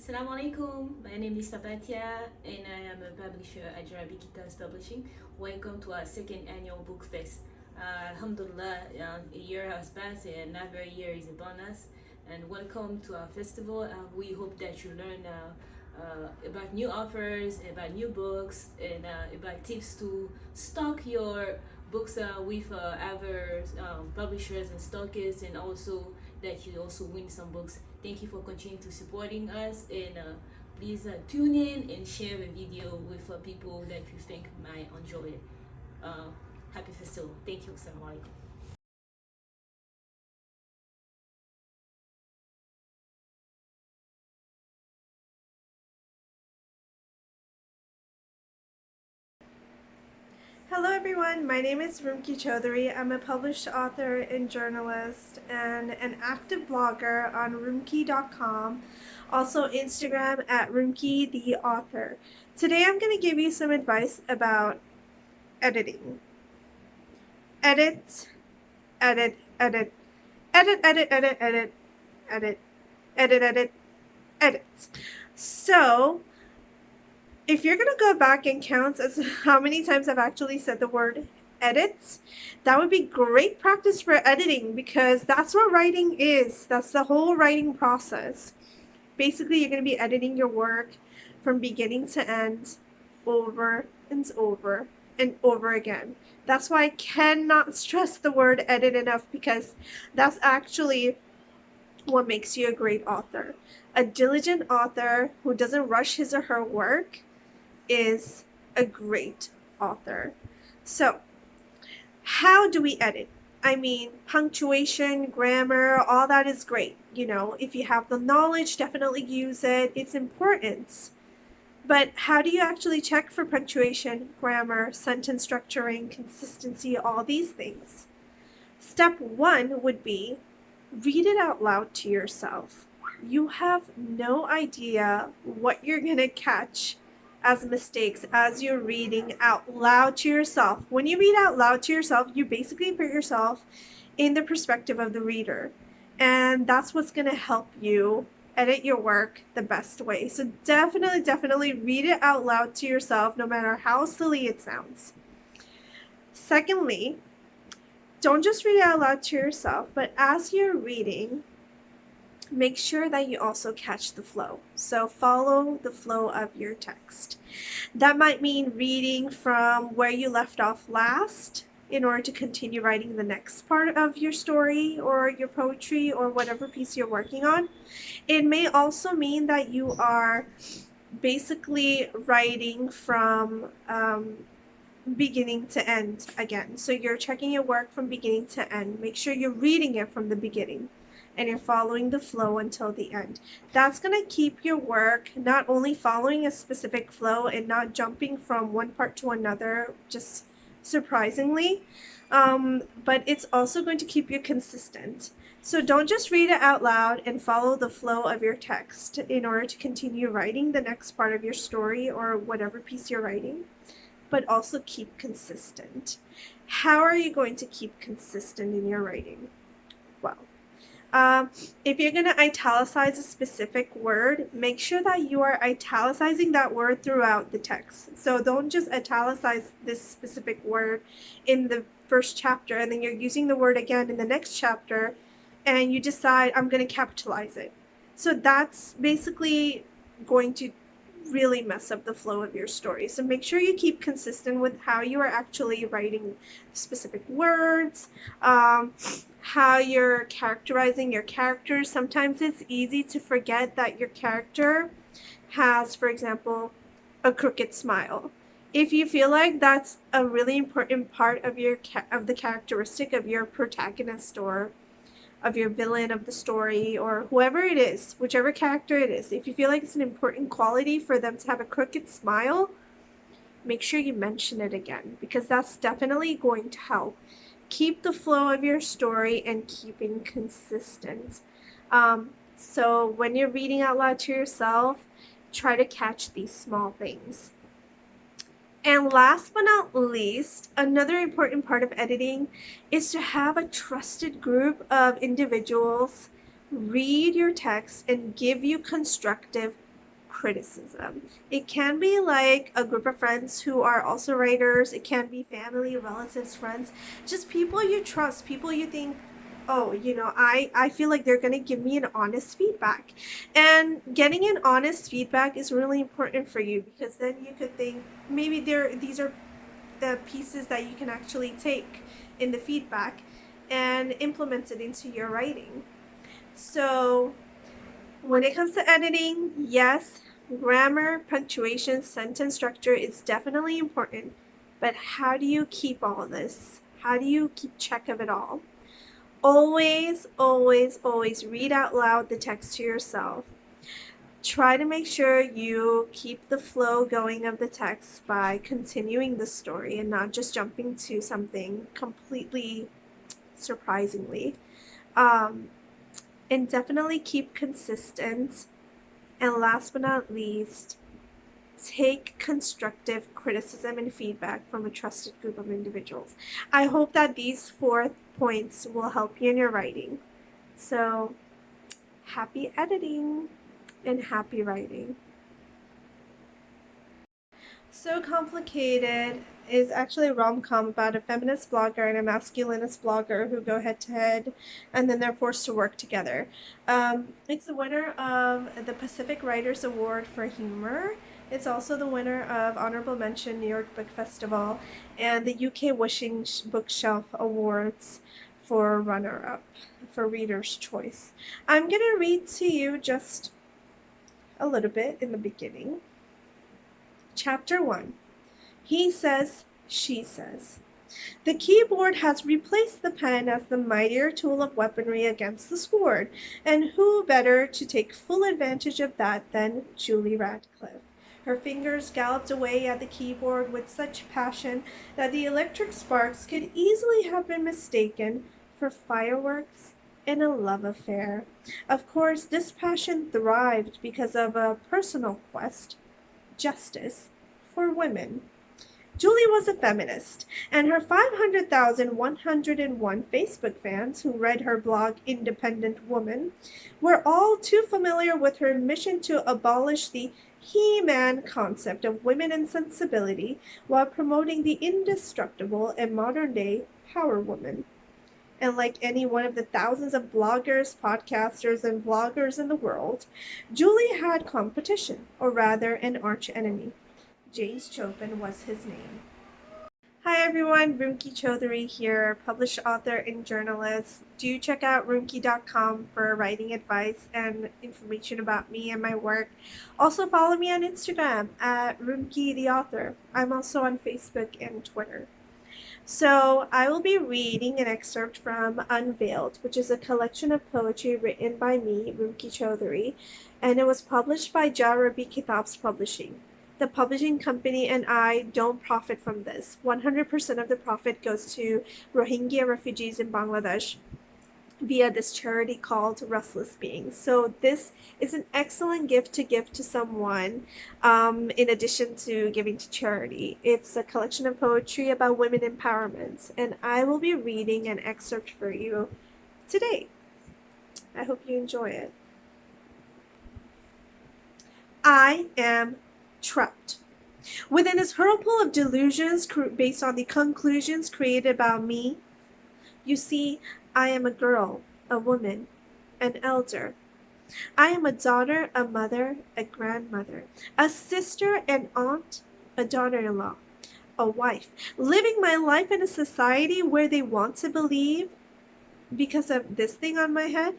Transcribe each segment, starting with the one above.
Assalamu alaikum. My name is Papatia and I am a publisher at HIJJAH Publishing. Welcome to our second annual book fest. Alhamdulillah, a year has passed and another year is upon us. And welcome to our festival. We hope that you learn about new offers, about new books, and about tips to stock your books with other publishers and stockers, and also that you also win some books. Thank you for continuing to supporting us, and please tune in and share the video with people that you think might enjoy it. Happy festival. Thank you. Assalamu alaikum. Hello everyone, my name is Rumki Chaudhary. I'm a published author and journalist and an active blogger on rumki.com, also Instagram at Rumki the author. Today I'm going to give you some advice about editing. Edit, edit, edit, edit, edit, edit, edit, edit, edit, edit, edit. So, if you're going to go back and count as how many times I've actually said the word edit, that would be great practice for editing, because that's what writing is. That's the whole writing process. Basically, you're going to be editing your work from beginning to end over and over and over again. That's why I cannot stress the word edit enough, because that's actually what makes you a great author. A diligent author who doesn't rush his or her work is a great author. So, how do we edit? I mean, punctuation, grammar, all that is great. You know, if you have the knowledge, definitely use it. It's important. But how do you actually check for punctuation, grammar, sentence structuring, consistency, all these things? Step one would be read it out loud to yourself. You have no idea what you're going to catch as mistakes as you're reading out loud to yourself. When you read out loud to yourself, you basically put yourself in the perspective of the reader. And that's what's going to help you edit your work the best way. So definitely read it out loud to yourself, no matter how silly it sounds. Secondly, don't just read it out loud to yourself, but as you're reading, make sure that you also catch the flow. So follow the flow of your text. That might mean reading from where you left off last in order to continue writing the next part of your story or your poetry or whatever piece you're working on. It may also mean that you are basically writing from beginning to end again. So you're checking your work from beginning to end. Make sure you're reading it from the beginning and you're following the flow until the end. That's going to keep your work not only following a specific flow and not jumping from one part to another, just surprisingly, but it's also going to keep you consistent. So don't just read it out loud and follow the flow of your text in order to continue writing the next part of your story or whatever piece you're writing, but also keep consistent. How are you going to keep consistent in your writing? Well, if you're going to italicize a specific word, make sure that you are italicizing that word throughout the text. So don't just italicize this specific word in the first chapter and then you're using the word again in the next chapter and you decide, I'm going to capitalize it. So that's basically going to really mess up the flow of your story. So make sure you keep consistent with how you are actually writing specific words, how you're characterizing your characters. Sometimes it's easy to forget that your character has, for example, a crooked smile. If you feel like that's a really important part of the characteristic of your protagonist or of your villain of the story or whoever it is, whichever character it is, if you feel like it's an important quality for them to have a crooked smile, make sure you mention it again, because that's definitely going to help keep the flow of your story and keeping consistent. So when you're reading out loud to yourself, try to catch these small things. And last but not least, another important part of editing is to have a trusted group of individuals read your text and give you constructive criticism. It can be like a group of friends who are also writers. It can be family, relatives, friends, just people you trust, people you think, oh, I feel like they're going to give me an honest feedback. And getting an honest feedback is really important for you, because then you could think maybe these are the pieces that you can actually take in the feedback and implement it into your writing. So when it comes to editing, yes, grammar, punctuation, sentence structure is definitely important. But how do you keep all this? How do you keep check of it all? Always, always, always read out loud the text to yourself. Try to make sure you keep the flow going of the text by continuing the story and not just jumping to something completely surprisingly. And definitely keep consistent. And last but not least, take constructive criticism and feedback from a trusted group of individuals. I hope that these 4 points will help you in your writing. So, happy editing and happy writing. So Complicated is actually a rom-com about a feminist blogger and a masculinist blogger who go head-to-head, and then they're forced to work together. It's the winner of the Pacific Writers Award for Humor. It's also the winner of Honorable Mention New York Book Festival and the UK Wishing Bookshelf Awards for runner-up for Reader's Choice. I'm going to read to you just a little bit in the beginning. Chapter 1. He says, she says. The keyboard has replaced the pen as the mightier tool of weaponry against the sword, and who better to take full advantage of that than Julie Radcliffe? Her fingers galloped away at the keyboard with such passion that the electric sparks could easily have been mistaken for fireworks in a love affair. Of course, this passion thrived because of a personal quest, justice for women. Julie was a feminist, and her 500,101 Facebook fans who read her blog Independent Woman were all too familiar with her mission to abolish the he-man concept of women and sensibility while promoting the indestructible and modern-day power woman. And like any one of the thousands of bloggers, podcasters, and vloggers in the world, Julie had competition, or rather an arch-enemy. James Chopin was his name. Hi everyone, Rumki Chaudhary here, published author and journalist. Do check out rumki.com for writing advice and information about me and my work. Also follow me on Instagram at Rumki the author. I'm also on Facebook and Twitter. So I will be reading an excerpt from Unveiled, which is a collection of poetry written by me, Rumki Chaudhary, and it was published by Jarabi Kitabs Publishing. The publishing company and I don't profit from this. 100% of the profit goes to Rohingya refugees in Bangladesh via this charity called Restless Beings. So this is an excellent gift to give to someone in addition to giving to charity. It's a collection of poetry about women empowerment, and I will be reading an excerpt for you today. I hope you enjoy it. I am trapped within this whirlpool of delusions based on the conclusions created about me. You see, I am a girl, a woman, an elder. I am a daughter, a mother, a grandmother, a sister, an aunt, a daughter-in-law, a wife, living my life in a society where they want to believe, because of this thing on my head,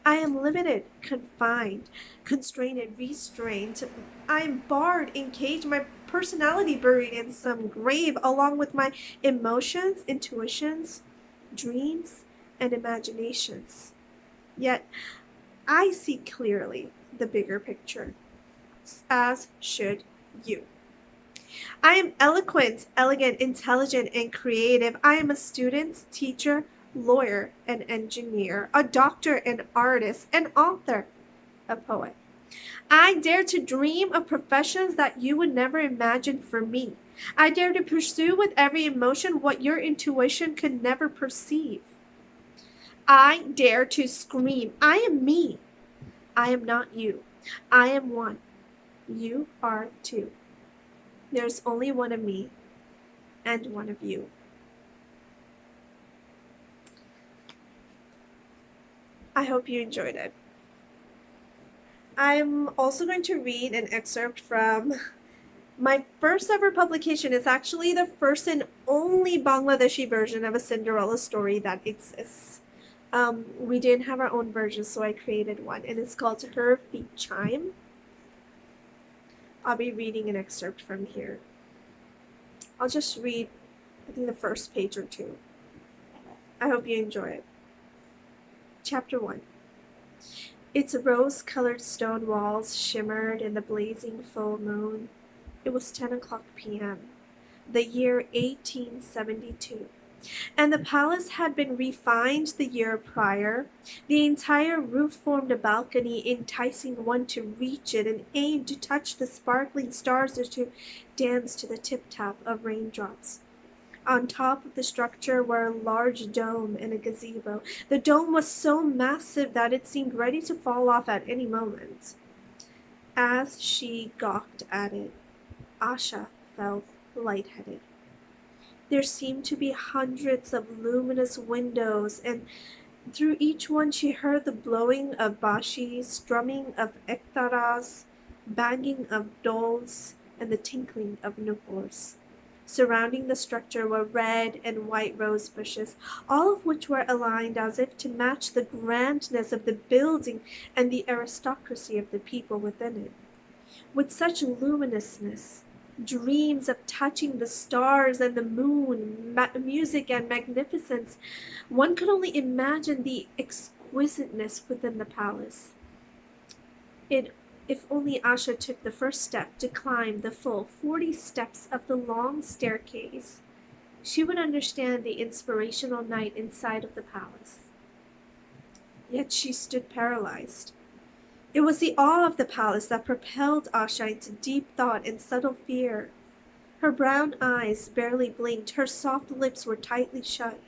I am limited, confined, constrained, restrained. I am barred, encaged, my personality buried in some grave, along with my emotions, intuitions, dreams, and imaginations. Yet, I see clearly the bigger picture, as should you. I am eloquent, elegant, intelligent, and creative. I am a student, teacher, lawyer, an engineer, a doctor, an artist, an author, a poet. I dare to dream of professions that you would never imagine for me. I dare to pursue with every emotion what your intuition could never perceive. I dare to scream, I am me. I am not you. I am one. You are too. There's only one of me and one of you. I hope you enjoyed it. I'm also going to read an excerpt from my first ever publication. It's actually the first and only Bangladeshi version of a Cinderella story that exists. We didn't have our own version, so I created one, and it's called Her Feet Chime. I'll be reading an excerpt from here. I'll just read, I think, the first page or two. I hope you enjoy it. Chapter 1. Its rose-colored stone walls shimmered in the blazing full moon. It was 10 o'clock p.m., the year 1872, and the palace had been refined the year prior. The entire roof formed a balcony, enticing one to reach it and aim to touch the sparkling stars or to dance to the tip-tap of raindrops. On top of the structure were a large dome and a gazebo. The dome was so massive that it seemed ready to fall off at any moment. As she gawked at it, Asha felt lightheaded. There seemed to be hundreds of luminous windows, and through each one she heard the blowing of bashis, strumming of ektaras, banging of dolls, and the tinkling of nupurs. Surrounding the structure were red and white rose bushes, all of which were aligned as if to match the grandness of the building and the aristocracy of the people within it. With such luminousness, dreams of touching the stars and the moon, music and magnificence, one could only imagine the exquisiteness within the palace. If only Asha took the first step to climb the full 40 steps of the long staircase, she would understand the inspirational night inside of the palace. Yet she stood paralyzed. It was the awe of the palace that propelled Asha into deep thought and subtle fear. Her brown eyes barely blinked, her soft lips were tightly shut.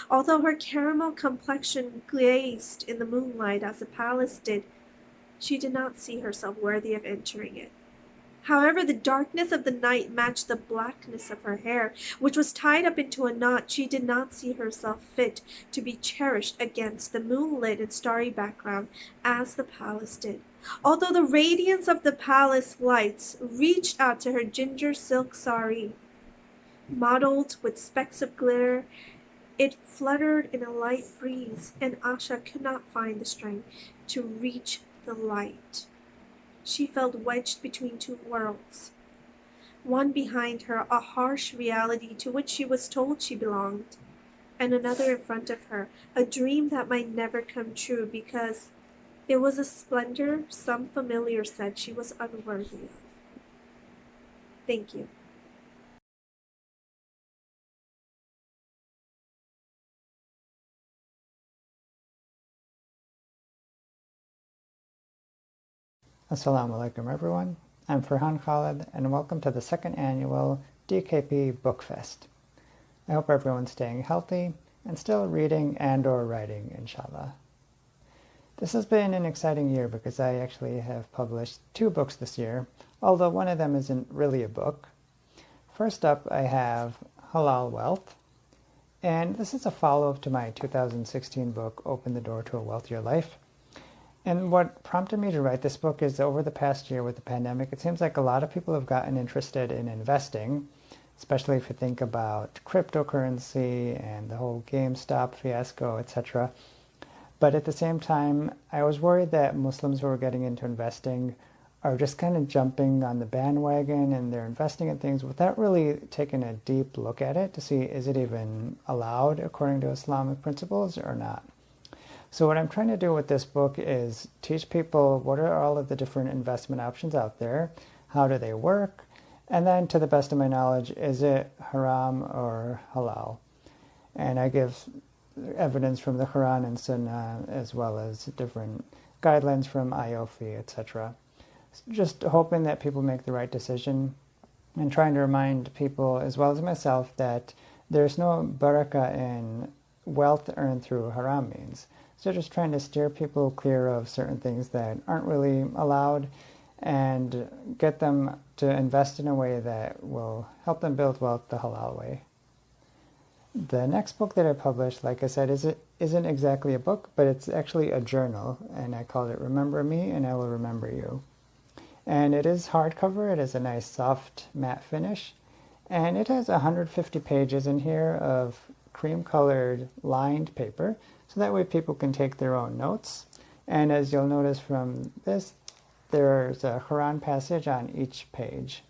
Although her caramel complexion glazed in the moonlight as the palace did, she did not see herself worthy of entering it. However, the darkness of the night matched the blackness of her hair, which was tied up into a knot. She did not see herself fit to be cherished against the moonlit and starry background as the palace did. Although the radiance of the palace lights reached out to her ginger silk sari, mottled with specks of glitter, it fluttered in a light breeze, and Asha could not find the strength to reach the light. She felt wedged between two worlds. One behind her, a harsh reality to which she was told she belonged, and another in front of her, a dream that might never come true because it was a splendor some familiar said she was unworthy of. Thank you. Assalamu alaikum everyone. I'm Farhan Khalid and welcome to the second annual DKP Book Fest. I hope everyone's staying healthy and still reading and or writing, inshallah. This has been an exciting year because I actually have published 2 books this year, although one of them isn't really a book. First up I have Halal Wealth, and this is a follow-up to my 2016 book, Open the Door to a Wealthier Life. And what prompted me to write this book is over the past year with the pandemic, it seems like a lot of people have gotten interested in investing, especially if you think about cryptocurrency and the whole GameStop fiasco, etc. But at the same time, I was worried that Muslims who are getting into investing are just kind of jumping on the bandwagon and they're investing in things without really taking a deep look at it to see is it even allowed according to Islamic principles or not. So what I'm trying to do with this book is teach people what are all of the different investment options out there, how do they work, and then to the best of my knowledge, is it haram or halal? And I give evidence from the Quran and Sunnah as well as different guidelines from IOFI, etc. Just hoping that people make the right decision and trying to remind people as well as myself that there's no barakah in wealth earned through haram means. So just trying to steer people clear of certain things that aren't really allowed and get them to invest in a way that will help them build wealth the halal way. The next book that I published, like I said, isn't exactly a book, but it's actually a journal, and I called it Remember Me and I Will Remember You. And it is hardcover. It is a nice soft matte finish, and it has 150 pages in here of cream-colored lined paper, so that way people can take their own notes. And as you'll notice from this, there's a Quran passage on each page.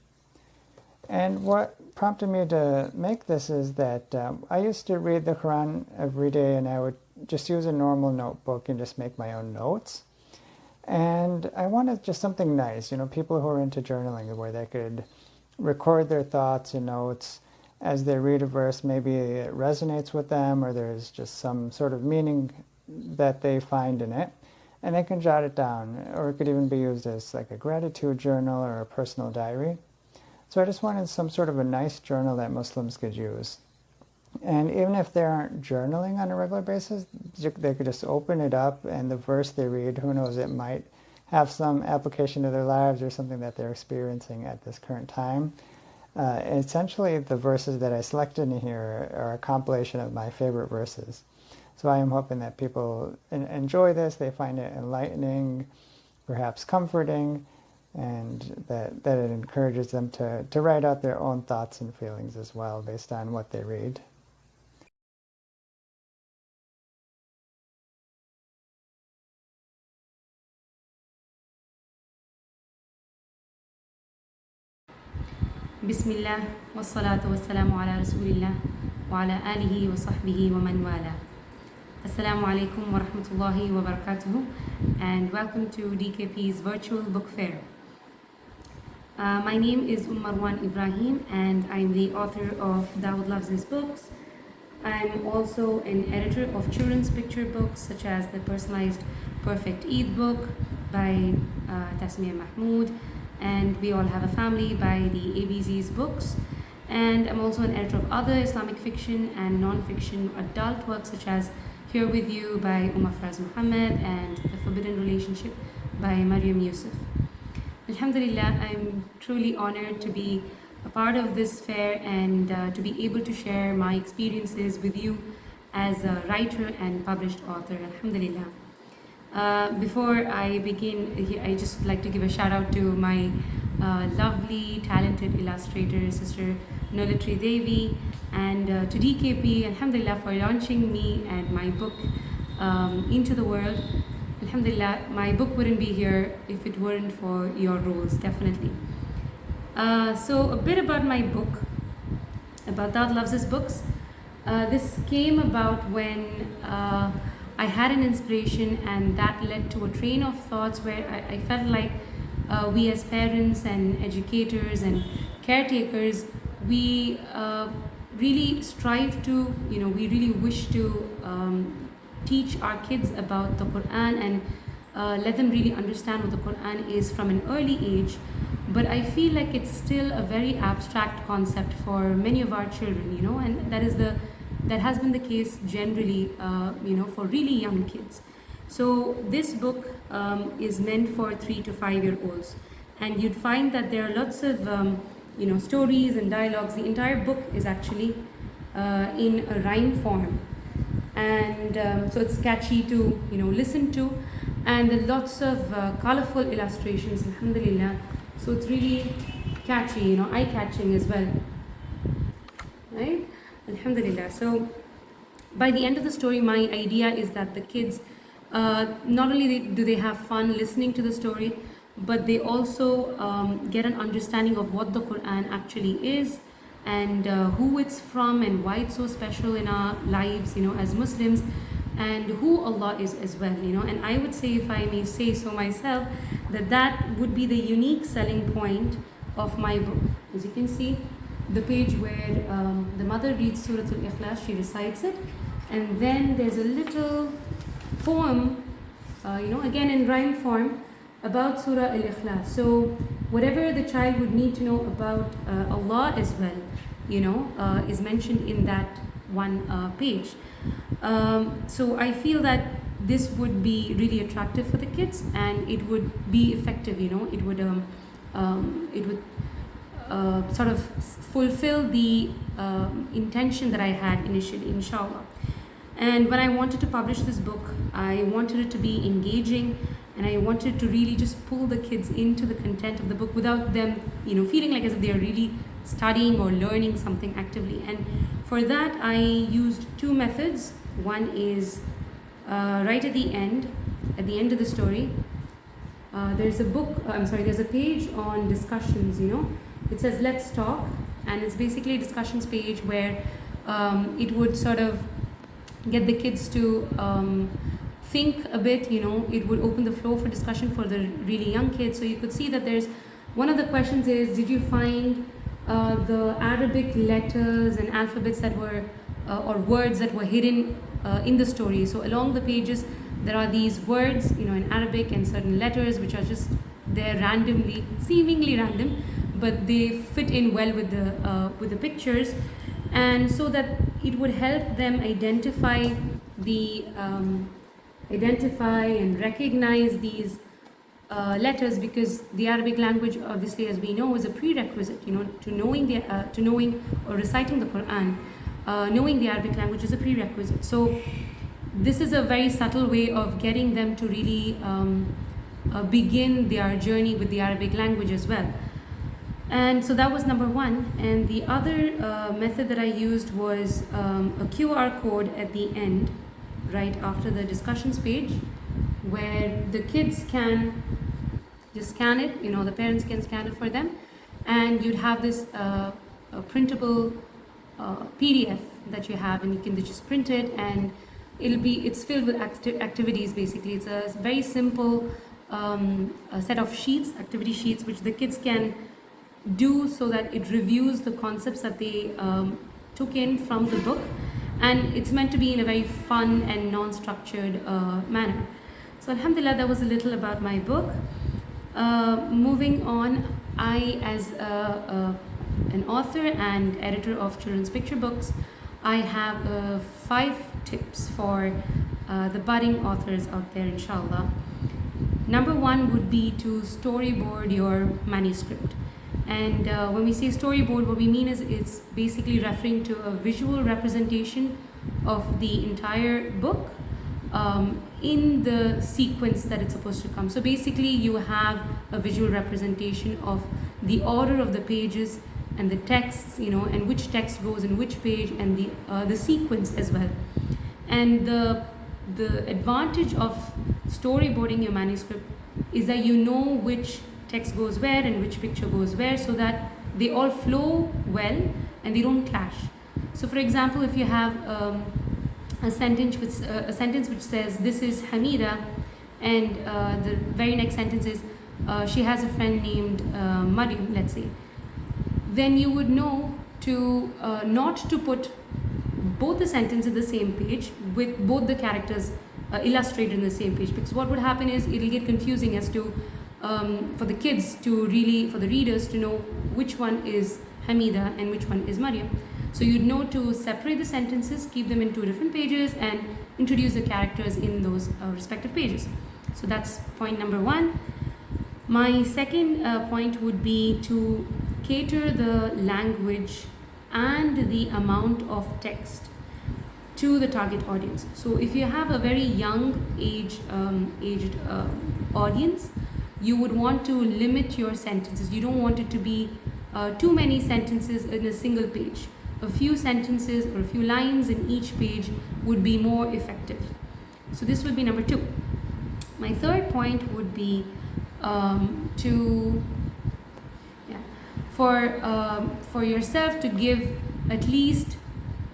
And what prompted me to make this is that I used to read the Quran every day, and I would just use a normal notebook and just make my own notes. And I wanted just something nice, people who are into journaling, where they could record their thoughts and notes as they read a verse. Maybe it resonates with them, or there's just some sort of meaning that they find in it, and they can jot it down. Or it could even be used as like a gratitude journal or a personal diary. So I just wanted some sort of a nice journal that Muslims could use. And even if they aren't journaling on a regular basis, they could just open it up, and the verse they read, who knows, it might have some application to their lives or something that they're experiencing at this current time. Essentially, the verses that I selected in here are a compilation of my favorite verses. So I am hoping that people enjoy this, they find it enlightening, perhaps comforting, and that it encourages them to write out their own thoughts and feelings as well based on what they read. Bismillah, wassalatu wassalamu ala rasulillah, wa ala alihi wa sahbihi wa man wala. Assalamu alaikum wa rahmatullahi wa barakatuhu, and welcome to DKP's virtual book fair. My name is Marwan Ibrahim, and I'm the author of Dawood Loves His Books. I'm also an editor of children's picture books such as the Personalized Perfect Eid book by Tasmiyah Mahmood, and We All Have a Family by the ABZ's books. And I'm also an editor of other Islamic fiction and non-fiction adult works such as Here With You by Faraz Muhammad and The Forbidden Relationship by Maryam Yusuf. Alhamdulillah, I'm truly honored to be a part of this fair and to be able to share my experiences with you as a writer and published author. Alhamdulillah. Before I begin, I just like to give a shout out to my lovely, talented illustrator, Sister Nolatri Devi, and to DKP, Alhamdulillah, for launching me and my book into the world. Alhamdulillah, my book wouldn't be here if it weren't for your roles, definitely. So a bit about my book, about Dawood Loves His Books. This came about when I had an inspiration, and that led to a train of thoughts where I felt like we as parents and educators and caretakers, we really strive to, we really wish to teach our kids about the Quran and let them really understand what the Quran is from an early age. But I feel like it's still a very abstract concept for many of our children, and that has been the case generally, for really young kids. So this book is meant for 3 to 5 year olds, and you'd find that there are lots of stories and dialogues. The entire book is actually in a rhyme form, and so it's catchy to listen to, and there are lots of colorful illustrations, alhamdulillah. So it's really catchy, eye-catching as well, right? Alhamdulillah. So by the end of the story, my idea is that the kids, not only do they have fun listening to the story, but they also get an understanding of what the Quran actually is, and who it's from, and why it's so special in our lives, as Muslims, and who Allah is as well, and I would say, if I may say so myself, that would be the unique selling point of my book. As you can see, the page where the mother reads Surah Al-Ikhlas, she recites it, and then there's a little poem, again in rhyme form, about Surah Al-Ikhlas. So whatever the child would need to know about Allah as well, is mentioned in that one page. So I feel that this would be really attractive for the kids, and it would be effective. It would sort of fulfill the intention that I had initially, inshallah. And when I wanted to publish this book, I wanted it to be engaging, and I wanted to really just pull the kids into the content of the book without them, feeling like as if they are really studying or learning something actively. And for that, I used two methods. One is right at the end of the story, there's a page on discussions. It says let's talk, and it's basically a discussions page where it would sort of get the kids to think a bit. It would open the floor for discussion for the really young kids. So you could see that there's one of the questions is, did you find the Arabic letters and alphabets that were or words that were hidden in the story? So along the pages there are these words in Arabic and certain letters which are just there randomly, seemingly random, but they fit in well with the pictures, and so that it would help them identify and recognize these letters, because the Arabic language, obviously, as we know, is a prerequisite to knowing or reciting the Quran. Knowing the Arabic language is a prerequisite. So this is a very subtle way of getting them to really begin their journey with the Arabic language as well. And so that was number one. And the other method that I used was a QR code at the end, right after the discussions page, where the kids can just scan it, the parents can scan it for them, and you'd have this a printable PDF that you have, and you can just print it, and it's filled with activities. Basically, it's a very simple a set of sheets, activity sheets, which the kids can do so that it reviews the concepts that they took in from the book, and it's meant to be in a very fun and non-structured manner. So alhamdulillah, that was a little about my book. Moving on, I as an author and editor of children's picture books, I have 5 tips for the budding authors out there, inshallah. Number 1 would be to storyboard your manuscript. And when we say storyboard, what we mean is it's basically referring to a visual representation of the entire book in the sequence that it's supposed to come. So basically you have a visual representation of the order of the pages and the texts, and which text goes in which page, and the sequence as well. And the advantage of storyboarding your manuscript is that you know which text goes where and which picture goes where, so that they all flow well and they don't clash. So for example, if you have a sentence which says this is Hamida, and the very next sentence is she has a friend named Mariam, let's say, then you would know to not to put both the sentences in the same page with both the characters illustrated in the same page, because what would happen is it'll get confusing as to for the kids to really, for the readers to know which one is Hamida and which one is Mariam. So you'd know to separate the sentences, keep them in 2 different pages, and introduce the characters in those respective pages. So that's point number 1. My second point would be to cater the language and the amount of text to the target audience. So if you have a very young aged audience, you would want to limit your sentences. You don't want it to be too many sentences in a single page. A few sentences or a few lines in each page would be more effective. So this would be number 2. My third point would be for yourself to give at least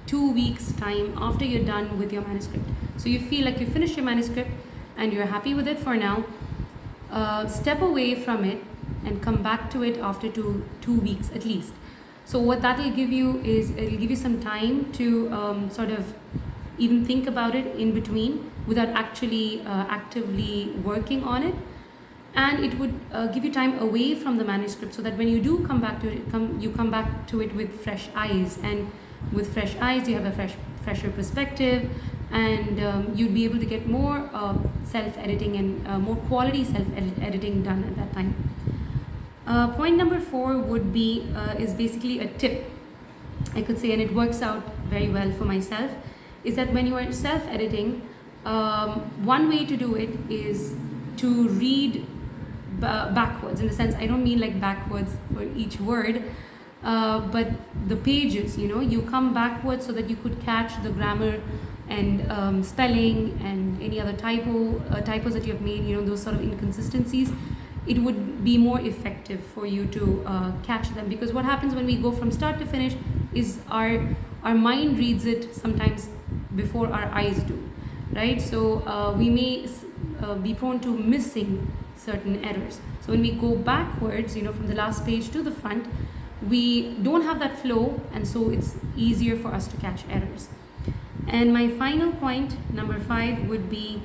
2 weeks time after you're done with your manuscript. So you feel like you finished your manuscript and you're happy with it for now. Step away from it and come back to it after two weeks at least. So what that will give you is, it'll give you some time to sort of even think about it in between without actually actively working on it. And it would give you time away from the manuscript, so that when you do come back to it, you come back to it with fresh eyes. And with fresh eyes, you have a fresher perspective. and you'd be able to get more self-editing and more quality self-editing done at that time. Point number 4 would be is basically a tip, I could say, and it works out very well for myself, is that when you are self-editing, one way to do it is to read backwards. In the sense, I don't mean like backwards for each word, but the pages, you come backwards so that you could catch the grammar and spelling and any other typos that you have made, those sort of inconsistencies. It would be more effective for you to catch them, because what happens when we go from start to finish is our mind reads it sometimes before our eyes do, right? So we may be prone to missing certain errors. So when we go backwards, from the last page to the front, we don't have that flow, and so it's easier for us to catch errors. And my final point, number 5, would be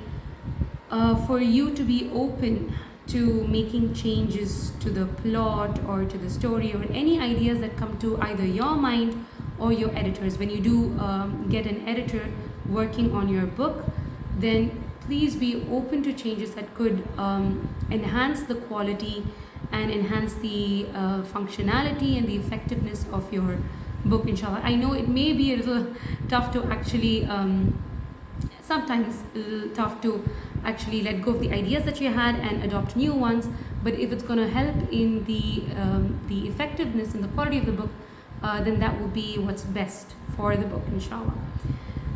for you to be open to making changes to the plot or to the story or any ideas that come to either your mind or your editors. When you do get an editor working on your book, then please be open to changes that could enhance the quality and enhance the functionality and the effectiveness of your book, inshallah. I know it may be a little tough to actually sometimes a little tough to actually let go of the ideas that you had and adopt new ones, but if it's going to help in the effectiveness and the quality of the book, then that will be what's best for the book, inshallah.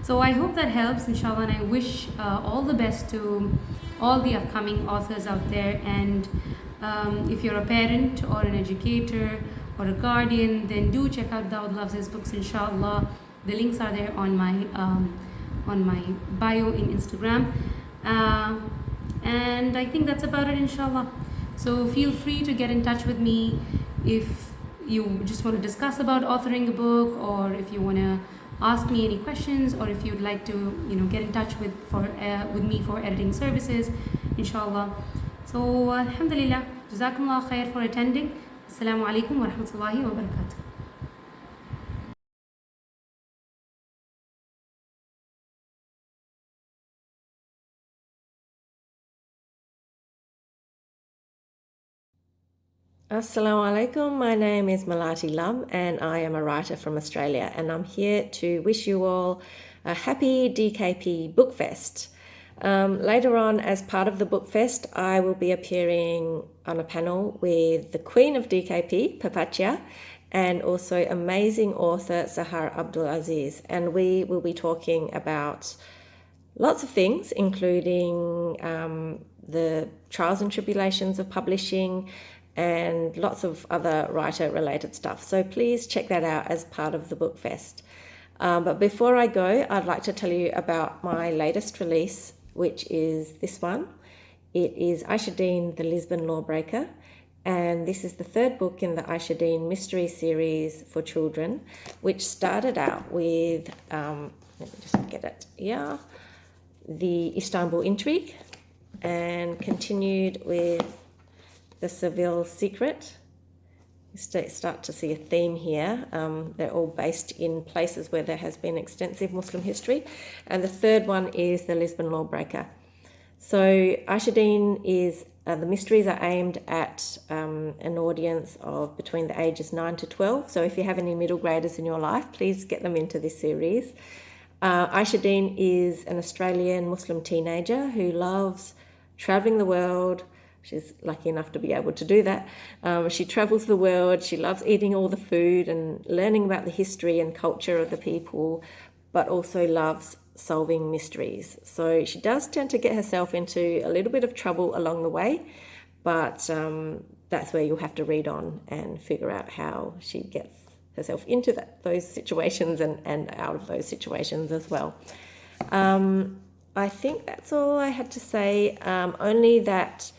So I hope that helps, inshallah, and I wish all the best to all the upcoming authors out there. And if you're a parent or an educator or a guardian, then do check out Dawood Loves His Books, inshallah. The links are there on my bio in Instagram. And I think that's about it, inshallah. So feel free to get in touch with me if you just want to discuss about authoring a book, or if you want to ask me any questions, or if you'd like to get in touch with me for editing services, inshallah. So alhamdulillah, jazakumullah khair for attending. Assalamu alaikum wa rahmatullahi wa barakatuh. Assalamu alaikum, my name is Malati Lum and I am a writer from Australia, and I'm here to wish you all a happy DKP Bookfest. Later on, as part of the Bookfest, I will be appearing on a panel with the Queen of DKP, HIJJAH, and also amazing author Sahar Abdulaziz, and we will be talking about lots of things, including the trials and tribulations of publishing, and lots of other writer-related stuff. So please check that out as part of the Bookfest. But before I go, I'd like to tell you about my latest release, which is this one. It is HIJJAH, The Lisbon Lawbreaker, and this is the 3rd book in the HIJJAH mystery series for children, which started out with, let me just get it here, the Istanbul Intrigue, and continued with the Seville Secret. You start to see a theme here. They're all based in places where there has been extensive Muslim history. And the 3rd one is the Lisbon Lawbreaker. So HIJJAH is, the mysteries are aimed at an audience of between the ages 9 to 12. So if you have any middle graders in your life, please get them into this series. HIJJAH is an Australian Muslim teenager who loves traveling the world. She's lucky enough to be able to do that. She travels the world. She loves eating all the food and learning about the history and culture of the people, but also loves solving mysteries. So she does tend to get herself into a little bit of trouble along the way, but that's where you'll have to read on and figure out how she gets herself into those situations and out of those situations as well. I think that's all I had to say, only that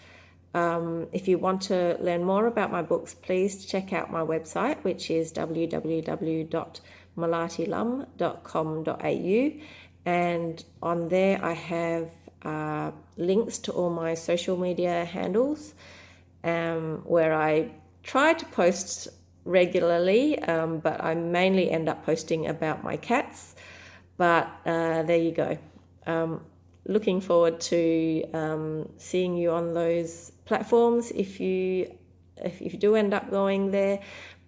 if you want to learn more about my books, please check out my website, which is www.malatilum.com.au, and on there I have links to all my social media handles, where I try to post regularly, but I mainly end up posting about my cats, but there you go. looking forward to seeing you on those platforms if you do end up going there.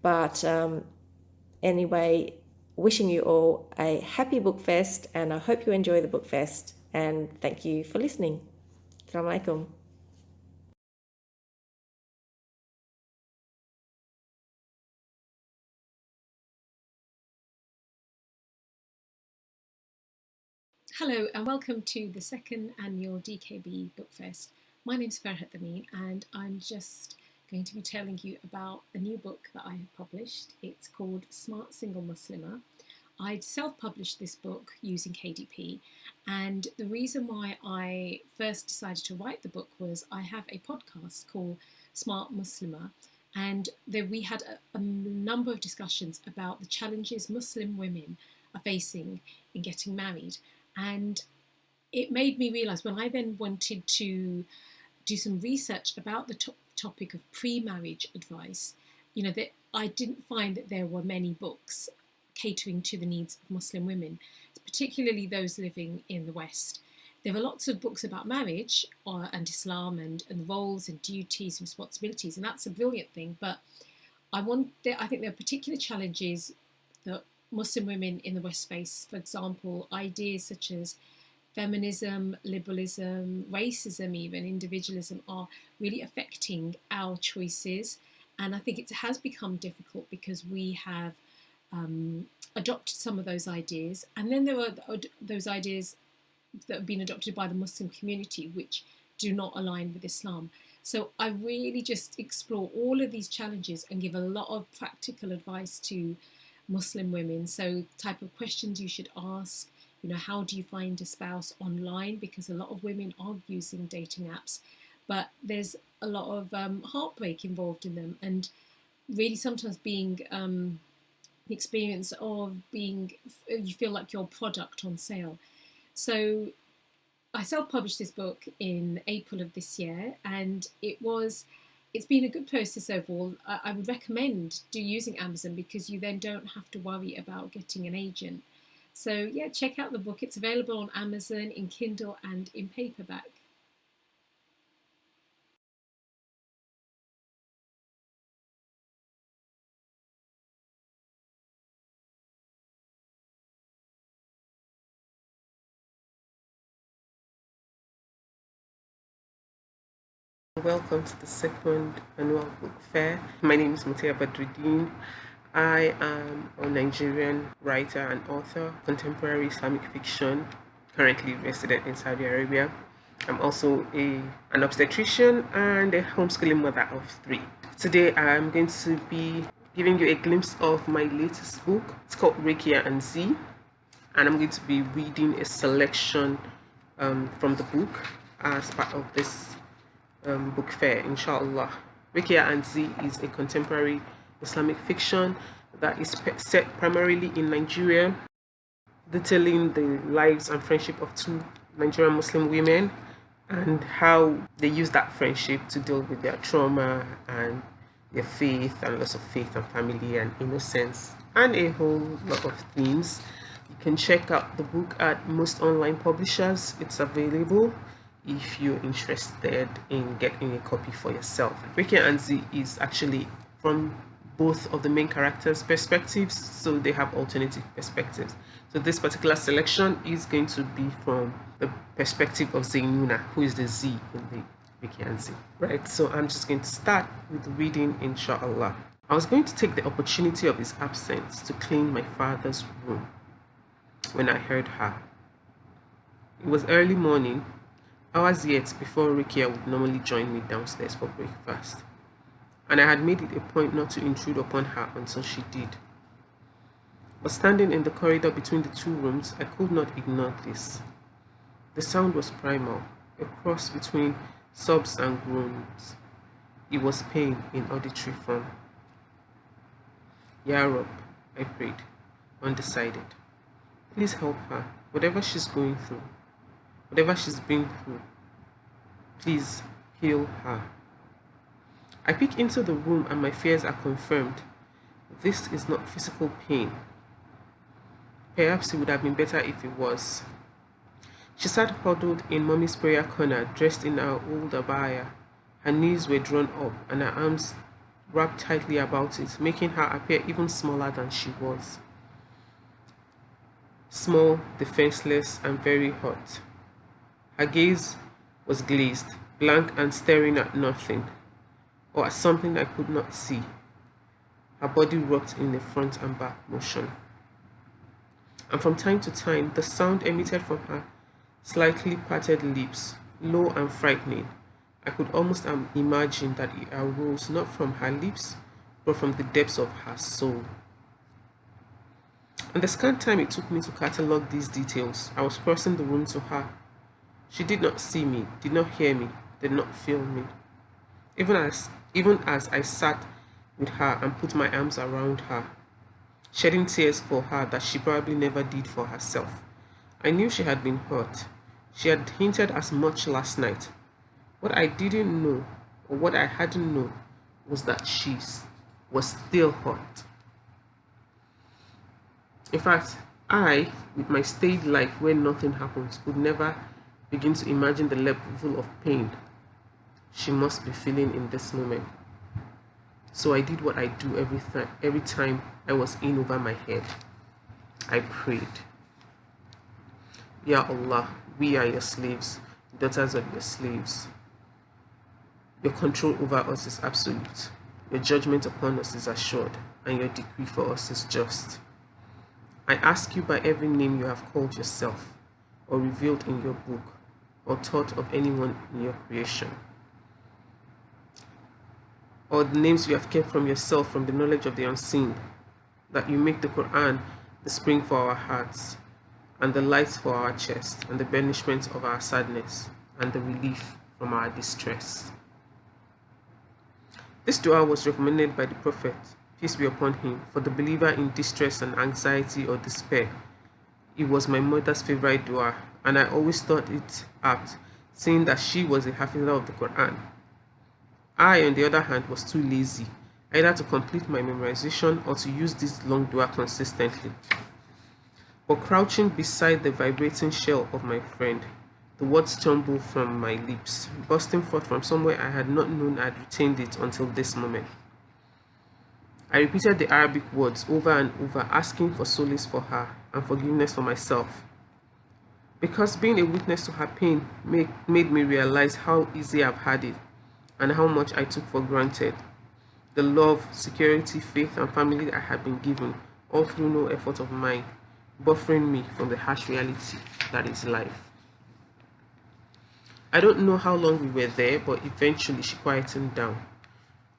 But anyway, wishing you all a happy book fest, and I hope you enjoy the book fest, and thank you for listening. Assalamu alaikum. Hello and welcome to the second annual DKB Book Fest. My name is Farhat Amin and I'm just going to be telling you about a new book that I have published. It's called Smart Single Muslimah. I self-published this book using KDP, and the reason why I first decided to write the book was I have a podcast called Smart Muslimah, and we had a number of discussions about the challenges Muslim women are facing in getting married. And it made me realise when I then wanted to do some research about the topic of pre-marriage advice, that I didn't find that there were many books catering to the needs of Muslim women, particularly those living in the West. There are lots of books about marriage and Islam and the roles and duties and responsibilities, and that's a brilliant thing. But I think there are particular challenges that Muslim women in the West face. For example, ideas such as feminism, liberalism, racism, even individualism are really affecting our choices. And I think it has become difficult because we have adopted some of those ideas. And then there are those ideas that have been adopted by the Muslim community which do not align with Islam. So I really just explore all of these challenges and give a lot of practical advice to Muslim women. So type of questions you should ask, how do you find a spouse online? Because a lot of women are using dating apps, but there's a lot of heartbreak involved in them, and really sometimes being the experience of you feel like you're a product on sale. So I self-published this book in April of this year, and it's been a good process overall. I would recommend using Amazon because you then don't have to worry about getting an agent. So yeah, check out the book. It's available on Amazon in Kindle and in paperback. Welcome to the second annual book fair. My name is Mutia Badruddin. I am a Nigerian writer and author, contemporary Islamic fiction, currently resident in Saudi Arabia. I'm also an obstetrician and a homeschooling mother of 3. Today I'm going to be giving you a glimpse of my latest book. It's called Rekia and Z, and I'm going to be reading a selection from the book as part of this book fair, inshallah. Rekia and Z is a contemporary Islamic fiction that is set primarily in Nigeria, detailing the lives and friendship of 2 Nigerian Muslim women and how they use that friendship to deal with their trauma and their faith and loss of faith and family and innocence and a whole lot of themes. You can check out the book at most online publishers. It's available if you're interested in getting a copy for yourself. Rekia and Z is actually from both of the main characters' perspectives, so they have alternative perspectives. So this particular selection is going to be from the perspective of Zainuna, who is the Z in the Rekia and Z. Right, so I'm just going to start with reading, inshallah. I was going to take the opportunity of his absence to clean my father's room when I heard her. It was early morning, hours yet before Rekia would normally join me downstairs for breakfast, and I had made it a point not to intrude upon her until she did. But standing in the corridor between the 2 rooms, I could not ignore this. The sound was primal, a cross between sobs and groans. It was pain in auditory form. Ya Rab, I prayed, undecided. Please help her, whatever she's going through. Whatever she's been through, please heal her. I peek into the room and my fears are confirmed. This is not physical pain. Perhaps it would have been better if it was. She sat huddled in Mommy's prayer corner, dressed in her old abaya. Her knees were drawn up and her arms wrapped tightly about it, making her appear even smaller than she was. Small, defenseless, and very hot. Her gaze was glazed, blank and staring at nothing, or at something I could not see. Her body rocked in a front and back motion. And from time to time, the sound emitted from her slightly parted lips, low and frightening. I could almost imagine that it arose not from her lips, but from the depths of her soul. In the scant time it took me to catalogue these details, I was crossing the room to her. She did not see me, did not hear me, did not feel me. Even as I sat with her and put my arms around her, shedding tears for her that she probably never did for herself, I knew she had been hurt. She had hinted as much last night. What I didn't know, or what I hadn't known, was that she was still hurt. In fact, I, with my staid life where nothing happens, could never begin to imagine the level of pain she must be feeling in this moment. So I did what I do every time I was in over my head. I prayed. Ya Allah, we are your slaves, daughters of your slaves. Your control over us is absolute. Your judgment upon us is assured, and your decree for us is just. I ask you by every name you have called yourself, or revealed in your book, or taught of anyone in your creation, or the names you have kept from yourself from the knowledge of the unseen, that you make the Quran the spring for our hearts, and the light for our chest, and the banishment of our sadness, and the relief from our distress. This dua was recommended by the Prophet, peace be upon him, for the believer in distress and anxiety or despair. It was my mother's favorite dua, and I always thought it apt, seeing that she was a hafizah of the Quran. I, on the other hand, was too lazy, either to complete my memorization or to use this long dua consistently. But crouching beside the vibrating shell of my friend, the words tumbled from my lips, bursting forth from somewhere I had not known I had retained it until this moment. I repeated the Arabic words over and over, asking for solace for her and forgiveness for myself. Because being a witness to her pain made me realize how easy I've had it and how much I took for granted. The love, security, faith, and family I had been given, all through no effort of mine, buffering me from the harsh reality that is life. I don't know how long we were there, but eventually she quietened down.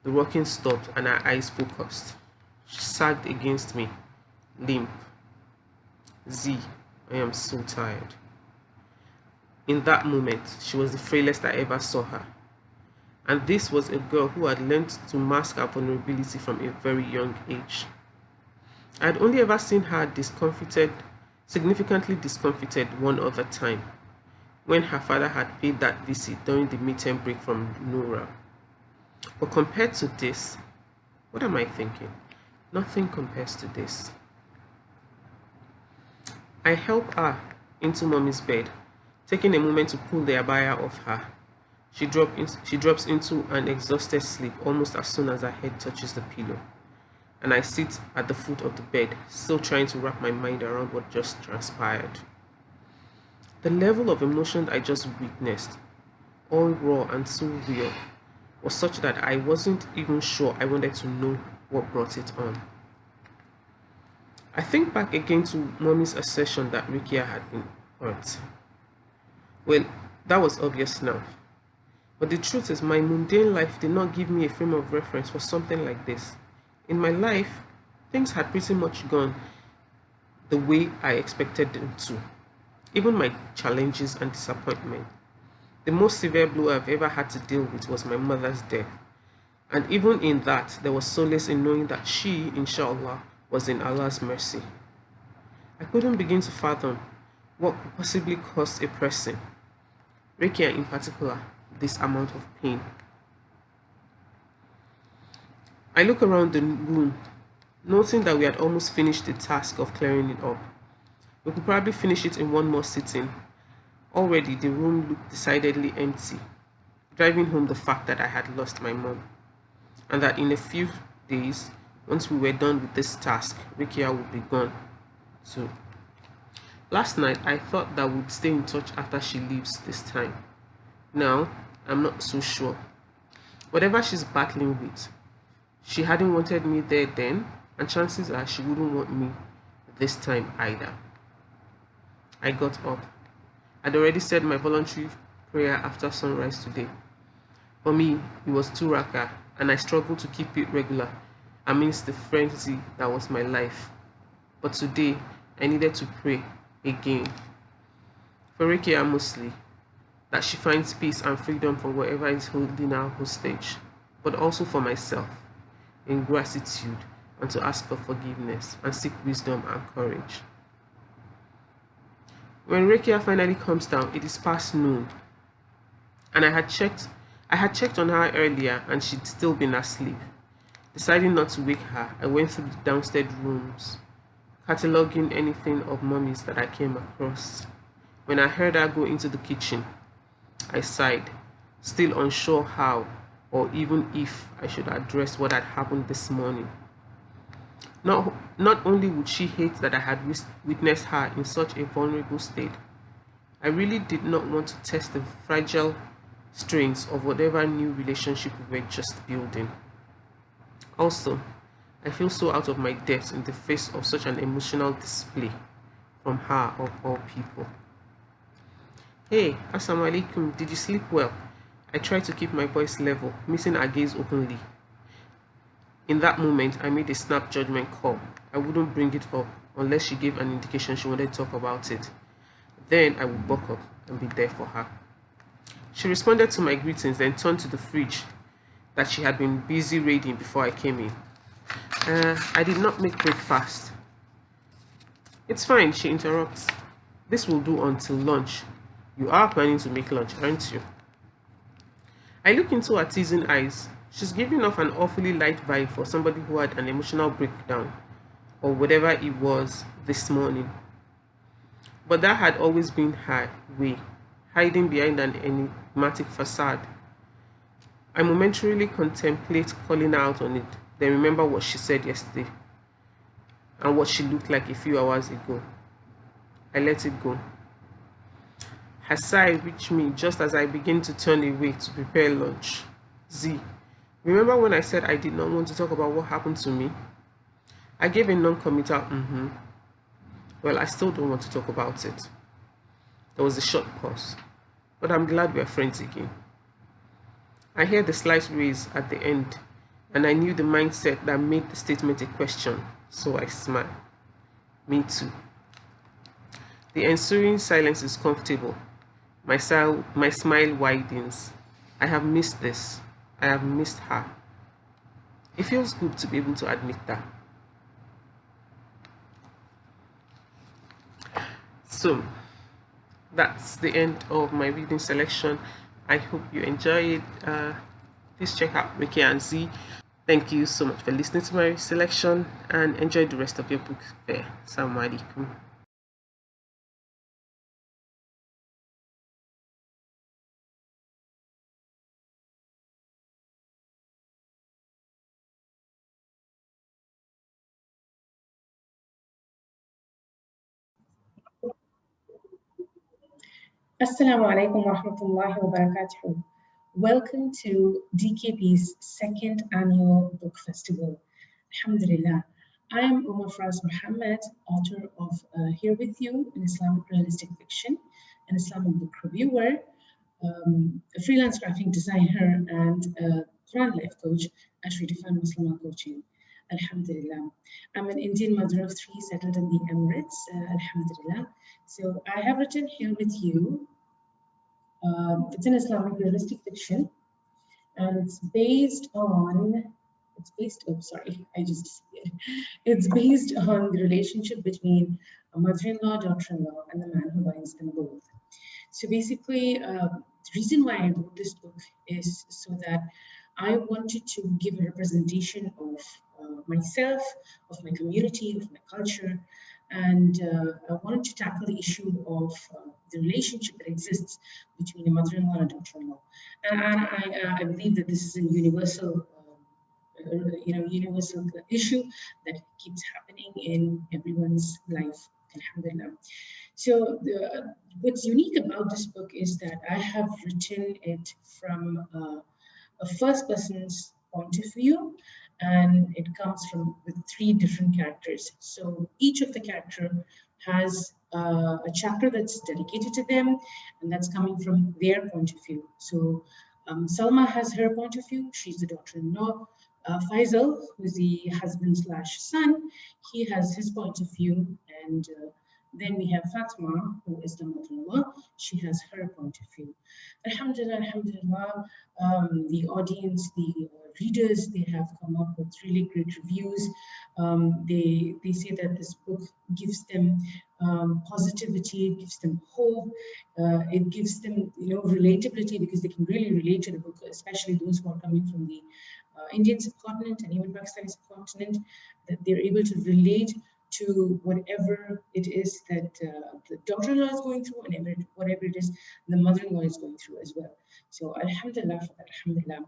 The rocking stopped and her eyes focused. She sagged against me, limp. Z, I am so tired. In that moment, she was the frailest I ever saw her. And this was a girl who had learned to mask her vulnerability from a very young age. I had only ever seen her significantly discomfited one other time, when her father had paid that visit during the midterm break from Nora. But compared to this, what am I thinking? Nothing compares to this. I help her into Mommy's bed, taking a moment to pull the abaya off her. She drops into an exhausted sleep almost as soon as her head touches the pillow. And I sit at the foot of the bed, still trying to wrap my mind around what just transpired. The level of emotion I just witnessed, all raw and so real, was such that I wasn't even sure I wanted to know what brought it on. I think back again to Mommy's assertion that HIJJAH had been hurt. Well, that was obvious now. But the truth is, my mundane life did not give me a frame of reference for something like this. In my life, things had pretty much gone the way I expected them to. Even my challenges and disappointment. The most severe blow I've ever had to deal with was my mother's death. And even in that, there was solace in knowing that she, inshallah, was in Allah's mercy. I couldn't begin to fathom what could possibly cause a person, HIJJAH in particular, this amount of pain. I look around the room, noting that we had almost finished the task of clearing it up. We could probably finish it in one more sitting, Already the room looked decidedly empty, driving home the fact that I had lost my mom, and that in a few days, once we were done with this task, Rikia would be gone too. Last night, I thought that we'd stay in touch after she leaves this time. Now, I'm not so sure. Whatever she's battling with, she hadn't wanted me there then, and chances are she wouldn't want me this time either. I got up. I'd already said my voluntary prayer after sunrise today. For me, it was 2 rakah, and I struggled to keep it regular amidst the frenzy that was my life. But today, I needed to pray again. For Rekia mostly, that she finds peace and freedom from whatever is holding her hostage, but also for myself, in gratitude, and to ask for forgiveness and seek wisdom and courage. When Rekia finally comes down, it is past noon, and I had checked on her earlier and she'd still been asleep. Deciding not to wake her, I went through the downstairs rooms, cataloging anything of Mommy's that I came across. When I heard her go into the kitchen, I sighed, still unsure how or even if I should address what had happened this morning. Not only would she hate that I had witnessed her in such a vulnerable state, I really did not want to test the fragile strains of whatever new relationship we were just building. Also, I feel so out of my depth in the face of such an emotional display from her of all people. Hey, assalamu alaikum, did you sleep well? I tried to keep my voice level, missing her gaze openly. In that moment, I made a snap judgment call. I wouldn't bring it up unless she gave an indication she wanted to talk about it. Then I would buck up and be there for her. She responded to my greetings, then turned to the fridge that she had been busy raiding before I came in. I did not make breakfast. It's fine, she interrupts. This will do until lunch. You are planning to make lunch, aren't you? I look into her teasing eyes. She's giving off an awfully light vibe for somebody who had an emotional breakdown, or whatever it was this morning. But that had always been her way, hiding behind an enigmatic facade. I momentarily contemplate calling her out on it, then remember what she said yesterday and what she looked like a few hours ago. I let it go. Her sigh reached me just as I began to turn away to prepare lunch. Z, remember when I said I did not want to talk about what happened to me? I gave a non-committal Well, I still don't want to talk about it. There was a short pause, but I'm glad we're friends again. I heard the slight raise at the end, and I knew the mindset that made the statement a question, so I smiled. Me too. The ensuing silence is comfortable. My smile widens. I have missed this. I have missed her. It feels good to be able to admit that. So, that's the end of my reading selection. I hope you enjoy it. Please check out Ricky and Z. Thank you so much for listening to my selection and enjoy the rest of your book fair. Assalamu alaikum. Assalamu alaikum wa rahmatullahi wa barakatuh. Welcome to DKP's second annual book festival. Alhamdulillah. I am Umar Faraz Muhammad, author of Here With You, an Islamic realistic fiction, an Islamic book reviewer, a freelance graphic designer, and a Quran life coach at Redefine Muslim Coaching. Alhamdulillah. I'm an Indian mother of three settled in the Emirates. Alhamdulillah. So I have written Here With You. It's an Islamic realistic fiction, and it's based on the relationship between a mother-in-law, daughter-in-law, and the man who binds them both. So basically, the reason why I wrote this book is so that I wanted to give a representation of myself, of my community, of my culture, And I wanted to tackle the issue of the relationship that exists between a mother-in-law and a daughter-in-law. And I believe that this is a universal universal issue that keeps happening in everyone's life, alhamdulillah. So what's unique about this book is that I have written it from a first person's point of view, and it comes from with 3 different characters. So each of the character has a chapter that's dedicated to them, and that's coming from their point of view. So Salma has her point of view. She's the daughter-in-law. Faisal, who's the husband/son, he has his point of view, and then we have Fatma, who is the mother-in-law. She has her point of view. Alhamdulillah, alhamdulillah, the audience, the readers, they have come up with really great reviews. They say that this book gives them positivity, it gives them hope, it gives them relatability, because they can really relate to the book, especially those who are coming from the Indian subcontinent and even Pakistani subcontinent, that they're able to relate to whatever it is that the daughter-in-law is going through, and whatever it is the mother-in-law is going through as well. So alhamdulillah for that, alhamdulillah.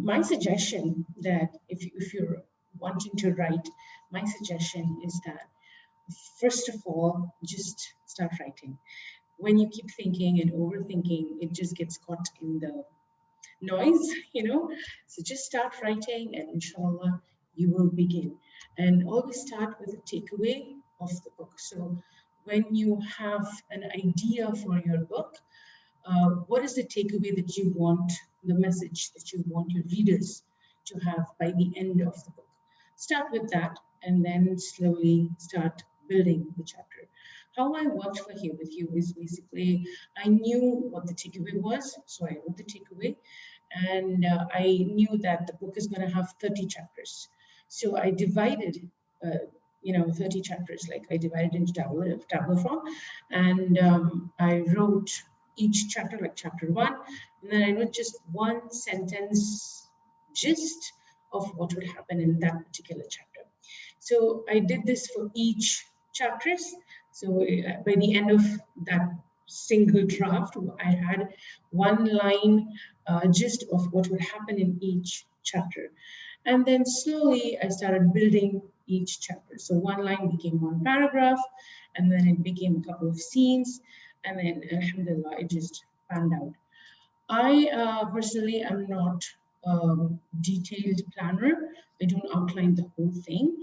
My suggestion that if you're wanting to write, my suggestion is that first of all, just start writing. When you keep thinking and overthinking, it just gets caught in the noise, So just start writing, and inshallah, you will begin. And always start with a takeaway of the book. So when you have an idea for your book, what is the takeaway that you want, the message that you want your readers to have by the end of the book? Start with that, and then slowly start building the chapter. How I worked with you is basically, I knew what the takeaway was, so I wrote the takeaway, and I knew that the book is going to have 30 chapters. So I divided 30 chapters, like I divided into tabular form, and I wrote each chapter, like chapter 1, and then I wrote just one sentence gist of what would happen in that particular chapter. So I did this for each chapters. So by the end of that single draft, I had one line gist of what would happen in each chapter. And then slowly I started building each chapter. So one line became one paragraph, and then it became a couple of scenes, and then alhamdulillah, it just panned out. I personally am not a detailed planner. I don't outline the whole thing.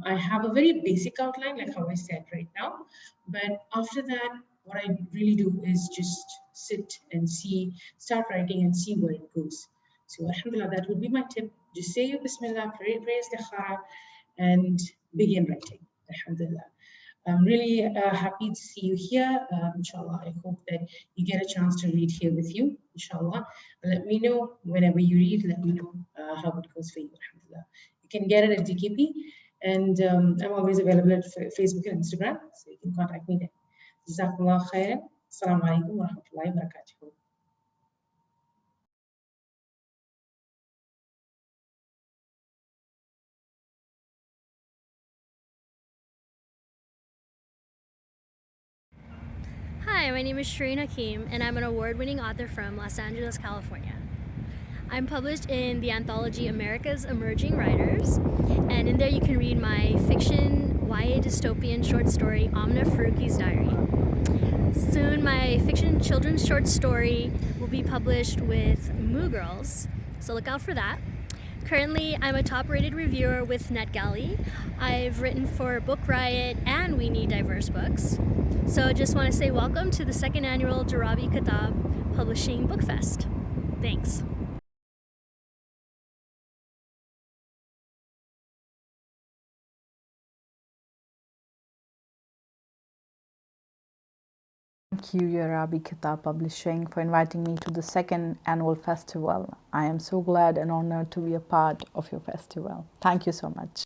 I have a very basic outline, like how I said right now. But after that, what I really do is just sit and start writing and see where it goes. So alhamdulillah, that would be my tip. Just say your Bismillah, pray istikhara, and begin writing. Alhamdulillah. I'm really happy to see you here. Inshallah, I hope that you get a chance to read here with you. Inshallah, let me know whenever you read. Let me know how it goes for you. Alhamdulillah. You can get it at DKP, and I'm always available at Facebook and Instagram, so you can contact me there. Jazakumullah khairan. Assalamu alaikum wa rahmatullahi wa barakatuh. Hi, my name is Shireen Hakim, and I'm an award-winning author from Los Angeles, California. I'm published in the anthology America's Emerging Writers, and in there you can read my fiction YA dystopian short story, Amna Faruqi's Diary. Soon, my fiction children's short story will be published with Moo Girls, so look out for that. Currently, I'm a top-rated reviewer with NetGalley. I've written for Book Riot and We Need Diverse Books. So I just want to say welcome to the second annual Jarabi Kitab Publishing Book Fest. Thanks. Thank you, Jarabi Kitab Publishing, for inviting me to the second annual festival. I am so glad and honored to be a part of your festival. Thank you so much.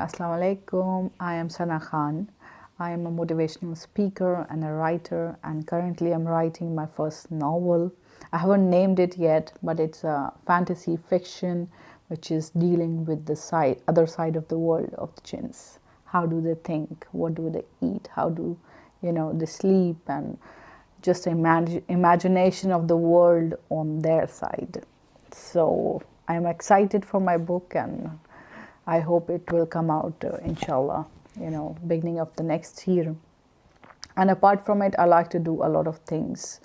Assalamu alaikum. I am Sana Khan. I am a motivational speaker and a writer, and currently I'm writing my first novel. I haven't named it yet, but it's a fantasy fiction which is dealing with the other side of the world of the jinns. How do they think? What do they eat? How do they sleep? And just imagination of the world on their side. So I'm excited for my book, and I hope it will come out, inshallah, beginning of the next year. And apart from it, I like to do a lot of things.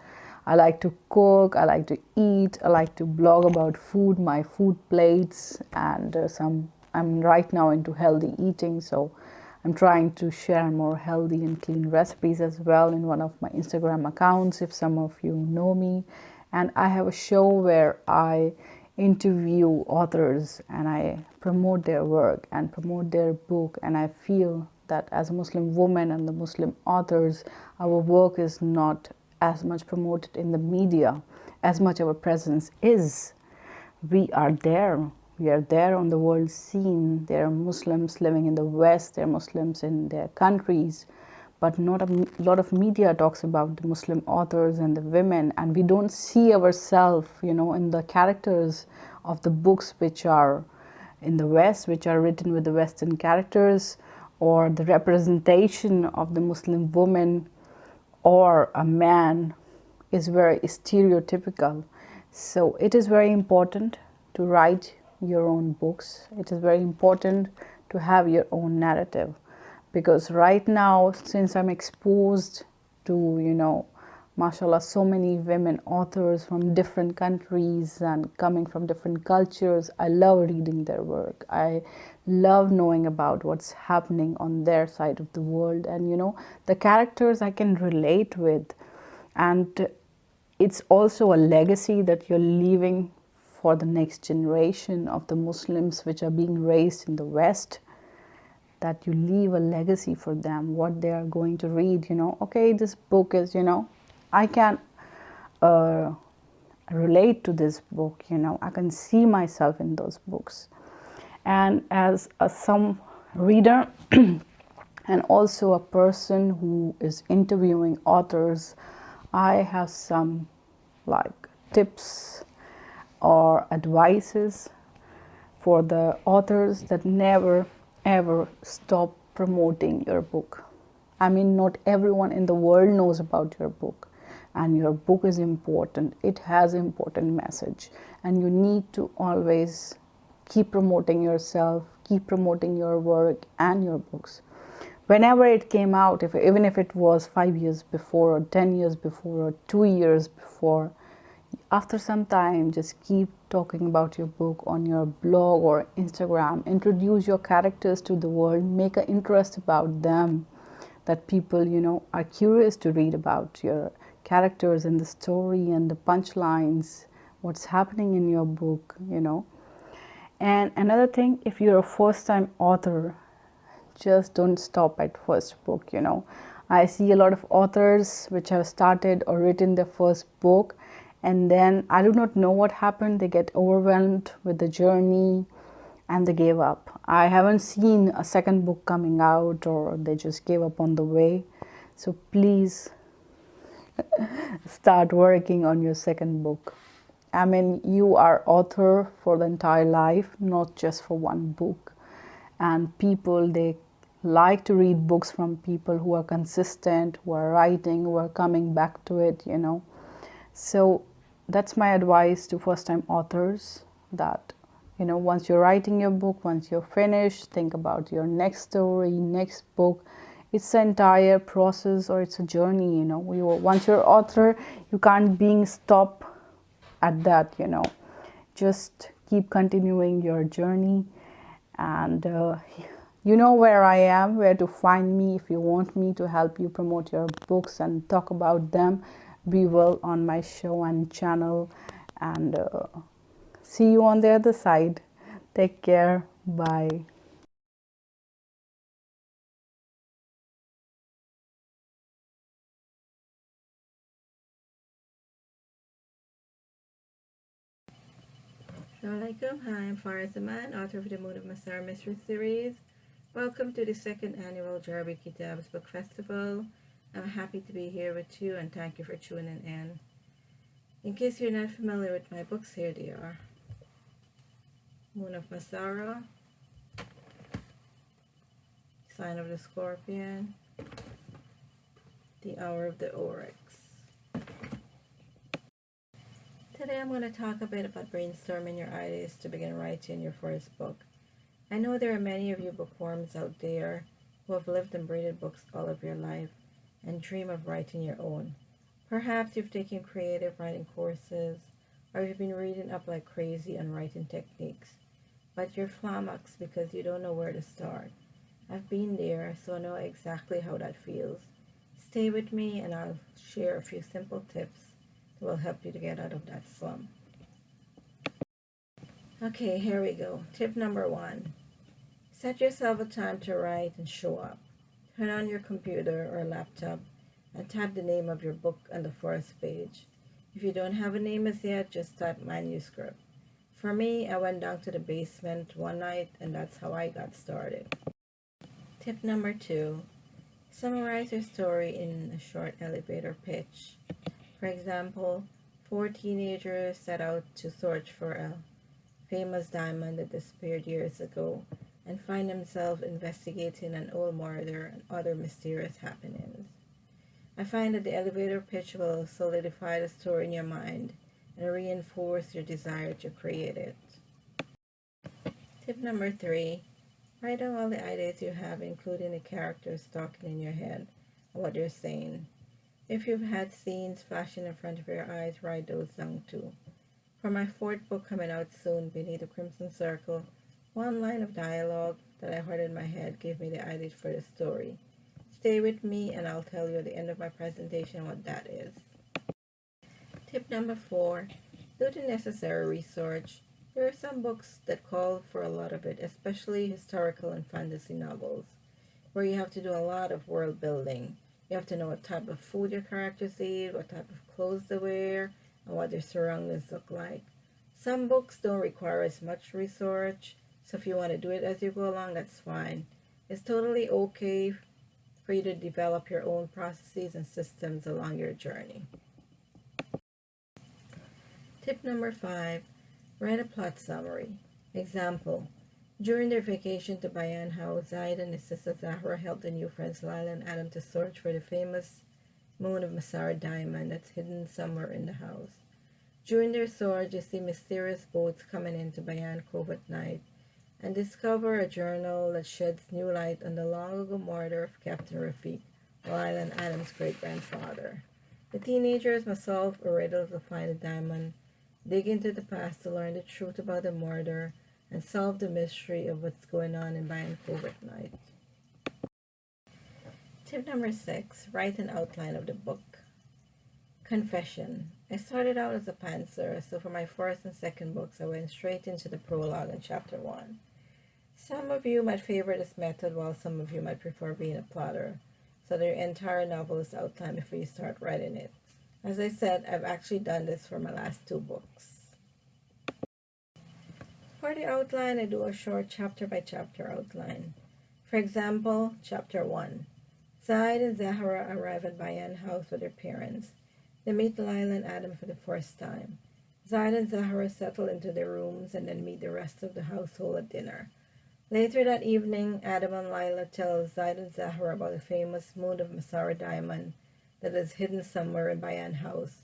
I like to cook, I like to eat, I like to blog about food, my food plates, and I'm right now into healthy eating, so I'm trying to share more healthy and clean recipes as well in one of my Instagram accounts, if some of you know me. And I have a show where I interview authors and I promote their work and promote their book, and I feel that as a Muslim woman and the Muslim authors, our work is not as much promoted in the media as much our presence is. We are there on the world scene. There are Muslims living in the West, there are Muslims in their countries, but not a lot of media talks about the Muslim authors and the women, and we don't see ourselves, in the characters of the books which are in the West, which are written with the Western characters, or the representation of the Muslim woman or a man is very stereotypical. So it is very important to write your own books. It is very important to have your own narrative, because right now, since I'm exposed to, mashallah, so many women authors from different countries and coming from different cultures, I love reading their work. I love knowing about what's happening on their side of the world, and the characters I can relate with. And it's also a legacy that you're leaving for the next generation of the Muslims which are being raised in the West, that you leave a legacy for them, what they are going to read. Okay, this book is, I can relate to this book, I can see myself in those books. And as some reader and also a person who is interviewing authors, I have some tips or advices for the authors that never ever stop promoting your book. I mean, not everyone in the world knows about your book, and your book is important. It has important message, and you need to always keep promoting yourself, keep promoting your work and your books. Whenever it came out, even if it was 5 years before or 10 years before or 2 years before, after some time, just keep talking about your book on your blog or Instagram. Introduce your characters to the world, make an interest about them, that people, are curious to read about your characters and the story and the punchlines, what's happening in your book. And another thing, if you're a first-time author, just don't stop at first book. I see a lot of authors which have started or written their first book, and then I do not know what happened. They get overwhelmed with the journey and they gave up. I haven't seen a second book coming out, or they just gave up on the way. So please start working on your second book. I mean, you are author for the entire life, not just for one book. And people, they like to read books from people who are consistent, who are writing, who are coming back to it, So that's my advice to first-time authors, that, once you're writing your book, once you're finished, think about your next story, next book. It's an entire process, or it's a journey, Once you're author, you can't stop at that, Just keep continuing your journey, and you know where I am, where to find me. If you want me to help you promote your books and talk about them, we will on my show and channel. And see you on the other side. Take care. Bye. Assalamualaikum. Hi, I'm Farah Zaman, author of the Moon of Masar Mystery Series. Welcome to the second annual Jarabi Kitabs Book Festival. I'm happy to be here with you and thank you for tuning in. In case you're not familiar with my books, here they are. Moon of Masara, Sign of the Scorpion, The Hour of the Oryx. Today I'm going to talk a bit about brainstorming your ideas to begin writing your first book. I know there are many of you bookworms out there who have lived and breathed books all of your life and dream of writing your own. Perhaps you've taken creative writing courses or you've been reading up like crazy on writing techniques, but you're flummoxed because you don't know where to start. I've been there, so I know exactly how that feels. Stay with me and I'll share a few simple tips that will help you to get out of that slump. Okay, here we go. Tip number 1. Set yourself a time to write and show up. Turn on your computer or laptop and type the name of your book on the first page. If you don't have a name as yet, just type manuscript. For me, I went down to the basement one night and that's how I got started. Tip number 2. Summarize your story in a short elevator pitch. For example, 4 teenagers set out to search for a famous diamond that disappeared years ago and find themselves investigating an old murder and other mysterious happenings. I find that the elevator pitch will solidify the story in your mind and reinforce your desire to create it. Tip number 3. Write down all the ideas you have, including the characters talking in your head and what they're saying. If you've had scenes flashing in front of your eyes, write those down too. For my 4th book coming out soon, Beneath the Crimson Circle, one line of dialogue that I heard in my head gave me the idea for the story. Stay with me and I'll tell you at the end of my presentation what that is. Tip number 4. Do the necessary research. There are some books that call for a lot of it, especially historical and fantasy novels, where you have to do a lot of world building. You have to know what type of food your characters eat, what type of clothes they wear, and what their surroundings look like. Some books don't require as much research, so if you want to do it as you go along, that's fine. It's totally okay for you to develop your own processes and systems along your journey. Tip number 5. Write a plot summary. Example. During their vacation to Bayan House, Zaid and his sister Zahra helped their new friends Lila and Adam to search for the famous Moon of Masara diamond that's hidden somewhere in the house. During their search, they see mysterious boats coming into Bayan Cove at night and discover a journal that sheds new light on the long-ago murder of Captain Rafiq, Lila and Adam's great-grandfather. The teenagers must solve a riddle to find the diamond, dig into the past to learn the truth about the murder, and solve the mystery of what's going on in Bayan Cove at night. Tip number 6. Write an outline of the book. Confession. I started out as a pantser, so for my first and second books, I went straight into the prologue in chapter 1. Some of you might favor this method, while some of you might prefer being a plotter, so the entire novel is outlined before you start writing it. As I said, I've actually done this for my last 2 books. For the outline, I do a short chapter-by-chapter outline. For example, chapter 1. Zaid and Zahra arrive at Bayan House with their parents. They meet Lila and Adam for the first time. Zaid and Zahra settle into their rooms and then meet the rest of the household at dinner. Later that evening, Adam and Lila tell Zaid and Zahra about the famous Moon of Masara diamond that is hidden somewhere in Bayan House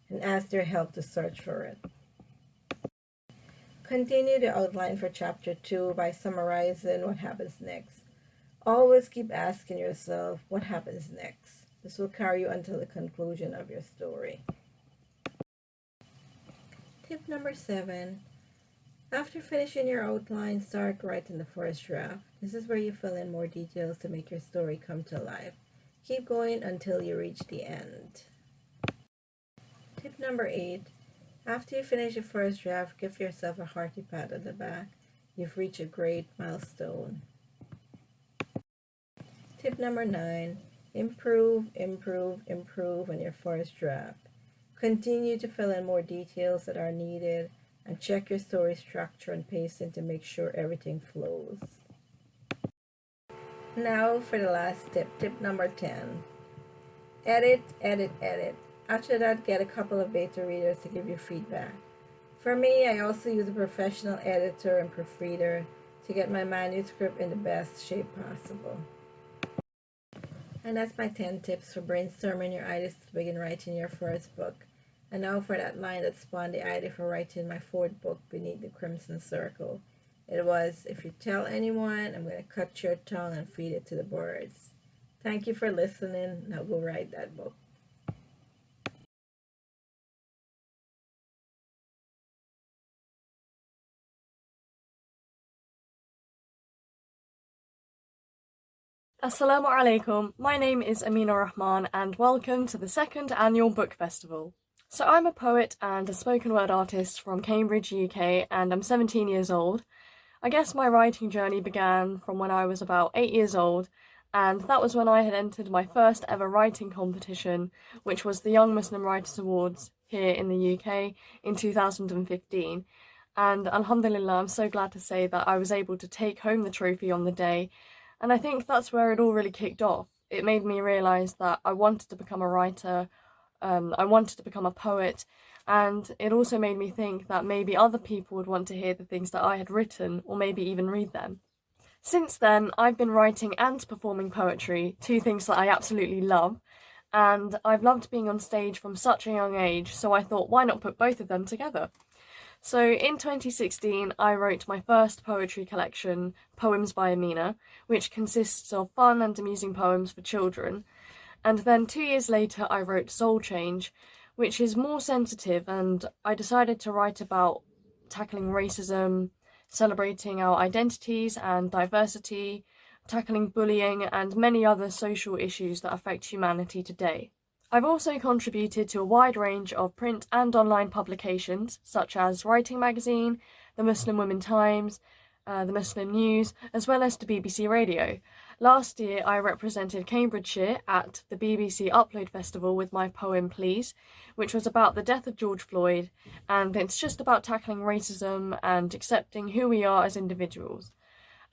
and ask their help to search for it. Continue the outline for chapter 2 by summarizing what happens next. Always keep asking yourself what happens next. This will carry you until the conclusion of your story. Tip number 7. After finishing your outline, start writing the first draft. This is where you fill in more details to make your story come to life. Keep going until you reach the end. Tip number 8. After you finish your first draft, give yourself a hearty pat on the back. You've reached a great milestone. Tip number 9. Improve on your first draft. Continue to fill in more details that are needed and check your story structure and pacing to make sure everything flows. Now for the last tip, tip number 10. Edit, edit, edit. After that, get a couple of beta readers to give you feedback. For me, I also use a professional editor and proofreader to get my manuscript in the best shape possible. And that's my 10 tips for brainstorming your ideas to begin writing your first book. And now for that line that spawned the idea for writing my fourth book, Beneath the Crimson Circle. It was, if you tell anyone, I'm going to cut your tongue and feed it to the birds. Thank you for listening. Now go write that book. Assalamu alaikum, my name is Amina Rahman and welcome to the second annual book festival. So I'm a poet and a spoken word artist from Cambridge, UK, and I'm 17 years old. I guess my writing journey began from when I was about 8 years old, and that was when I had entered my first ever writing competition, which was the Young Muslim Writers Awards here in the UK in 2015. And alhamdulillah, I'm so glad to say that I was able to take home the trophy on the day. And I think that's where it all really kicked off. It made me realise that I wanted to become a writer, I wanted to become a poet, and it also made me think that maybe other people would want to hear the things that I had written, or maybe even read them. Since then, I've been writing and performing poetry, two things that I absolutely love, and I've loved being on stage from such a young age, so I thought, why not put both of them together? So in 2016, I wrote my first poetry collection, Poems by Amina, which consists of fun and amusing poems for children. And then 2 years later, I wrote Soul Change, which is more sensitive, and I decided to write about tackling racism, celebrating our identities and diversity, tackling bullying, and many other social issues that affect humanity today. I've also contributed to a wide range of print and online publications, such as Writing Magazine, the Muslim Women Times, the Muslim News, as well as to BBC Radio. Last year, I represented Cambridgeshire at the BBC Upload Festival with my poem Please, which was about the death of George Floyd, and it's just about tackling racism and accepting who we are as individuals.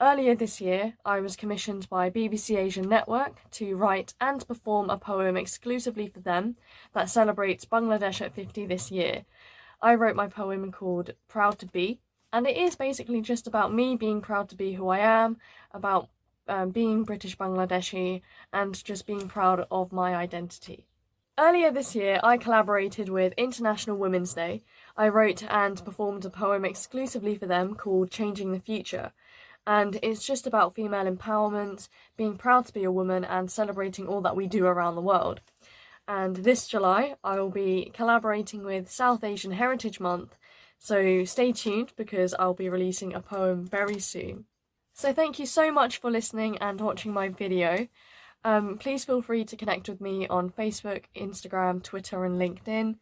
Earlier this year, I was commissioned by BBC Asian Network to write and perform a poem exclusively for them that celebrates Bangladesh at 50 this year. I wrote my poem called Proud to Be, and it is basically just about me being proud to be who I am, about being British Bangladeshi, and just being proud of my identity. Earlier this year, I collaborated with International Women's Day. I wrote and performed a poem exclusively for them called Changing the Future. And it's just about female empowerment, being proud to be a woman, and celebrating all that we do around the world. And this July, I will be collaborating with South Asian Heritage Month, so stay tuned because I'll be releasing a poem very soon. So thank you so much for listening and watching my video. Please feel free to connect with me on Facebook, Instagram, Twitter and LinkedIn.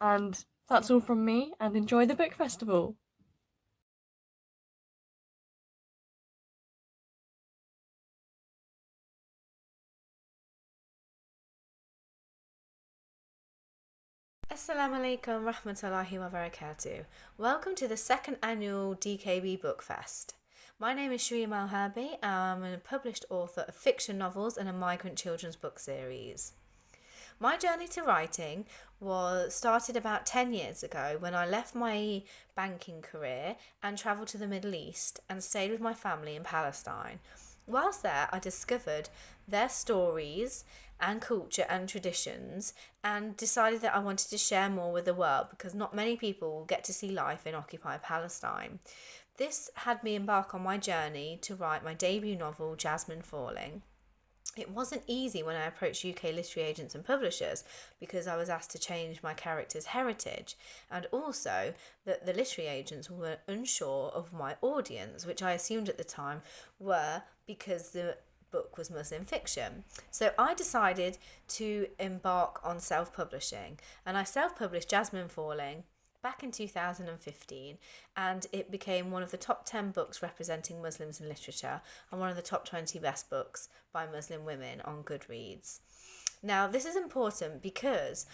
And that's all from me, and enjoy the book festival! Assalamu alaikum rahmatullahi wa barakatuh. Welcome to the second annual DKB Book Fest. My name is Shuya Malhabi. I'm a published author of fiction novels and a migrant children's book series. My journey to writing started about 10 years ago when I left my banking career and travelled to the Middle East and stayed with my family in Palestine. Whilst there, I discovered their stories and culture and traditions and decided that I wanted to share more with the world because not many people will get to see life in occupied Palestine. This had me embark on my journey to write my debut novel, Jasmine Falling. It wasn't easy when I approached UK literary agents and publishers because I was asked to change my character's heritage, and also that the literary agents were unsure of my audience, which I assumed at the time were because the book was Muslim fiction. So I decided to embark on self-publishing, and I self-published Jasmine Falling back in 2015, and it became one of the top 10 books representing Muslims in literature and one of the top 20 best books by Muslim women on Goodreads. Now, this is important because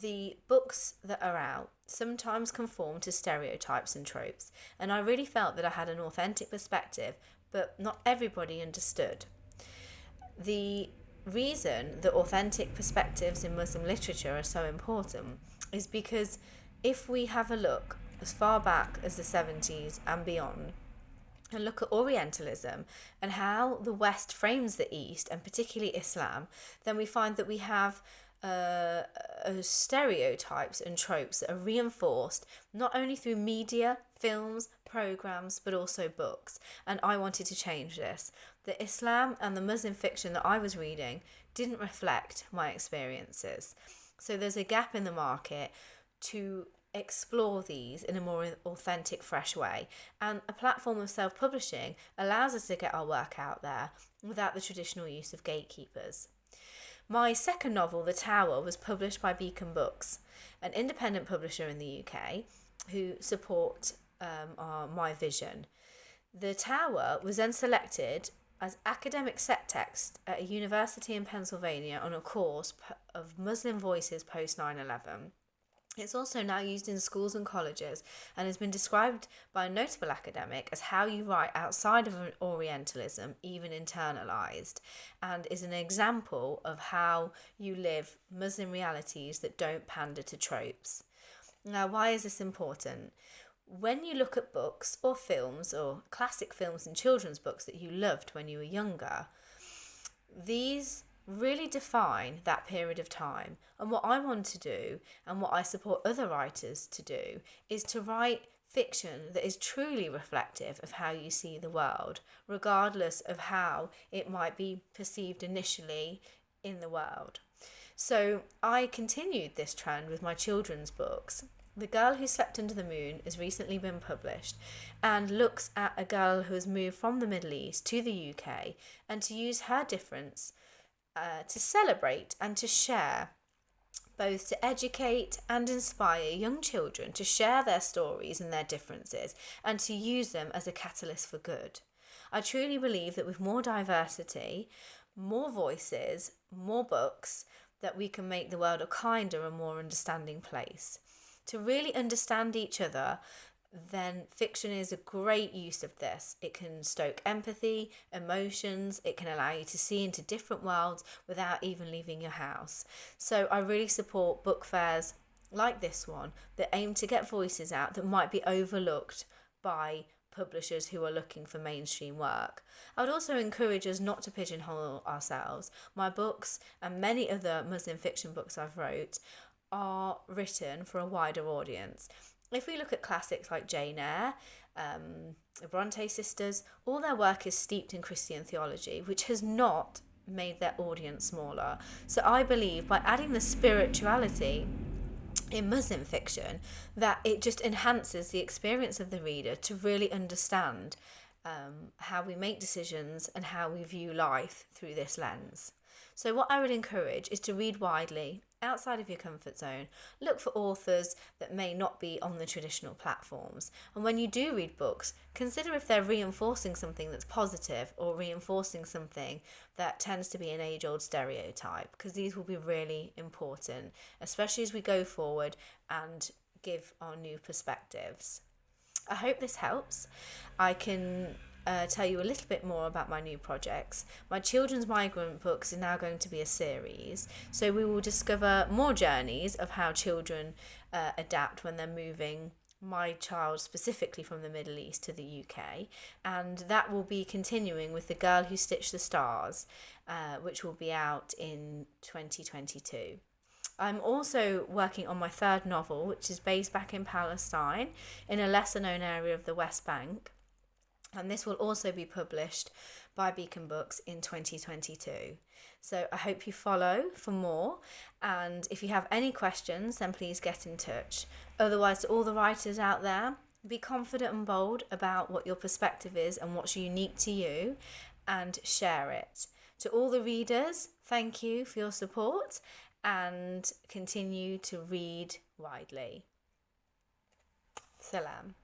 the books that are out sometimes conform to stereotypes and tropes, and I really felt that I had an authentic perspective but not everybody understood. The reason that authentic perspectives in Muslim literature are so important is because if we have a look as far back as the 70s and beyond, and look at Orientalism and how the West frames the East, and particularly Islam, then we find that we have stereotypes and tropes that are reinforced not only through media, films, programs, but also books. And I wanted to change this. The Islam and the Muslim fiction that I was reading didn't reflect my experiences. So there's a gap in the market to explore these in a more authentic, fresh way. And a platform of self-publishing allows us to get our work out there without the traditional use of gatekeepers. My second novel, The Tower, was published by Beacon Books, an independent publisher in the UK who support my vision. The Tower was then selected as academic set text at a university in Pennsylvania on a course of Muslim voices post 9/11. It's also now used in schools and colleges and has been described by a notable academic as how you write outside of Orientalism, even internalised, and is an example of how you live Muslim realities that don't pander to tropes. Now, why is this important? When you look at books or films or classic films and children's books that you loved when you were younger, these really define that period of time. And what I want to do, and what I support other writers to do, is to write fiction that is truly reflective of how you see the world, regardless of how it might be perceived initially in the world. So I continued this trend with my children's books. The Girl Who Slept Under the Moon has recently been published and looks at a girl who has moved from the Middle East to the UK and to use her difference to celebrate and to share, both to educate and inspire young children to share their stories and their differences and to use them as a catalyst for good. I truly believe that with more diversity, more voices, more books, that we can make the world a kinder and more understanding place. To really understand each other, then fiction is a great use of this. It can stoke empathy, emotions, it can allow you to see into different worlds without even leaving your house. So I really support book fairs like this one that aim to get voices out that might be overlooked by publishers who are looking for mainstream work. I would also encourage us not to pigeonhole ourselves. My books and many other Muslim fiction books I've wrote are written for a wider audience. If we look at classics like Jane Eyre, the Bronte sisters, all their work is steeped in Christian theology, which has not made their audience smaller. So I believe by adding the spirituality in Muslim fiction, that it just enhances the experience of the reader to really understand how we make decisions and how we view life through this lens. So what I would encourage is to read widely, outside of your comfort zone. Look for authors that may not be on the traditional platforms. And when you do read books, consider if they're reinforcing something that's positive or reinforcing something that tends to be an age-old stereotype, because these will be really important, especially as we go forward and give our new perspectives. I hope this helps. I can tell you a little bit more about my new projects. My children's migrant books are now going to be a series, so we will discover more journeys of how children adapt when they're moving, my child specifically from the Middle East to the UK, and that will be continuing with The Girl Who Stitched the Stars, which will be out in 2022. I'm also working on my third novel, which is based back in Palestine, in a lesser known area of the West Bank. And this will also be published by Beacon Books in 2022. So I hope you follow for more. And if you have any questions, then please get in touch. Otherwise, to all the writers out there, be confident and bold about what your perspective is and what's unique to you, and share it. To all the readers, thank you for your support, and continue to read widely. Salam.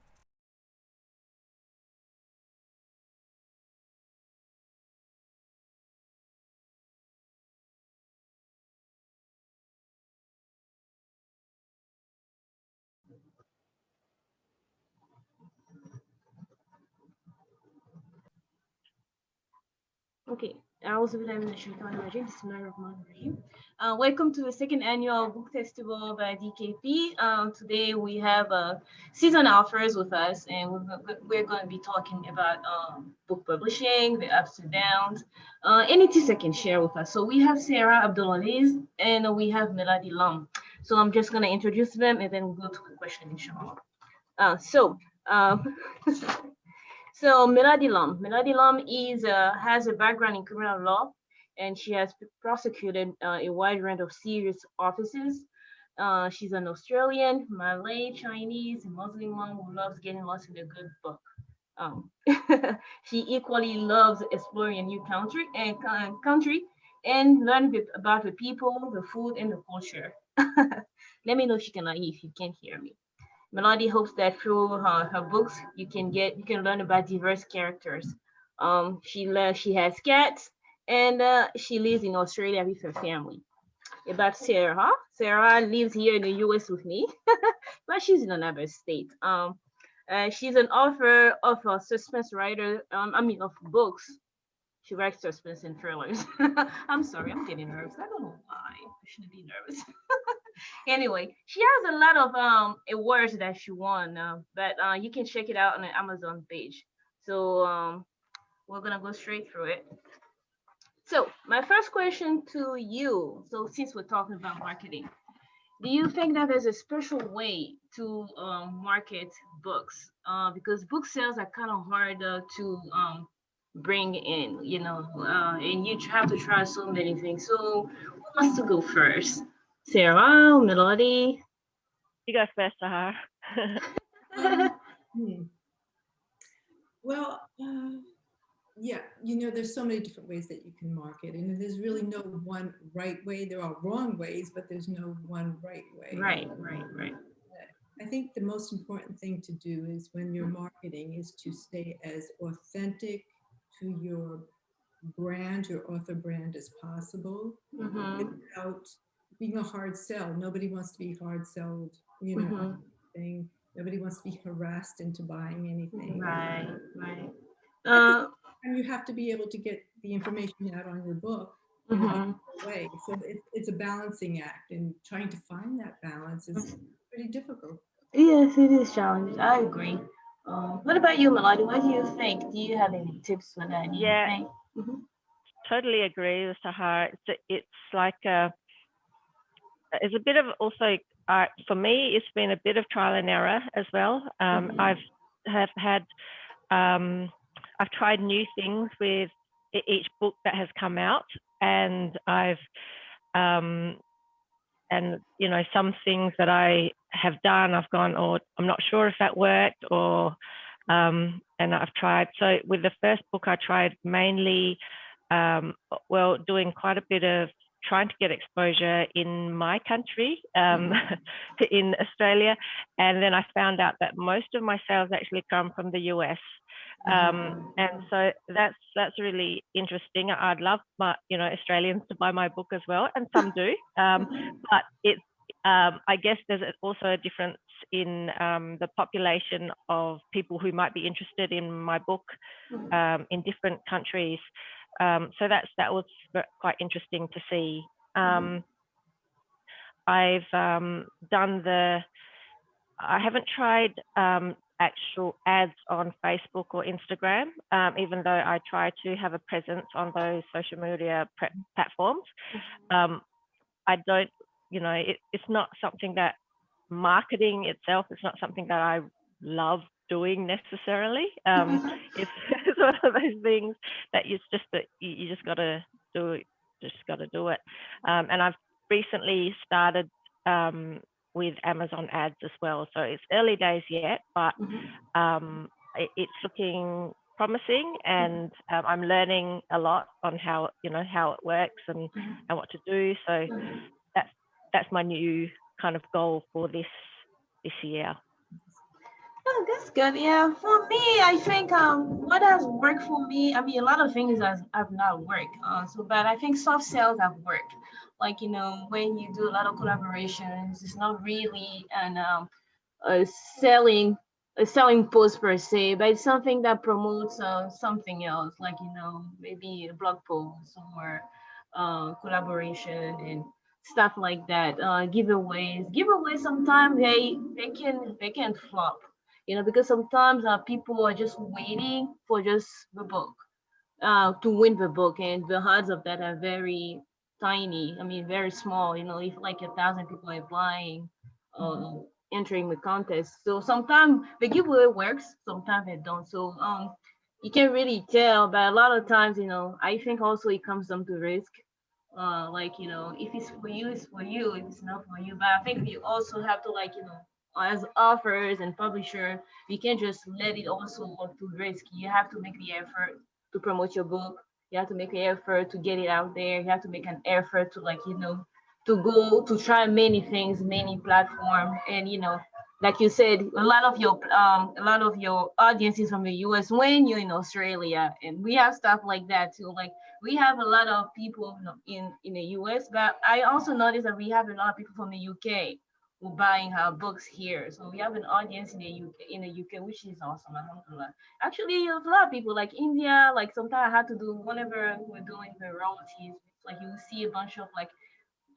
Okay. Welcome to the second annual book festival by DKP. Today we have season offers with us, and we're going to be talking about book publishing, the ups and downs, anything I can share with us. So we have Sarah Abdulaziz and we have Melody Lum. So I'm just going to introduce them and then go to the question, inshallah. So um, So Melody Lum is has a background in criminal law, and she has prosecuted a wide range of serious offenses. She's an Australian, Malay, Chinese, Muslim woman who loves getting lost in a good book. Um, she equally loves exploring a new country and learn about the people, the food, and the culture. Let me know if you can't hear me. Melody hopes that through her books you can learn about diverse characters. She has cats and she lives in Australia with her family. About Sarah, Sarah lives here in the U.S. with me, but she's in another state. She's an author of a suspense writer. Of books. She writes suspense and thrillers. I'm sorry, I'm getting nervous. I don't know why. I shouldn't be nervous. Anyway, she has a lot of awards that she won, but you can check it out on the Amazon page. So we're gonna go straight through it. So my first question to you. So since we're talking about marketing, do you think that there's a special way to market books? Because book sales are kind of hard to bring in, and you have to try so many things. So who wants to go first? Sarah, Melody. You go first, Sahar. Well, yeah, there's so many different ways that you can market, and there's really no one right way. There are wrong ways, but there's no one right way. Right. I think the most important thing to do is when you're marketing is to stay as authentic to your brand, your author brand as possible, without being a hard sell. Nobody wants to be hard sold, thing. Nobody wants to be harassed into buying anything. Right. And you have to be able to get the information out on your book in a different way. So it's a balancing act, and trying to find that balance is pretty difficult. Yes, it is challenging. I agree. What about you, Melody? What do you think? Do you have any tips for that? Yeah, totally agree with Sahar. It's like it's a bit of also for me. It's been a bit of trial and error as well. I've tried new things with each book that has come out, and I've some things that I have done, I've gone, oh, I'm not sure if that worked, or and I've tried. So with the first book, I tried mainly, doing quite a bit of trying to get exposure in my country, in Australia, and then I found out that most of my sales actually come from the US. And so that's really interesting. I'd love Australians to buy my book as well, and some do. But it's I guess there's also a difference in the population of people who might be interested in my book in different countries. So that was quite interesting to see. I haven't tried actual ads on Facebook or Instagram, even though I try to have a presence on those social media platforms. I don't, it's not something that marketing itself, it's not something that I love doing necessarily. It's one of those things that you just got to do it. And I've recently started with Amazon ads as well. So it's early days yet, but it's looking promising, and I'm learning a lot on how it works and what to do. So that's my new kind of goal for this year. Oh, that's good. Yeah, for me, I think what has worked for me, a lot of things have not worked. But I think soft sales have worked. Like, when you do a lot of collaborations, it's not really an selling a selling post per se, but it's something that promotes something else, like maybe a blog post or collaboration and stuff like that. Giveaways. Sometimes they can flop, because sometimes people are just waiting for just the book to win the book, and the odds of that are very tiny. I mean, very small. If like 1,000 people are applying, uh, entering the contest, so sometimes the giveaway works, sometimes it don't. So you can't really tell, but a lot of times, I think also it comes down to risk. Like if it's for you, it's for you. If it's not for you, but I think you also have to, like, as authors and publisher, you can't just let it also go to risk. You have to make the effort to promote your book. You have to make an effort to get it out there. You have to make an effort to, like, to go to try many things, many platform, and like you said, a lot of your audience is from the US when you're in Australia, and we have stuff like that too. Like, we have a lot of people in the US, but I also noticed that we have a lot of people from the UK who buying our books here. So we have an audience in the UK, which is awesome. Alhamdulillah. Actually, there's a lot of people like India. Like, sometimes I have to do, whenever we're doing the royalties, like you see a bunch of, like,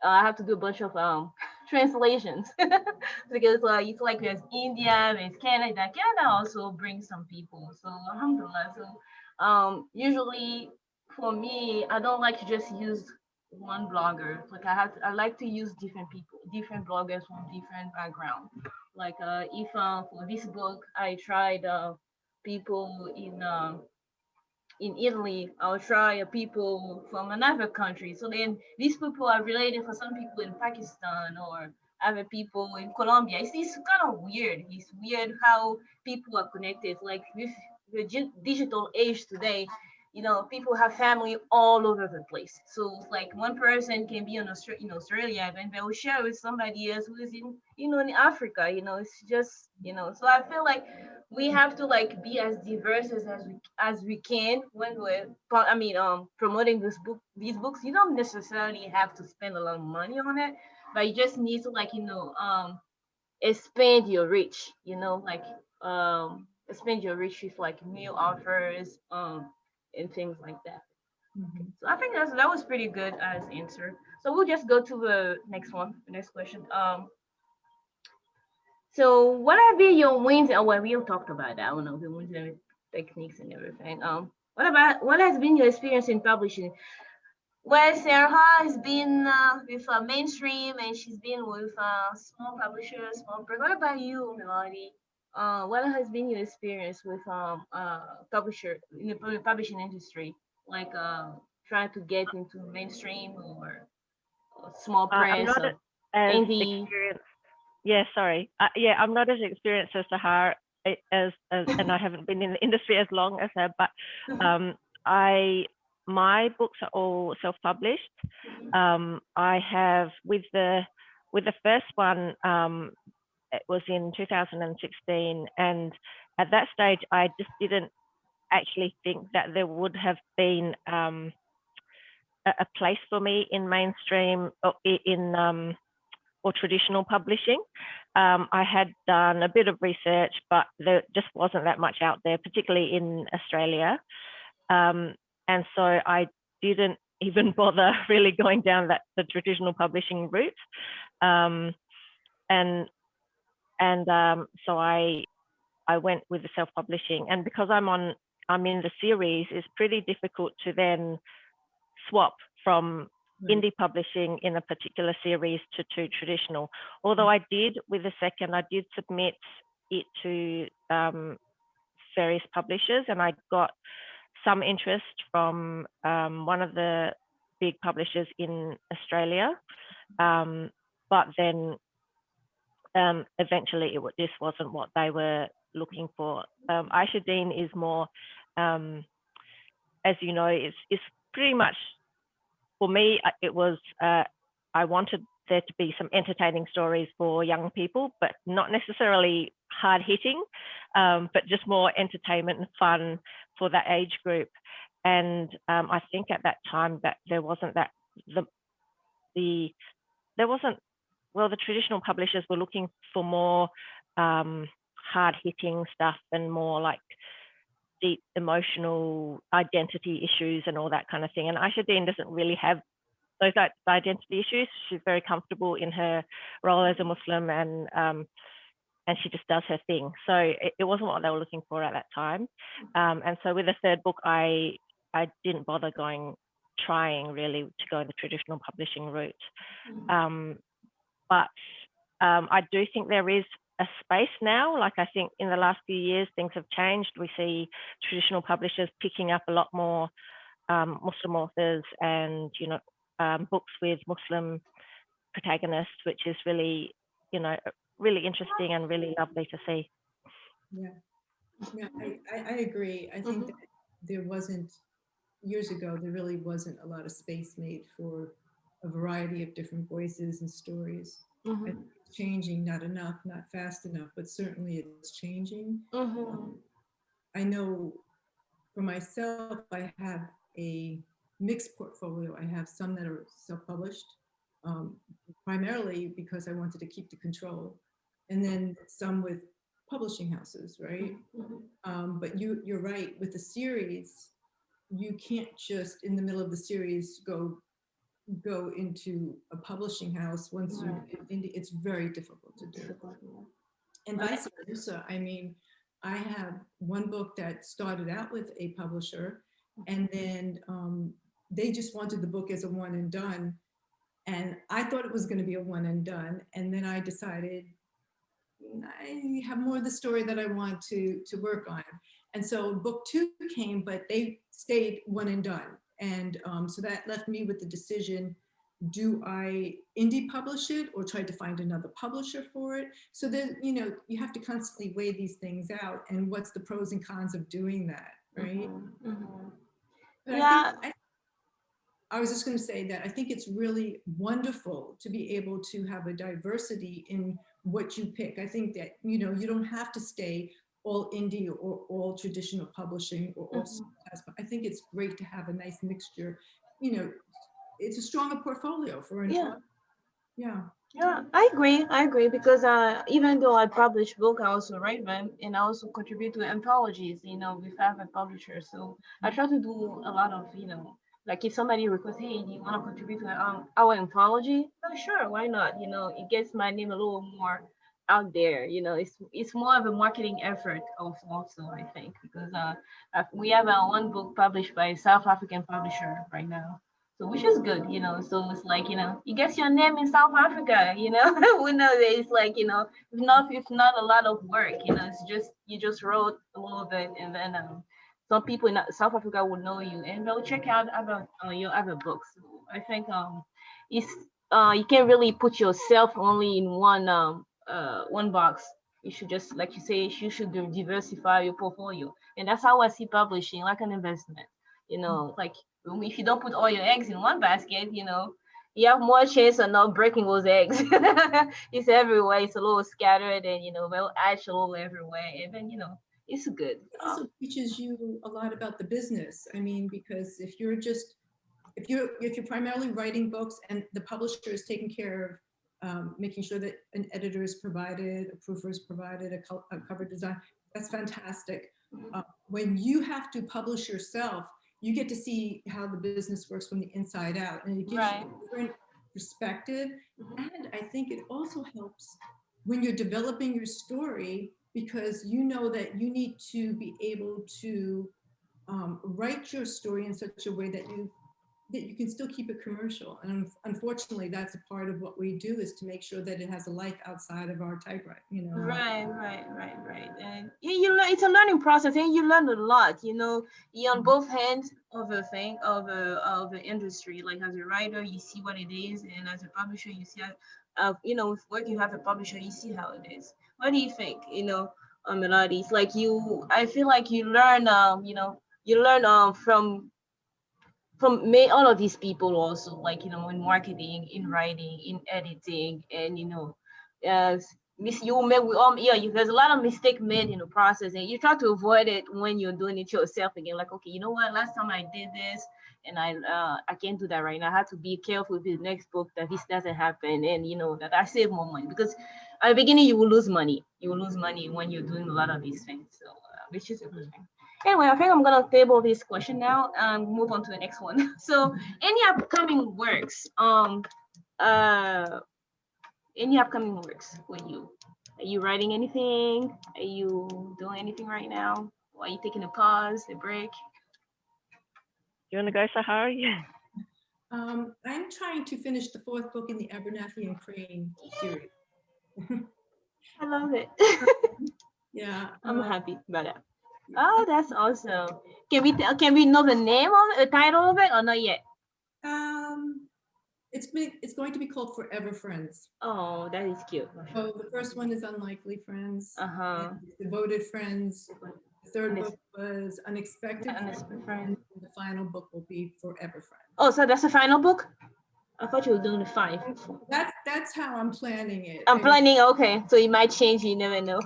I have to do a bunch of translations because it's like there's India, there's Canada. Canada also brings some people, so alhamdulillah. So usually for me, I don't like to just use one blogger. Like, I like to use different people, different bloggers from different background. Like if for this book I tried people in Italy, I'll try people from another country. So then these people are related for some people in Pakistan or other people in Colombia. It's kind of weird. It's weird how people are connected. Like, with the digital age today, people have family all over the place. So it's like one person can be in Australia, and they will share with somebody else who is in Africa. It's just, so I feel like we have to, like, be as diverse as we can when we're promoting these books. You don't necessarily have to spend a lot of money on it, but you just need to, like, expand your reach, like, expand your reach with, like, new offers, and things like that. So I think that was pretty good as answer. So we'll just go to the next question. So what have been your wins? Oh, well, we all talked about that. I don't know, the wins and techniques and everything. What has been your experience in publishing? Well, Sarah has been with mainstream, and she's been with small publishers, small. What about you, Melody? What has been your experience with publisher in the publishing industry? Like, trying to get into mainstream or small I'm press not or as indie. experienced. Yeah, sorry. Yeah, I'm not as experienced as Sahar, and I haven't been in the industry as long as her. But my books are all self-published. I have with the first one. It was in 2016, and at that stage, I just didn't actually think that there would have been a place for me in mainstream or or traditional publishing. I had done a bit of research, but there just wasn't that much out there, particularly in Australia. And so I didn't even bother really going down the traditional publishing route. So I went with the self-publishing, and because I'm in the series, it's pretty difficult to then swap from indie publishing in a particular series to traditional. Although I did with the second, I did submit it to various publishers, and I got some interest from one of the big publishers in Australia, but then eventually this wasn't what they were looking for. HIJJAH is more, as you know, it's pretty much, for me, it was, I wanted there to be some entertaining stories for young people, but not necessarily hard hitting, but just more entertainment and fun for that age group. And I think at that time that there wasn't that, the traditional publishers were looking for more hard-hitting stuff and more like deep emotional identity issues and all that kind of thing. And Aisha Dean doesn't really have those identity issues. She's very comfortable in her role as a Muslim, and she just does her thing. So it wasn't what they were looking for at that time. And so with the third book, I didn't bother trying really to go the traditional publishing route. But I do think there is a space now. Like, I think in the last few years, things have changed. We see traditional publishers picking up a lot more Muslim authors and, books with Muslim protagonists, which is really, really interesting and really lovely to see. Yeah, I agree. I think that there wasn't, years ago, there really wasn't a lot of space made for a variety of different voices and stories. I think it's changing, not enough, not fast enough, but certainly it's changing. I know for myself, I have a mixed portfolio. I have some that are self-published, primarily because I wanted to keep the control, and then some with publishing houses, right? But you're right, with the series, you can't just in the middle of the series go into a publishing house. Once it's very difficult to do, and vice versa. I mean, I have one book that started out with a publisher, and then they just wanted the book as a one and done, and I thought it was going to be a one and done, and then I decided I have more of the story that I want to work on. And so book 2 came, but they stayed one and done. And so that left me with the decision, do I indie publish it or try to find another publisher for it? So then, you have to constantly weigh these things out, and what's the pros and cons of doing that, right? But I was just going to say that I think it's really wonderful to be able to have a diversity in what you pick. I think that, you don't have to stay all indie or all traditional publishing or all. I think it's great to have a nice mixture. It's a stronger portfolio for an author. Yeah, I agree because even though I publish book, I also write them, and I also contribute to anthologies, with other publishers. So I try to do a lot of, like if somebody requests, hey, do you want to contribute to our anthology? Oh, sure, why not? It gets my name a little more out there. It's more of a marketing effort also, I think, because we have one book published by a South African publisher right now. So which is good, so it's like, it gets your name in South Africa, we know that it's like, it's not a lot of work, it's just, you just wrote a little bit, and then some people in South Africa will know you and they'll check out your other books. So I think it's you can't really put yourself only in one box. You should just, like you say, you should diversify your portfolio, and that's how I see publishing, like an investment. Like if you don't put all your eggs in one basket, you have more chance of not breaking those eggs. It's everywhere. It's a little scattered, and they'll add a little everywhere, and then it's good. It also teaches you a lot about the business. I mean, because if you're primarily writing books and the publisher is taking care of making sure that an editor is provided, a proofer is provided, a cover design, that's fantastic. When you have to publish yourself, you get to see how the business works from the inside out, and it gives you a different perspective. And I think it also helps when you're developing your story, because you know that you need to be able to write your story in such a way that you can still keep it commercial. And unfortunately, that's a part of what we do, is to make sure that it has a life outside of our typewriter. Right. And you learn. It's a learning process, and you learn a lot. You're on both hands of a thing of the industry. Like as a writer, you see what it is, and as a publisher, you see how, with work you have a publisher, you see how it is. What do you think? Melody, it's like I feel like you learn. You learn from all of these people also, like in marketing, in writing, in editing, and there's a lot of mistake made in the process, and you try to avoid it when you're doing it yourself again. Like, okay, you know what? Last time I did this, and I can't do that right now. I have to be careful with the next book that this doesn't happen, and that I save more money, because at the beginning you will lose money. You will lose money when you're doing a lot of these things. So which is a good thing. Anyway, I think I'm gonna table this question now and move on to the next one. So, any upcoming works? Any upcoming works for you? Are you writing anything? Are you doing anything right now? Or are you taking a pause, a break? You want to go, Sahari? I'm trying to finish the 4th book in the Abernathy and Crane series. I love it. Yeah, I'm happy about that. Oh, that's awesome. Can we know the name of it, the title of it, or not yet? It's going to be called Forever Friends. Oh, that is cute. So the first one is Unlikely Friends. Uh-huh. Devoted Friends. The third book was Unexpected Friends. And the final book will be Forever Friends. Oh, so that's the final book? I thought you were doing the 5. That's how I'm planning it. I'm planning, okay. So it might change, you never know.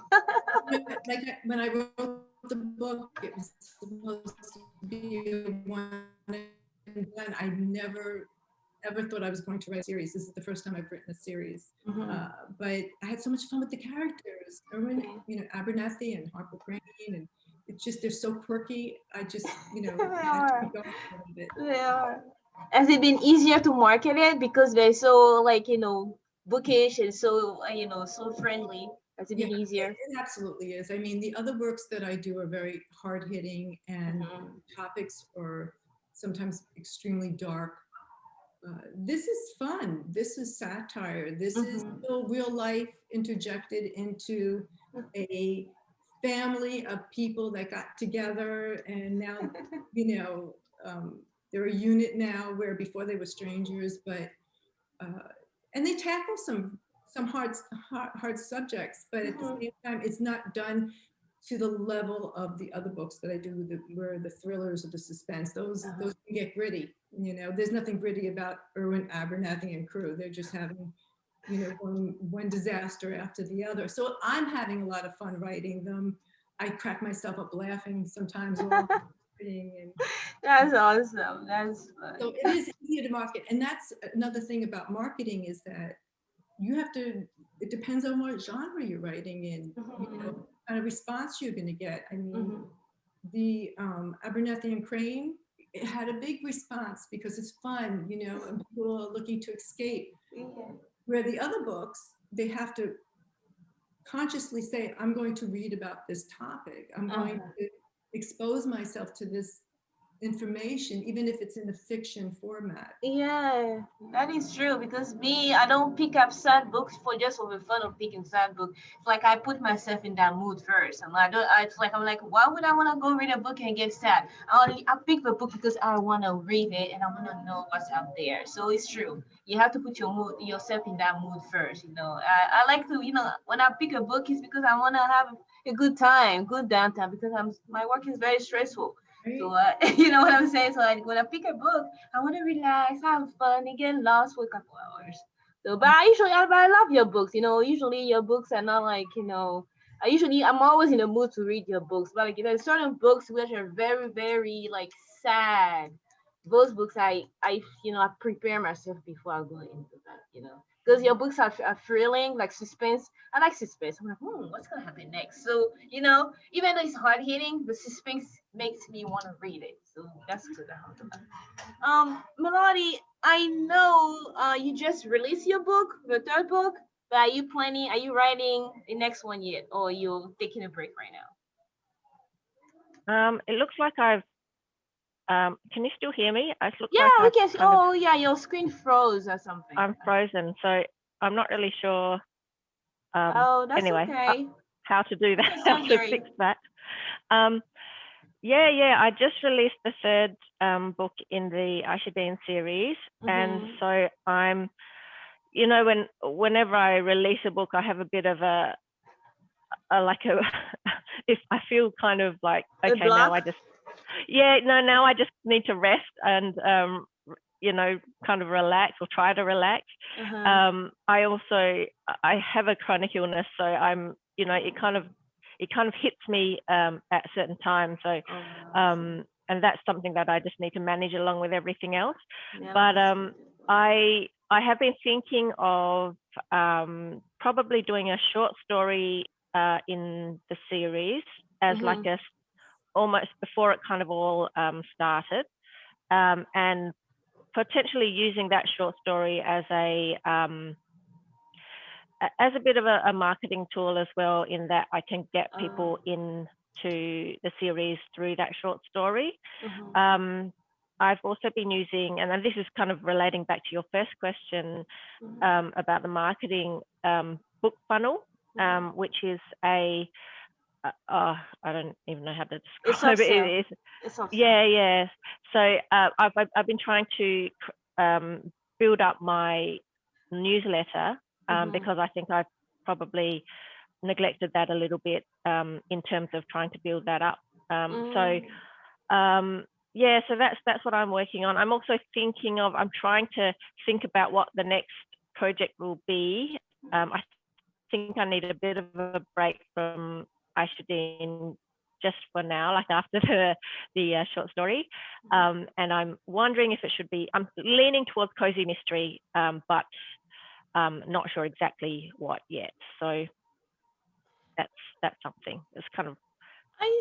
Like when I wrote the book, it was supposed to be a one and done. I never ever thought I was going to write a series. This is the first time I've written a series. But I had so much fun with the characters. Erwin, Abernathy and Harper Crane, and it's just, they're so quirky. I just, have to be going a little bit. They are. Has it been easier to market it because they're so bookish and so so friendly? Has it been easier? It absolutely is. I mean, the other works that I do are very hard hitting, and topics are sometimes extremely dark. This is fun. This is satire. This is still real life interjected into a family of people that got together, and now they're a unit now, where before they were strangers. But and they tackle some hard subjects, but at the same time, it's not done to the level of the other books that I do, where the thrillers or the suspense, those can get gritty. There's nothing gritty about Erwin Abernathy and crew. They're just having, one disaster after the other. So I'm having a lot of fun writing them. I crack myself up laughing sometimes while I'm writing. And that's awesome. That's fun. So it is easier to market, and that's another thing about marketing, is that you have to. It depends on what genre you're writing in. What kind of response you're going to get. I mean, the Abernathy and Crane, it had a big response because it's fun, and people are looking to escape. Where the other books, they have to consciously say, I'm going to read about this topic. I'm going to expose myself to this information, even if it's in a fiction format. Yeah, that is true, because me, I don't pick up sad books for the fun of picking sad book. It's like I put myself in that mood first. I'm like, why would I want to go read a book and get sad? I pick the book because I want to read it and I want to know what's out there. So it's true. You have to put yourself in that mood first. I like to, when I pick a book, it's because I want to have a good time, good downtime, because my work is very stressful. So you know what I'm saying? So when I pick a book, I want to relax, have fun, and get lost for a couple hours. So, but I love your books. Usually your books are not like, I'm always in the mood to read your books. But there's certain books which are very, very sad. Those books I prepare myself before I go into that. Because your books are thrilling, like suspense. I like suspense. I'm like, what's gonna happen next? So, even though it's hard hitting, the suspense makes me want to read it. So that's good. Melody, I know you just released your book, the 3rd book, but are you writing the next one yet, or you're taking a break right now? It looks like I've can you still hear me? We can. Oh, yeah, your screen froze or something. I'm frozen, so I'm not really sure. That's anyway, okay. How to do that? How to fix that? I just released the 3rd book in the HIJJAH series, and so I'm, whenever I release a book, I have a bit of a if I feel kind of like, okay, now I just. Now I just need to rest and kind of relax or try to relax. I have a chronic illness, so I'm, it kind of hits me at certain times. So, and that's something that I just need to manage along with everything else. But I have been thinking of probably doing a short story in the series as like almost before it kind of all started, and potentially using that short story as a bit of a marketing tool as well, in that I can get people into the series through that short story. I've also been using, and this is kind of relating back to your first question about the marketing, book funnel, which is I don't even know how to describe it. Yeah. So I've been trying to build up my newsletter because I think I've probably neglected that a little bit in terms of trying to build that up. So that's what I'm working on. I'm also I'm trying to think about what the next project will be. I think I need a bit of a break from HIJJAH just for now, like after the short story. And I'm wondering if it should be, I'm leaning towards cozy mystery, but not sure exactly what yet. So that's something. It's kind of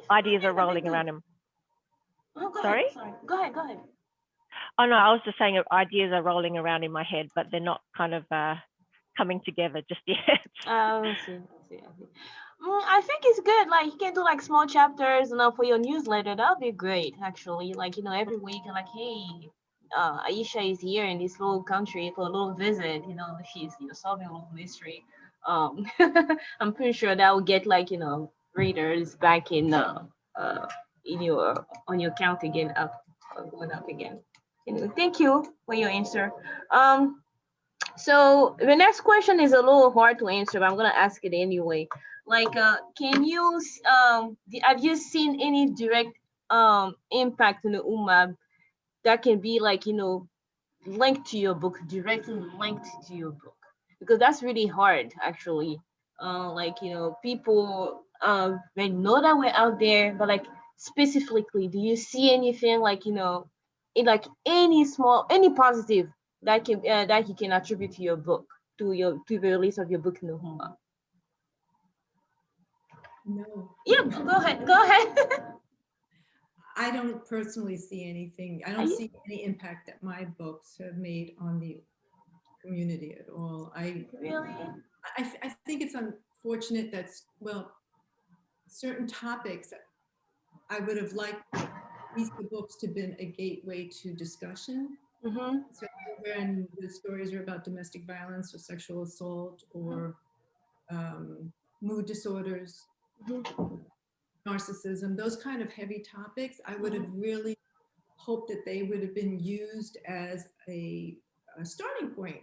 ideas are rolling around him. Sorry? Go ahead. Oh no, I was just saying ideas are rolling around in my head, but they're not kind of coming together just yet. I see. I think it's good. Like you can do like small chapters, for your newsletter. That'll be great, actually. Like every week, like, hey, Aisha is here in this little country for a little visit. She's solving a little mystery. I'm pretty sure that will get like readers back in your on your account again, going up again. Anyway, thank you for your answer. So the next question is a little hard to answer, but I'm gonna ask it anyway. Like, can you have you seen any direct impact in the Ummah that can be like linked to your book, directly linked to your book? Because that's really hard, actually. People they know that we're out there, but like specifically, do you see anything like in like any positive that you can attribute to your book, to the release of your book in the Ummah? No. Yeah, go ahead. I don't personally see anything. I don't see any impact that my books have made on the community at all. Really? I think it's unfortunate that, certain topics I would have liked these books to have been a gateway to discussion. So when the stories are about domestic violence or sexual assault or mood disorders, narcissism, those kind of heavy topics, I would have really hoped that they would have been used as a starting point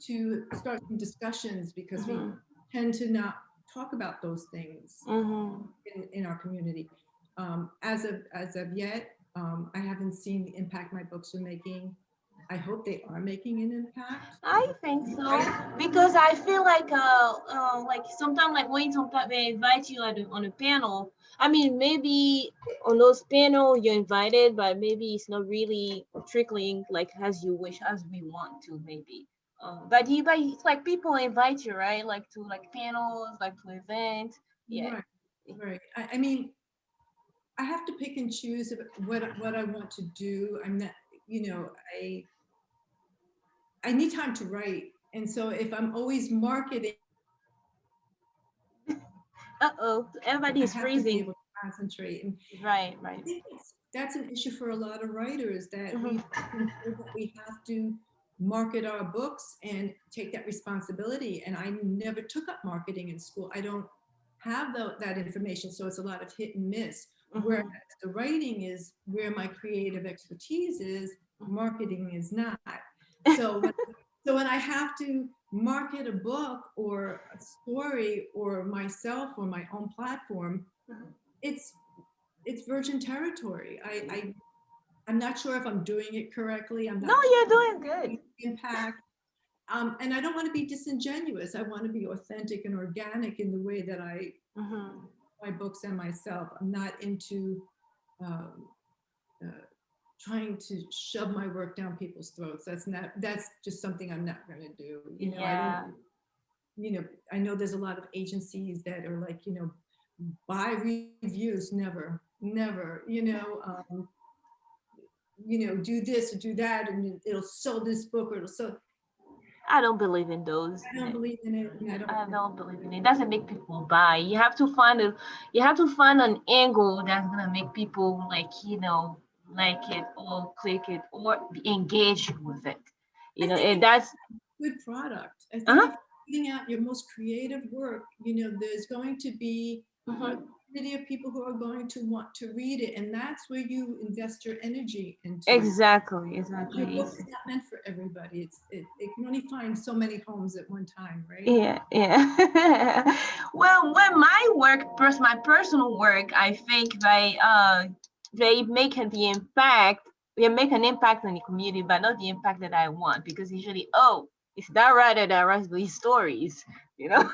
to start some discussions, because we tend to not talk about those things in our community. As of yet, I haven't seen the impact my books are making. I hope they are making an impact. I think so, because I feel like sometimes like when sometimes they invite you on a panel. I mean, maybe on those panel you're invited, but maybe it's not really trickling like as you wish, as we want to maybe. But it's like people invite you, right? Like to like panels, like to events. Yeah. Right. I mean, I have to pick and choose what I want to do. I'm not, I need time to write. And so if I'm always marketing, everybody is freezing. To be able to concentrate. And right. I think that's an issue for a lot of writers, that we have to market our books and take that responsibility. And I never took up marketing in school. I don't have that information, so it's a lot of hit and miss. Whereas the writing is where my creative expertise is, marketing is not. So when I have to market a book or a story or myself or my own platform, it's virgin territory. I'm not sure if I'm doing it correctly. I'm not No, you're doing good. impact. And I don't want to be disingenuous. I want to be authentic and organic in the way that I my books and myself. I'm not into trying to shove my work down people's throats. That's just something I'm not going to do. You know, I don't. You know, I know there's a lot of agencies that are like, you know, buy reviews. Never. You know, do this or do that, and it'll sell this book or it'll sell. I don't believe in those. I don't believe in it. And I don't believe in it. It doesn't make people buy. You have to find an angle that's gonna make people like, you know, like it or click it or be engaged with it. You know, and that's good product. I think if you're putting out your most creative work, you know, there's going to be a community of people who are going to want to read it, and that's where you invest your energy into. Exactly. Your book is not meant for everybody. It can only find so many homes at one time, right? Yeah. Well, when my work, my personal work, I think they make the impact. They make an impact on the community, but not the impact that I want. Because usually, it's that writer that writes these stories, you know.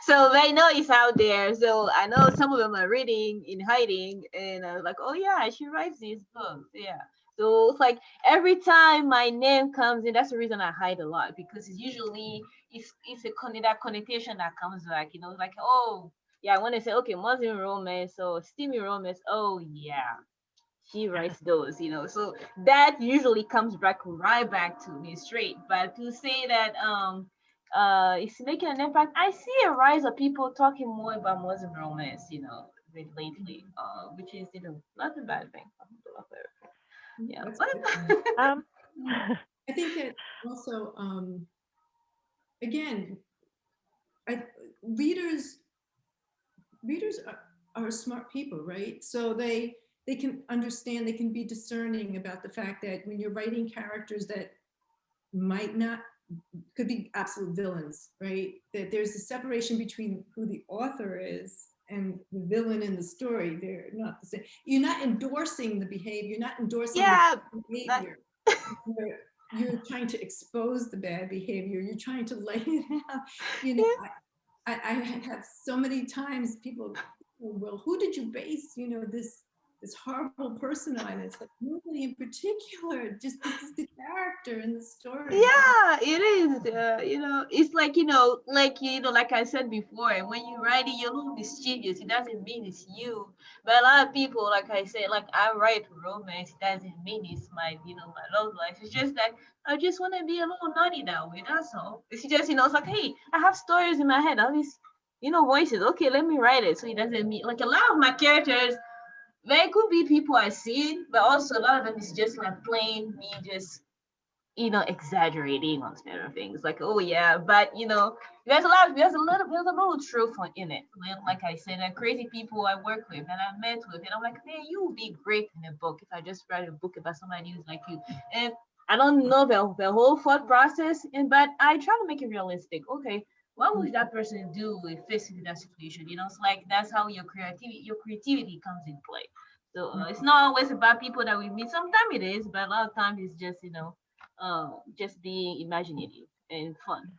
So they know it's out there. So I know some of them are reading in hiding, and I was like, oh yeah, she writes these books, yeah. So it's like every time my name comes in, that's the reason I hide a lot, because it's usually that connotation that comes back, you know, like, oh yeah, I want to say, okay, Muslim romance or steamy romance, oh yeah, she writes those, you know. So that usually comes back right back to me straight. But to say that it's making an impact, I see a rise of people talking more about Muslim romance, you know, lately, which is, you know, not a bad thing. Yeah. I think that also, again, readers are smart people, right? So they can understand, they can be discerning about the fact that when you're writing characters that could be absolute villains, right? That there's a separation between who the author is and the villain in the story. They're not the same. You're not endorsing the behavior. You're not endorsing the behavior. You're trying to expose the bad behavior. You're trying to lay it out. You know, I have so many times people, well, who did you base, you know, this horrible person on? It's like nobody in particular. Just this is the character in the story. Yeah, it is. You know, it's like, like I said before, when you write it, you're a little mischievous. It doesn't mean it's you. But a lot of people, like I said, like I write romance, it doesn't mean it's my, you know, my love life. It's just that I just want to be a little naughty that way. That's all. It's just, you know, it's like, hey, I have stories in my head, all these, you know, voices. Okay, let me write it. So it doesn't mean, like, a lot of my characters, they could be people I see, but also a lot of them is just like plain me just, you know, exaggerating on certain things. Like, oh yeah, but you know, there's a little truth in it. Like I said, crazy people I work with and I met with, and I'm like, man, you would be great in a book if I just write a book about somebody who's like you. And I don't know the whole thought process, but I try to make it realistic. Okay, what would that person do if faced with that situation? You know, it's like that's how your creativity comes in play. So it's not always about people that we meet. Sometimes it is, but a lot of times it's just, you know, just being imaginative and fun.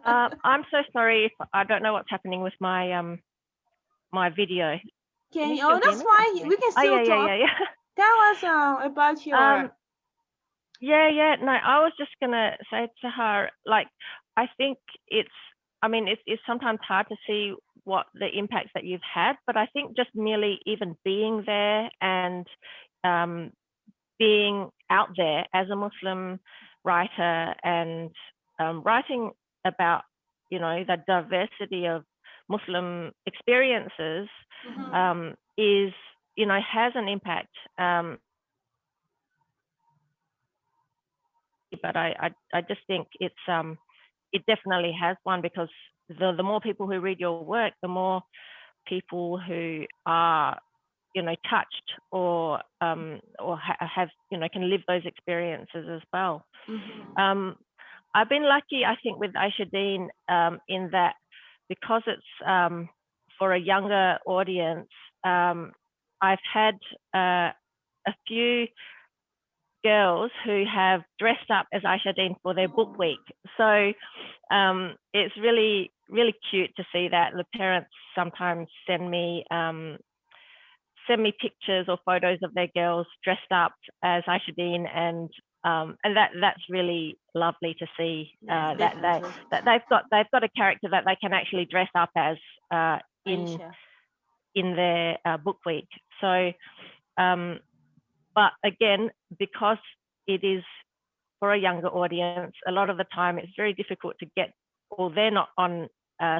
I'm so sorry if I don't know what's happening with my my video. Okay. Oh, that's fine. We can still talk. Yeah. Tell us about your. Yeah. No, I was just gonna say to her, like, I think it's sometimes hard to see what the impacts that you've had, but I think just merely even being there and being out there as a Muslim writer and writing about, you know, the diversity of Muslim experiences is, you know, has an impact. But I just think it definitely has one, because the more people who read your work, the more people who are, you know, touched or have, you know, can live those experiences as well. I've been lucky, I think, with HIJJAH in that, because it's for a younger audience, I've had a few girls who have dressed up as HIJJAH for their book week. So it's really, really cute to see that. The parents sometimes send me pictures or photos of their girls dressed up as HIJJAH, and that's really lovely to see that they've got a character that they can actually dress up as in their book week. So, but again, because it is for a younger audience, a lot of the time it's very difficult to get, or they're not on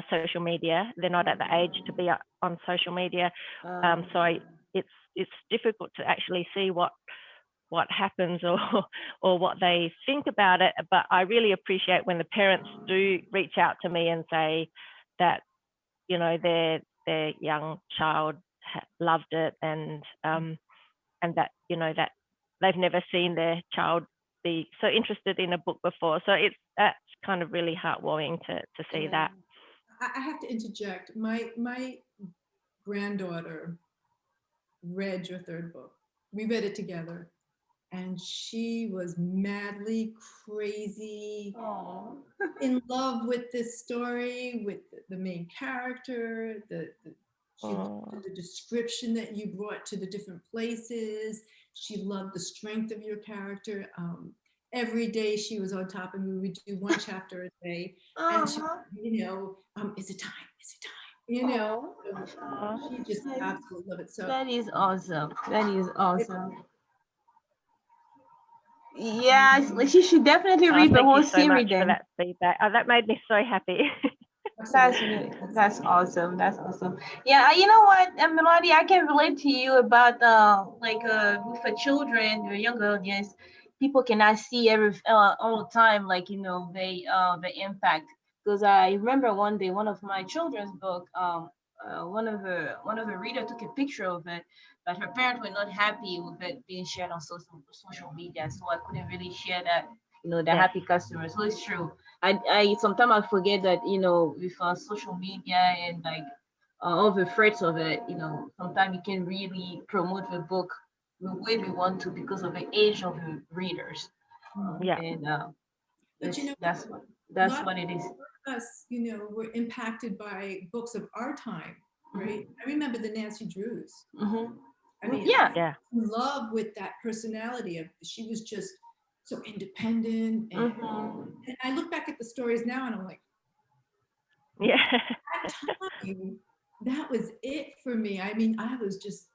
social media. They're not at the age to be on social media. So it's difficult to actually see what happens or what they think about it. But I really appreciate when the parents do reach out to me and say that, you know, their young child loved it, and that, you know, that they've never seen their child be so interested in a book before. So that's kind of really heartwarming to see that. I have to interject. My granddaughter read your third book. We read it together, and she was madly crazy, in love with this story, with the main character. She loved the description that you brought to the different places. She loved the strength of your character. Every day she was on top, and we would do one chapter a day. And she, you know, is it time? Is it time? You know, she just absolutely loved it. So that is awesome. That is awesome. Yeah, she should definitely read the whole series then. For that feedback. That made me so happy. That's awesome. That's awesome. Yeah, you know what, Melody, I can relate to you about for children or younger audience, people cannot see all the time, like, you know, the impact. Because I remember one day, one of my children's book, one of the reader took a picture of it, but her parents were not happy with it being shared on social media, so I couldn't really share that, you know, the happy customers. So it's true. I sometimes I forget that, you know, with social media and like all the threats of it, you know, sometimes you can really promote the book the way we want to because of the age of the readers. And but you know, that's what it is. Us, you know, were impacted by books of our time, right? I remember the Nancy Drews. I mean, yeah, in love with that personality of, she was just so independent, and I look back at the stories now and I'm like, yeah, that time, that was it for me. I mean, I was just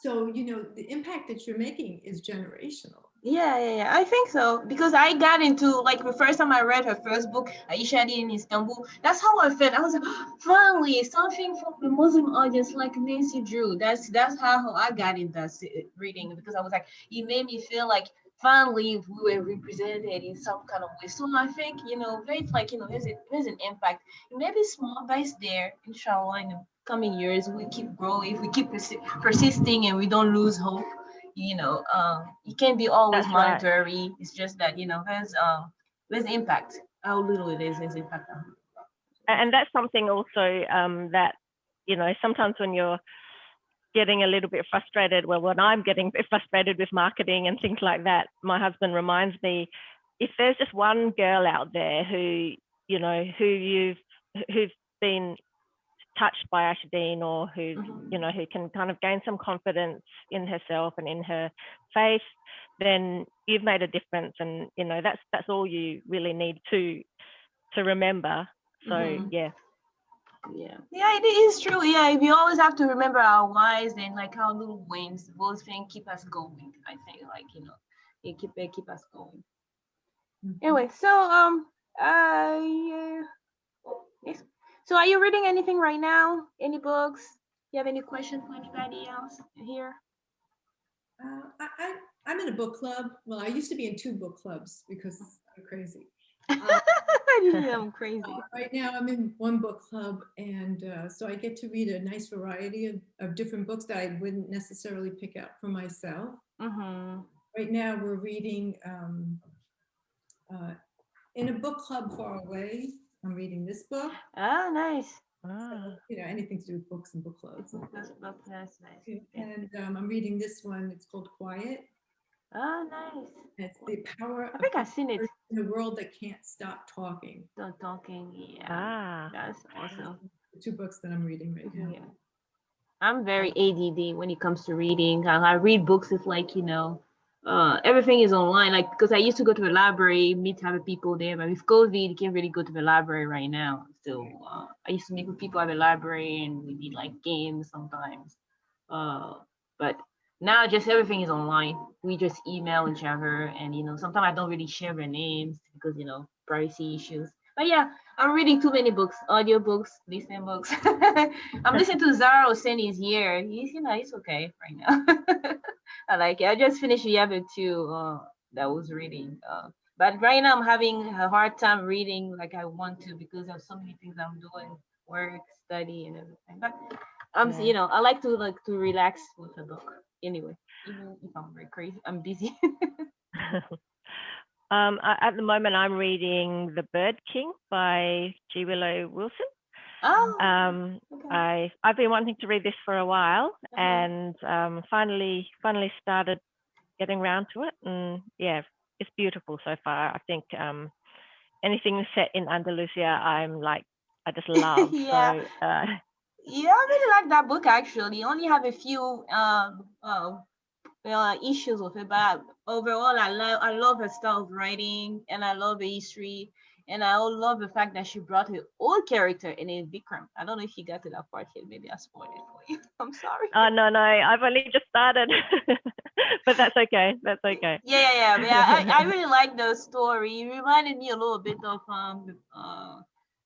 so, you know, the impact that you're making is generational. Yeah, I think so, because I got into, like, the first time I read her first book, HIJJAH in Istanbul. That's how I felt. I was like, finally something from the Muslim audience like Nancy Drew. That's how I got into reading, because I was like, it made me feel like finally we were represented in some kind of way. So I think, you know, there's like, you know, there's an impact. It may be small, but it's there. Inshallah, in the coming years, we keep growing, if we keep persisting and we don't lose hope. You know, it can't be always monetary. Right. It's just that, you know, there's impact. How little it is, there's impact. And that's something also that, you know, sometimes when you're getting a little bit frustrated, well, when I'm getting a bit frustrated with marketing and things like that, my husband reminds me, if there's just one girl out there who, you know, who's been touched by HIJJAH, or who's, you know, who can kind of gain some confidence in herself and in her faith, then you've made a difference. And, you know, that's all you really need to remember. So yeah, it is true. Yeah, we always have to remember our whys and like our little wins. Those things keep us going. I think, like, you know, it keep us going. Anyway, so yes. So are you reading anything right now? Any books? You have any questions for anybody else here? I'm in a book club. Well, I used to be in 2 book clubs because I'm crazy. I'm crazy. Right now I'm in 1 book club, and so I get to read a nice variety of different books that I wouldn't necessarily pick out for myself. Right now we're reading in a book club far away. I'm reading this book. Oh, nice. So, anything to do with books and book clubs. That's nice. And I'm reading this one. It's called Quiet. Oh, nice. It's the power I think I've seen it. in a world that can't stop talking. Stop talking, yeah. That's awesome. The 2 books that I'm reading right now. Yeah. I'm very ADD when it comes to reading. I read books. It's like, everything is online. Like, because I used to go to the library, meet other people there, but with COVID, you can't really go to the library right now. So I used to meet with people at the library, and we did like games sometimes. But now just everything is online. We just email each other, and sometimes I don't really share their names because privacy issues. But yeah, I'm reading too many books, audiobooks, listening books. I'm listening to Zara Hosseini's Year. He's okay right now. I like it. I just finished the other 2 that I was reading. But right now I'm having a hard time reading like I want to because of so many things I'm doing, work, study, and everything. But I like to relax with a book. Anyway, even if I'm very crazy, I'm busy. At the moment, I'm reading The Bird King by G. Wilson. Oh, okay. I've been wanting to read this for a while, and finally started getting around to it. And yeah, it's beautiful so far. I think anything set in Andalusia, I just love. Yeah. So Yeah, I really like that book actually. Only have a few issues with it, but overall, I love her style of writing, and I love the history, and I love the fact that she brought her old character in a Vikram. I don't know if you got to that part yet. Maybe I spoiled it for you. I'm sorry. no, I've only just started, but that's okay. That's okay. Yeah. I really like the story. It reminded me a little bit of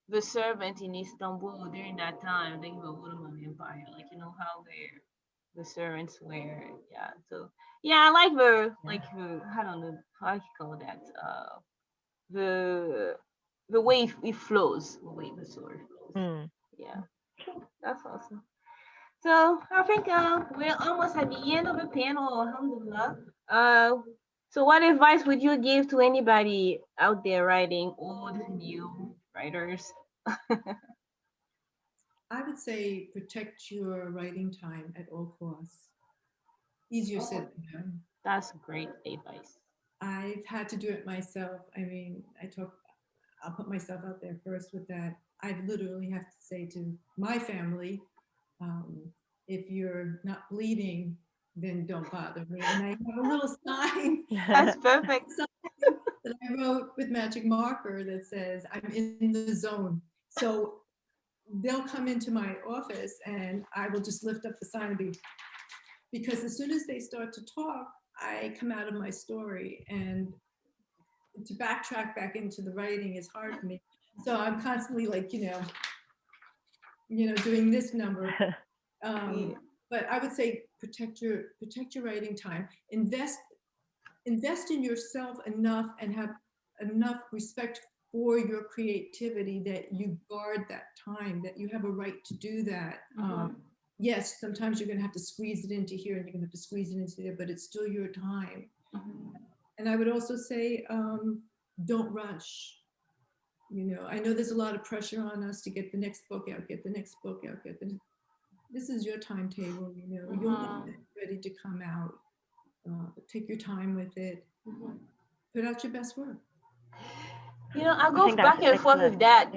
the servant in Istanbul during that time, during the Ottoman Empire. Like how the servants were. Yeah. So yeah, I like the I don't know how you call that. The way it flows, the way the story flows. Mm. Yeah, that's awesome. So I think we're almost at the end of the panel. Alhamdulillah. So what advice would you give to anybody out there writing, old, new writers? I would say protect your writing time at all costs. Easier said than done. That's great advice. I've had to do it myself. I mean, I'll put myself out there first with that. I literally have to say to my family, if you're not bleeding, then don't bother me. And I have a little sign. That's perfect. That I wrote with magic marker that says, I'm in the zone. So they'll come into my office and I will just lift up the sign and because as soon as they start to talk, I come out of my story, and to backtrack back into the writing is hard for me. So I'm constantly like, doing this number. But I would say protect your writing time. Invest in yourself enough and have enough respect for your creativity that you guard that time, that you have a right to do that. Yes, sometimes you're going to have to squeeze it into here and you're going to have to squeeze it into there, but it's still your time. And I would also say, don't rush. I know there's a lot of pressure on us to get the next book out, this is your timetable, you'll get it ready to come out. Take your time with it. Put out your best work. I go back and forth with that.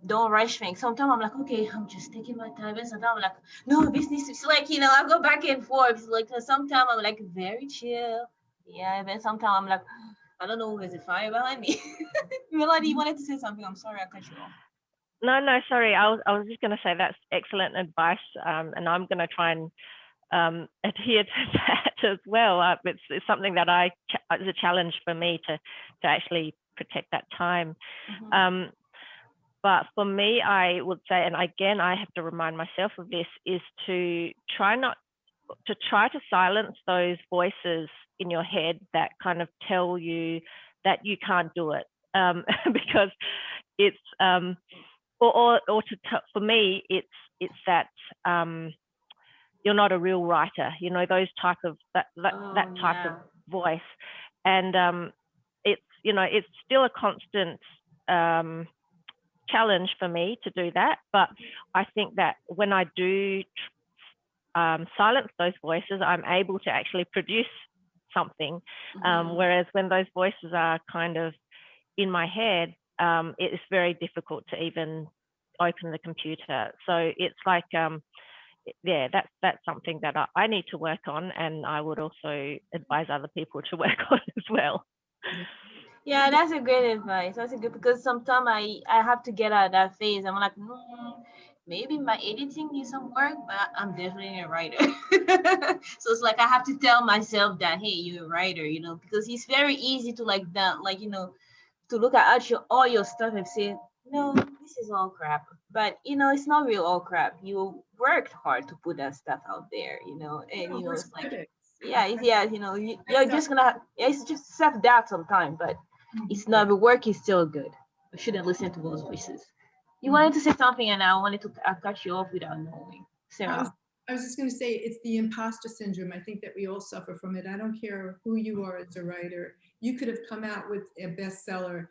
Don't rush things. Sometimes I'm like, okay, I'm just taking my time. And sometimes I'm like, no, this needs to. It's like, I go back and forth. Like sometimes I'm like very chill. Yeah, and then sometimes I'm like, I don't know, there's a fire behind me. Melody, you wanted to say something? I'm sorry, I cut you off. No, sorry. I was just going to say that's excellent advice, and I'm going to try and adhere to that as well. It's something that it's a challenge for me to actually protect that time. But for me, I would say, and again, I have to remind myself of this, is to try to silence those voices in your head that kind of tell you that you can't do it, because it's for me, it's that you're not a real writer, those type of that type of voice, and it's still a constant challenge for me to do that. But I think that when I do silence those voices, I'm able to actually produce something. Whereas when those voices are kind of in my head, it is very difficult to even open the computer. So it's like, yeah, that's something that I need to work on, and I would also advise other people to work on as well. Yeah, that's a great advice. That's a good, because sometimes I have to get out of that phase. I'm like, maybe my editing needs some work, but I'm definitely a writer. So it's like I have to tell myself that, hey, you're a writer, you know, because it's very easy to like that, like, you know, to look at all your stuff and say, no, this is all crap. But you know, it's not real all crap. You worked hard to put that stuff out there, you know, and you know, it's like, yeah, you know, you're just gonna, it's just self-doubt sometimes, but it's not, the work is still good. We shouldn't listen to those voices. You wanted to say something, and I wanted to cut you off without knowing. Sarah. I was just going to say, it's the imposter syndrome. I think that we all suffer from it. I don't care who you are as a writer. You could have come out with a bestseller,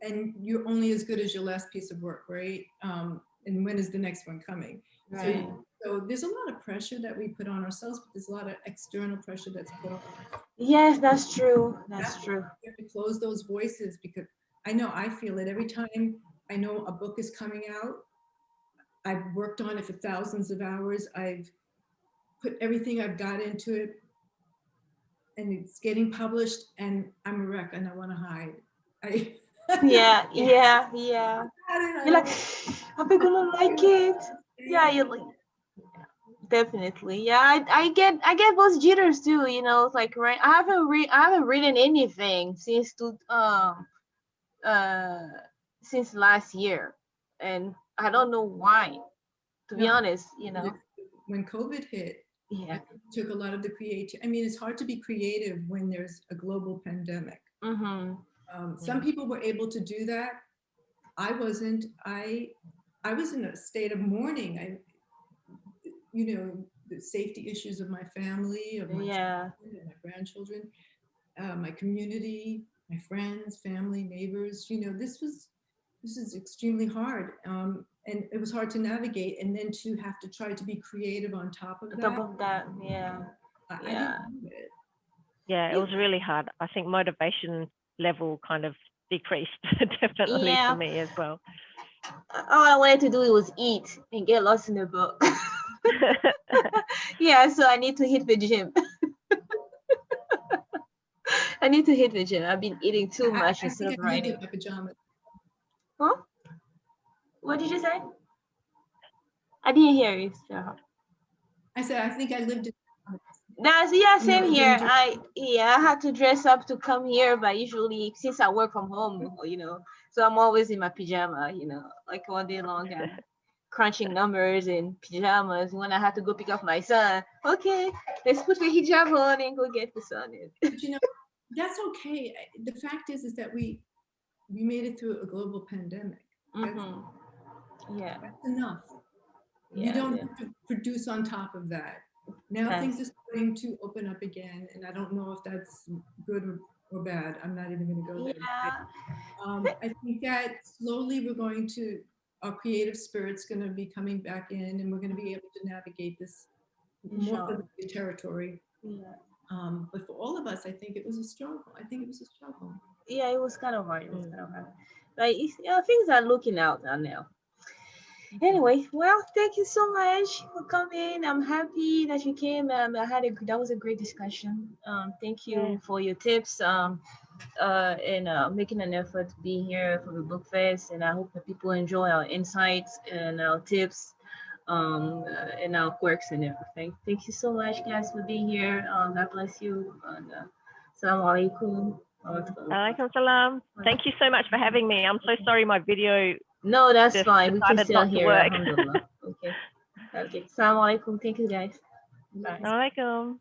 and you're only as good as your last piece of work, right? And when is the next one coming? Right. So there's a lot of pressure that we put on ourselves, but there's a lot of external pressure that's put on us. Yes, that's true. That's true. You have to close those voices, because I know I feel it every time I know a book is coming out. I've worked on it for thousands of hours. I've put everything I've got into it, and it's getting published, and I'm a wreck, and I want to hide. Yeah. You're like, are they gonna like it? Yeah, you're like, definitely. Yeah, I get those jitters too. You know, it's like, right. I haven't written anything since since last year, and I don't know why. To be honest, you know. When COVID hit, yeah, it took a lot of the creative. I mean, it's hard to be creative when there's a global pandemic. Some people were able to do that. I wasn't. I was in a state of mourning. You know, the safety issues of my family, of my children and my grandchildren, my community, my friends, family, neighbors. You know, this is extremely hard, and it was hard to navigate, and then to have to try to be creative on top of that. I didn't do it. Yeah, it was really hard. I think motivation level kind of decreased definitely for me as well. All I wanted to do was eat and get lost in the book. Yeah, so I need to hit the gym. I need to hit the gym. I've been eating too much instead of writing. My pajamas. Huh? What did you say? I didn't hear you, Sarah. I said I think I lived in. Same here. I had to dress up to come here, but usually since I work from home, you know, so I'm always in my pajama, you know, like all day long, and crunching numbers in pajamas. When I had to go pick up my son, okay, let's put the hijab on and go get the son in. But you know, that's okay. The fact is that we made it through a global pandemic. That's enough. You don't have to produce on top of that. Now things are starting to open up again, and I don't know if that's good or bad. I'm not even going to go there. I think that slowly our creative spirit's going to be coming back in, and we're going to be able to navigate this more familiar territory. But for all of us, I think it was a struggle. Yeah, it was kind of hard. But things are looking out now. Anyway, well, thank you so much for coming. I'm happy that you came. That was a great discussion. Thank you for your tips. And making an effort to be here for the book fest. And I hope that people enjoy our insights and our tips, and our quirks and everything. Thank you so much, guys, for being here. God bless you. And Assalamu alaikum. Alaikum salam. Thank you so much for having me. I'm so sorry my video. No, that's fine. We can still hear. Alhamdulillah. Okay. Assalamu alaikum. Thank you, guys. Bye. Alaikum.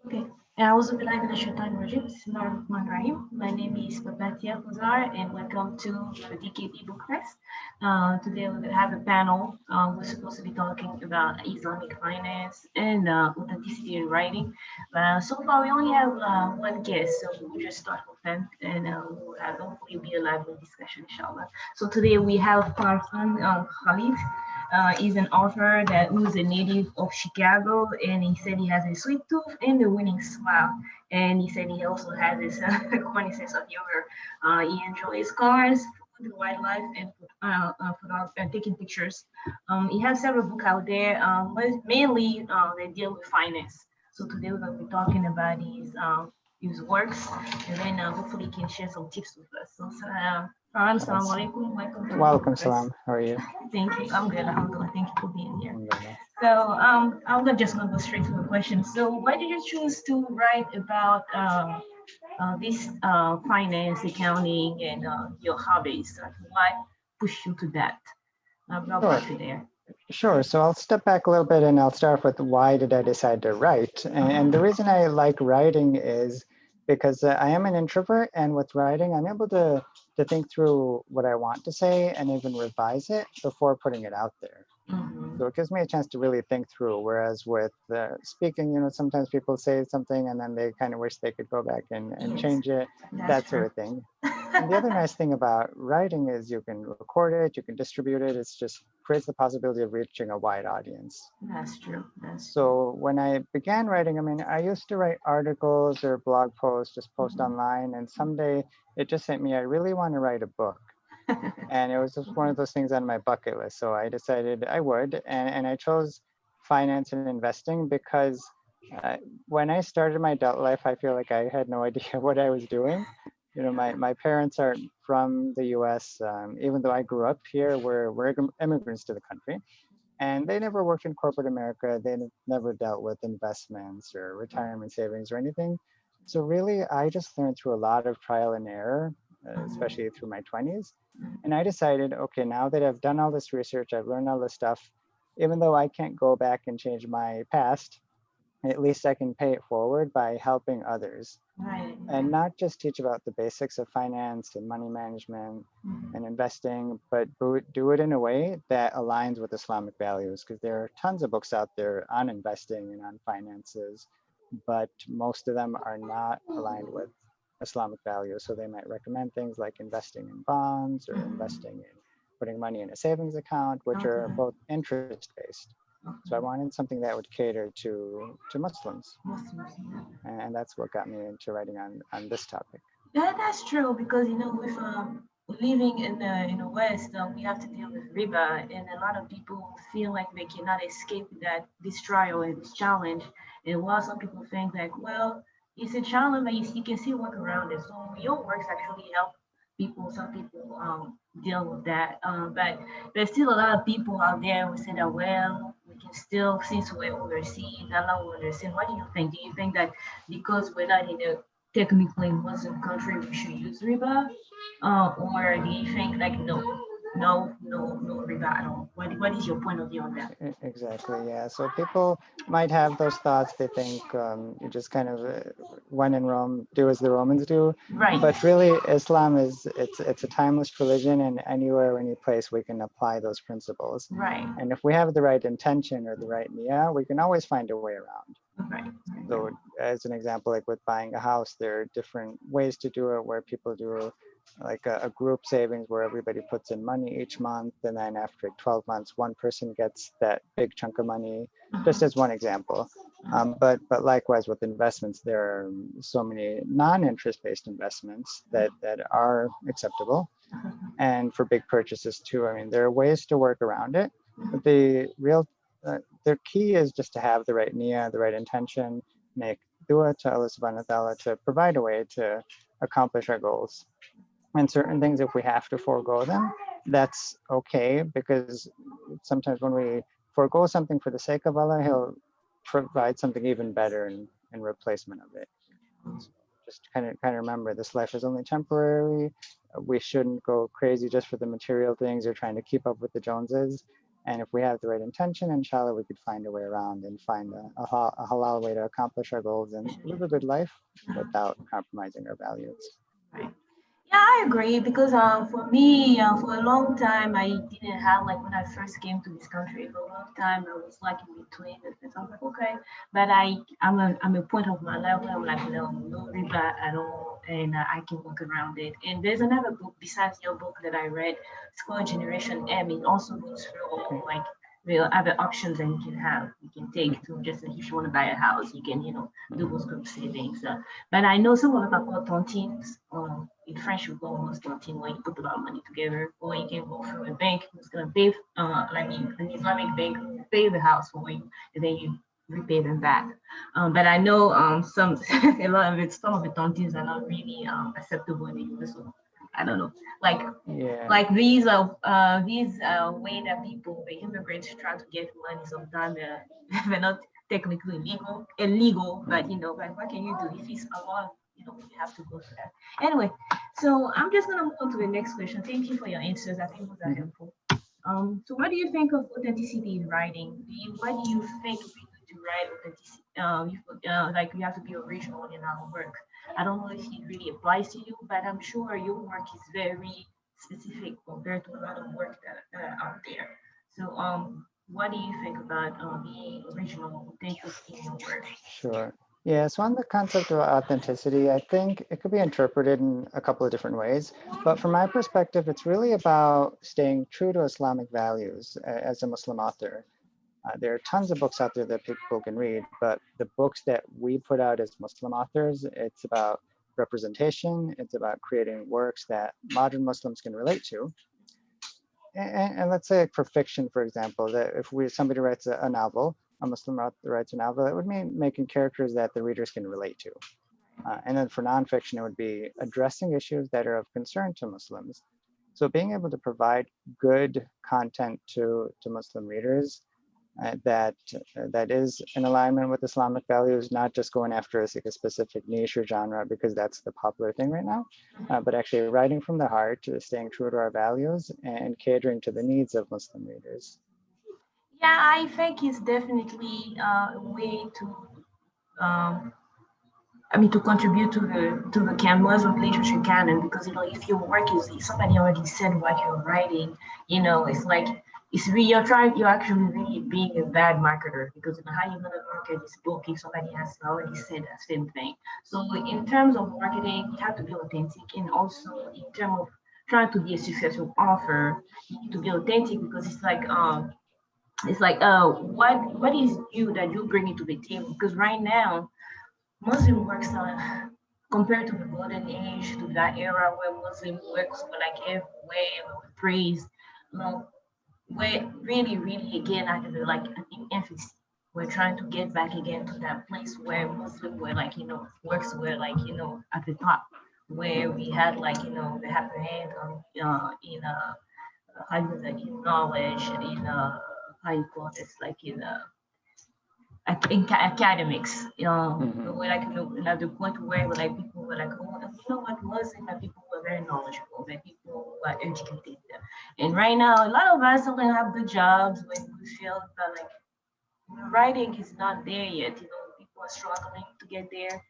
Okay. أعوذ بالله من الشيطان الرجيم. بسم الله الرحمن الرحيم. My name is Babatia Fuzar and welcome to the DKP Book Fest. Today we're going to have a panel. We're supposed to be talking about Islamic finance and authenticity in writing. So far we only have one guest, so we'll just start with them and we'll have hopefully be a lively discussion, inshallah. So today we have Farhan Khalid. He's an author that who's a native of Chicago, and he said he has a sweet tooth and a winning smile. And he said he also has this corny sense of humor. He enjoys cars, food, wildlife, and taking pictures. He has several books out there, but mainly they deal with finance. So today we're going to be talking about his works, and then hopefully he can share some tips with us. So, Farhan, assalamu alaikum. Welcome to the Welcome Book Fest. salam. How are you? Thank you. I'm good. Alhamdulillah. Thank you for being here. Alhamdulillah. So just gonna go straight to the question. So why did you choose to write about this finance, accounting, and your hobbies? What pushed you to that? I'll Sure. put you there. Sure. So I'll step back a little bit and I'll start with why did I decide to write? And the reason I like writing is because I am an introvert, and with writing, I'm able to think through what I want to say and even revise it before putting it out there. So it gives me a chance to really think through. Whereas with speaking, sometimes people say something and then they kind of wish they could go back and Yes, change it, that's that true. sort of thing. And the other nice thing about writing is you can record it, you can distribute it. It's just creates the possibility of reaching a wide audience. That's true. That's So when I began writing, I mean, I used to write articles or blog posts, just post online. And someday it just hit me, I really want to write a book. And it was just one of those things on my bucket list. So I decided I would. And I chose finance and investing because when I started my adult life, I feel like I had no idea what I was doing. My parents aren't from the US. Even though I grew up here, we're immigrants to the country. And they never worked in corporate America. They never dealt with investments or retirement savings or anything. So really, I just learned through a lot of trial and error, especially through my 20s. And I decided, okay, now that I've done all this research, I've learned all this stuff, even though I can't go back and change my past, at least I can pay it forward by helping others. Right. And not just teach about the basics of finance and money management and investing, but do it in a way that aligns with Islamic values, because there are tons of books out there on investing and on finances, but most of them are not aligned with Islamic values. So they might recommend things like investing in bonds or investing in putting money in a savings account, which are both interest based. So I wanted something that would cater to Muslims. And that's what got me into writing on this topic. Yeah, that's true because with living in the West, we have to deal with riba, and a lot of people feel like they cannot escape this trial and this challenge. And while some people think like, well, it's a challenge, but you can still work around it. So your works actually help people. Some people deal with that, but there's still a lot of people out there who say that, well, we can still, since we're overseas, Allah will understand. What do you think? Do you think that because we're not in a technically Muslim country, we should use riba? Or do you think like no riba at all? What is your point of view on that? Exactly, yeah. So people might have those thoughts. They think you just kind of, when in Rome, do as the Romans do. Right. But really, Islam it's a timeless religion, and anywhere, any place, we can apply those principles. Right. And if we have the right intention or the right niyyah, we can always find a way around. Right. So as an example, like with buying a house, there are different ways to do it, where people do like a group savings where everybody puts in money each month, and then after 12 months, one person gets that big chunk of money, just as one example. But likewise with investments, there are so many non-interest based investments that are acceptable. And for big purchases too, I mean, there are ways to work around it. But the key is just to have the right niyyah, the right intention, make dua to Allah subhanahu wa ta'ala to provide a way to accomplish our goals. And certain things, if we have to forego them, that's okay, because sometimes when we forego something for the sake of Allah, He'll provide something even better in replacement of it. So just kind of remember, this life is only temporary. We shouldn't go crazy just for the material things or trying to keep up with the Joneses. And if we have the right intention, inshallah, we could find a way around and find a halal way to accomplish our goals and live a good life without compromising our values. Right. Yeah, I agree because for me, for a long time, I didn't have like when I first came to this country. For a long time, I was like in between. And so I'm like, okay, but I'm a point of my life where I'm like, no riba at all, and I can work around it. And there's another book besides your book that I read. It's called Generation M. It also goes through like the other options that you can take to just like if you want to buy a house, you can do those group savings. But I know some of them are called tontines. In French, we call almost tontine, where you put a lot of money together, or you can go through a bank who's going to pay, an Islamic bank will pay the house for you, and then you repay them back. But I know some a lot of it, some of the tontines are not really acceptable in the US. So I don't know, like these way that people, the immigrants, try to get money. Sometimes they're not technically illegal, but like what can you do if it's a lot? You have to go through that. Anyway, so I'm just gonna move on to the next question. Thank you for your answers. I think those are helpful. So what do you think of authenticity in writing? What do you think we need to write authenticity? Like we have to be original in our work. I don't know if it really applies to you, but I'm sure your work is very specific compared to a lot of work that are out there. So what do you think about being original, authentic in your work? Sure. Yeah, so on the concept of authenticity, I think it could be interpreted in a couple of different ways. But from my perspective, it's really about staying true to Islamic values as a Muslim author. There are tons of books out there that people can read, but the books that we put out as Muslim authors, it's about representation, it's about creating works that modern Muslims can relate to. And let's say for fiction, for example, that if somebody writes a novel, a Muslim author writes a novel, it would mean making characters that the readers can relate to. And then for nonfiction, it would be addressing issues that are of concern to Muslims. So being able to provide good content to Muslim readers that is in alignment with Islamic values, not just going after a specific niche or genre because that's the popular thing right now, but actually writing from the heart, staying true to our values and catering to the needs of Muslim readers. Yeah, I think it's definitely a way to contribute to the Muslim literature canon, because if your work is, somebody already said what you're writing, it's like it's really you're actually really being a bad marketer, because how you gonna market this book if somebody has already said the same thing. So in terms of marketing, you have to be authentic, and also in terms of trying to be a successful author, you need to be authentic, because it's like what is you that you bring into the table, because right now Muslim works on, compared to the golden age, to that era where Muslim works were like everywhere, praised, where really, really again, actually like an infancy. We're trying to get back again to that place where Muslim were like, works were like, at the top, where we had like, the upper hand how you like in knowledge, in how you call this, like in academics, we're like at the point where like people were like, oh, what Muslim, that people were very knowledgeable, that people were educated, and right now a lot of us don't have good jobs when we feel that like writing is not there yet. People are struggling to get there,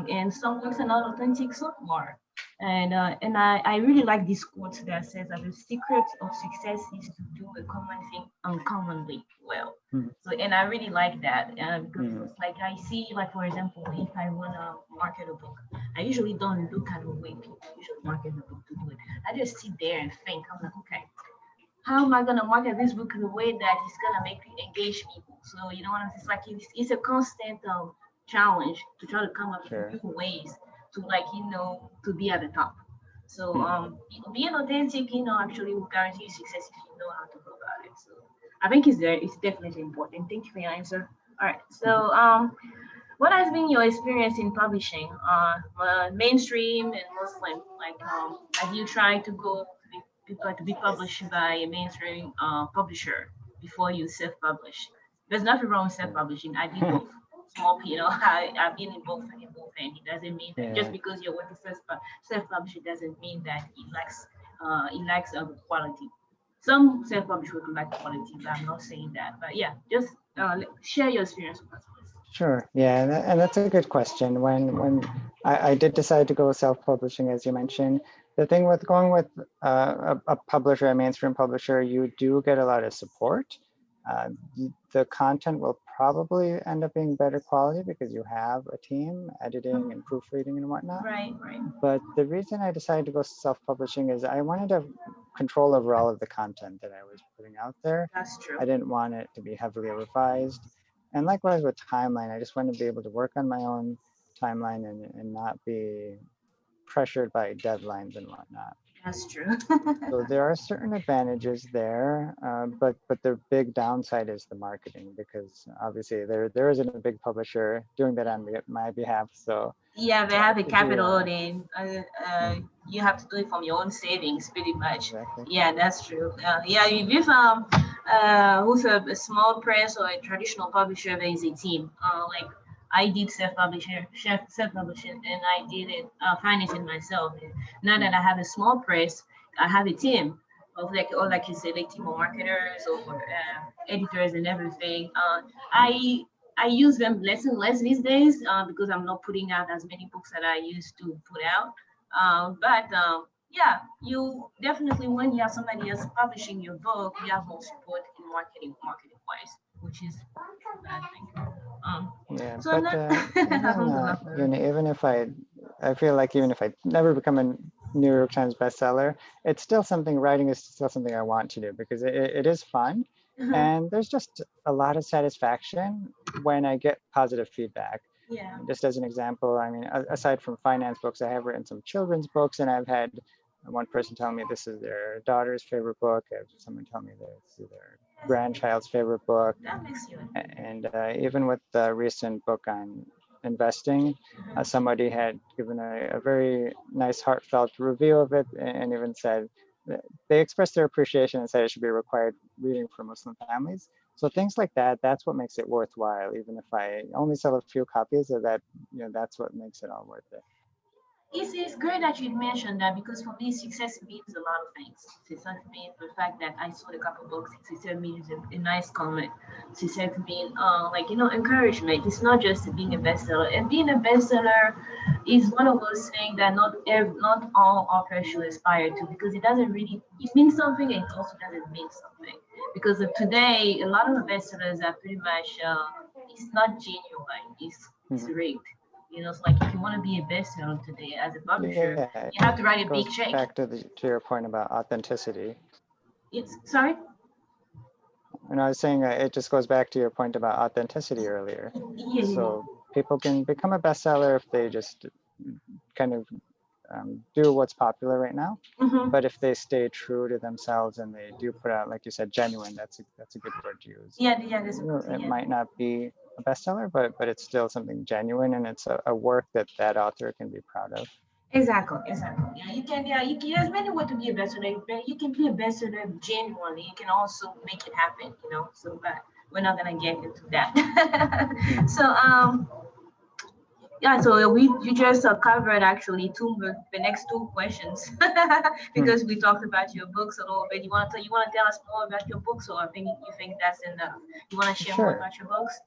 and some works are not authentic, some are. And I really like this quote that says that the secret of success is to do a common thing uncommonly well. So, and I really like that because it's like I see, like for example, if I want to market a book, I usually don't look at the way people usually market the book to do it. I just sit there and think. I'm like, okay, how am I gonna market this book in a way that is gonna make me engage people? So you know what I'm saying? It's like it's a constant challenge to try to come up with new ways to to be at the top. So being authentic, actually will guarantee you success if you know how to go about it. So I think it's definitely important. Thank you for your answer. All right. So what has been your experience in publishing, mainstream and Muslim? Like, have you tried to be published by a mainstream publisher before you self-publish? There's nothing wrong with self-publishing. I did both. Small, I've been in both, and it doesn't mean that just because you're working self-publishing doesn't mean that it lacks quality. Some self-published would like quality, but I'm not saying that. But yeah, just share your experience with us, please. Sure. Yeah, and that's a good question. When I did decide to go self-publishing, as you mentioned, the thing with going with a publisher, a mainstream publisher, you do get a lot of support. The content will probably end up being better quality because you have a team editing and proofreading and whatnot. Right. But the reason I decided to go self-publishing is I wanted to have control over all of the content that I was putting out there. That's true. I didn't want it to be heavily revised. And likewise with timeline, I just wanted to be able to work on my own timeline and not be pressured by deadlines and whatnot. That's true. So there are certain advantages there, but the big downside is the marketing, because obviously there isn't a big publisher doing that on my behalf. So yeah, they have a capital, then you have to do it from your own savings, pretty much. Exactly. Yeah, that's true. Yeah, if with a small press or a traditional publisher, there is a team. Like I did self-publishing, and I did it financing myself. And now that I have a small press, I have a team of like you said, like team of marketers or editors and everything. I use them less and less these days because I'm not putting out as many books that I used to put out. Yeah, you definitely, when you have somebody else publishing your book, you have more support in marketing wise, which is a bad thing. Yeah, So but even if I feel like even if I never become a New York Times bestseller, it's still something, writing is still something I want to do because it is fun. And there's just a lot of satisfaction when I get positive feedback. Yeah. Just as an example, I mean, aside from finance books, I have written some children's books, and I've had one person tell me this is their daughter's favorite book. I have someone tell me this is their grandchild's favorite book. That makes you. And even with the recent book on investing, somebody had given a very nice, heartfelt review of it, and even said they expressed their appreciation and said it should be required reading for Muslim families. So things like that, that's what makes it worthwhile. Even if I only sell a few copies of that, that's what makes it all worth it. It's great that you mentioned that, because for me, success means a lot of things. Success means the fact that I sold a couple books. Success means a nice comment. Success means encouragement. It's not just being a bestseller. And being a bestseller is one of those things that not all authors should aspire to, because it means something, and it also doesn't mean something. Because today, a lot of the bestsellers are pretty much it's not genuine. It's rigged. It's like if you want to be a bestseller today as a publisher, you have to write a big check. Back to your point about authenticity. Sorry? And I was saying it just goes back to your point about authenticity earlier. Yeah. So people can become a bestseller if they just kind of do what's popular right now. But if they stay true to themselves and they do put out, like you said, genuine, that's a good word to use. Yeah, that's it might not be a bestseller, but it's still something genuine, and it's a work that author can be proud of. Exactly. Yeah, you can. There's many ways to be a bestseller. You can be a bestseller genuinely. You can also make it happen. So, but we're not gonna get into that. So yeah, so you just covered actually the next two questions because we talked about your books a little bit. You want to tell us more about your books, or you think that's enough? You want to share more about your books?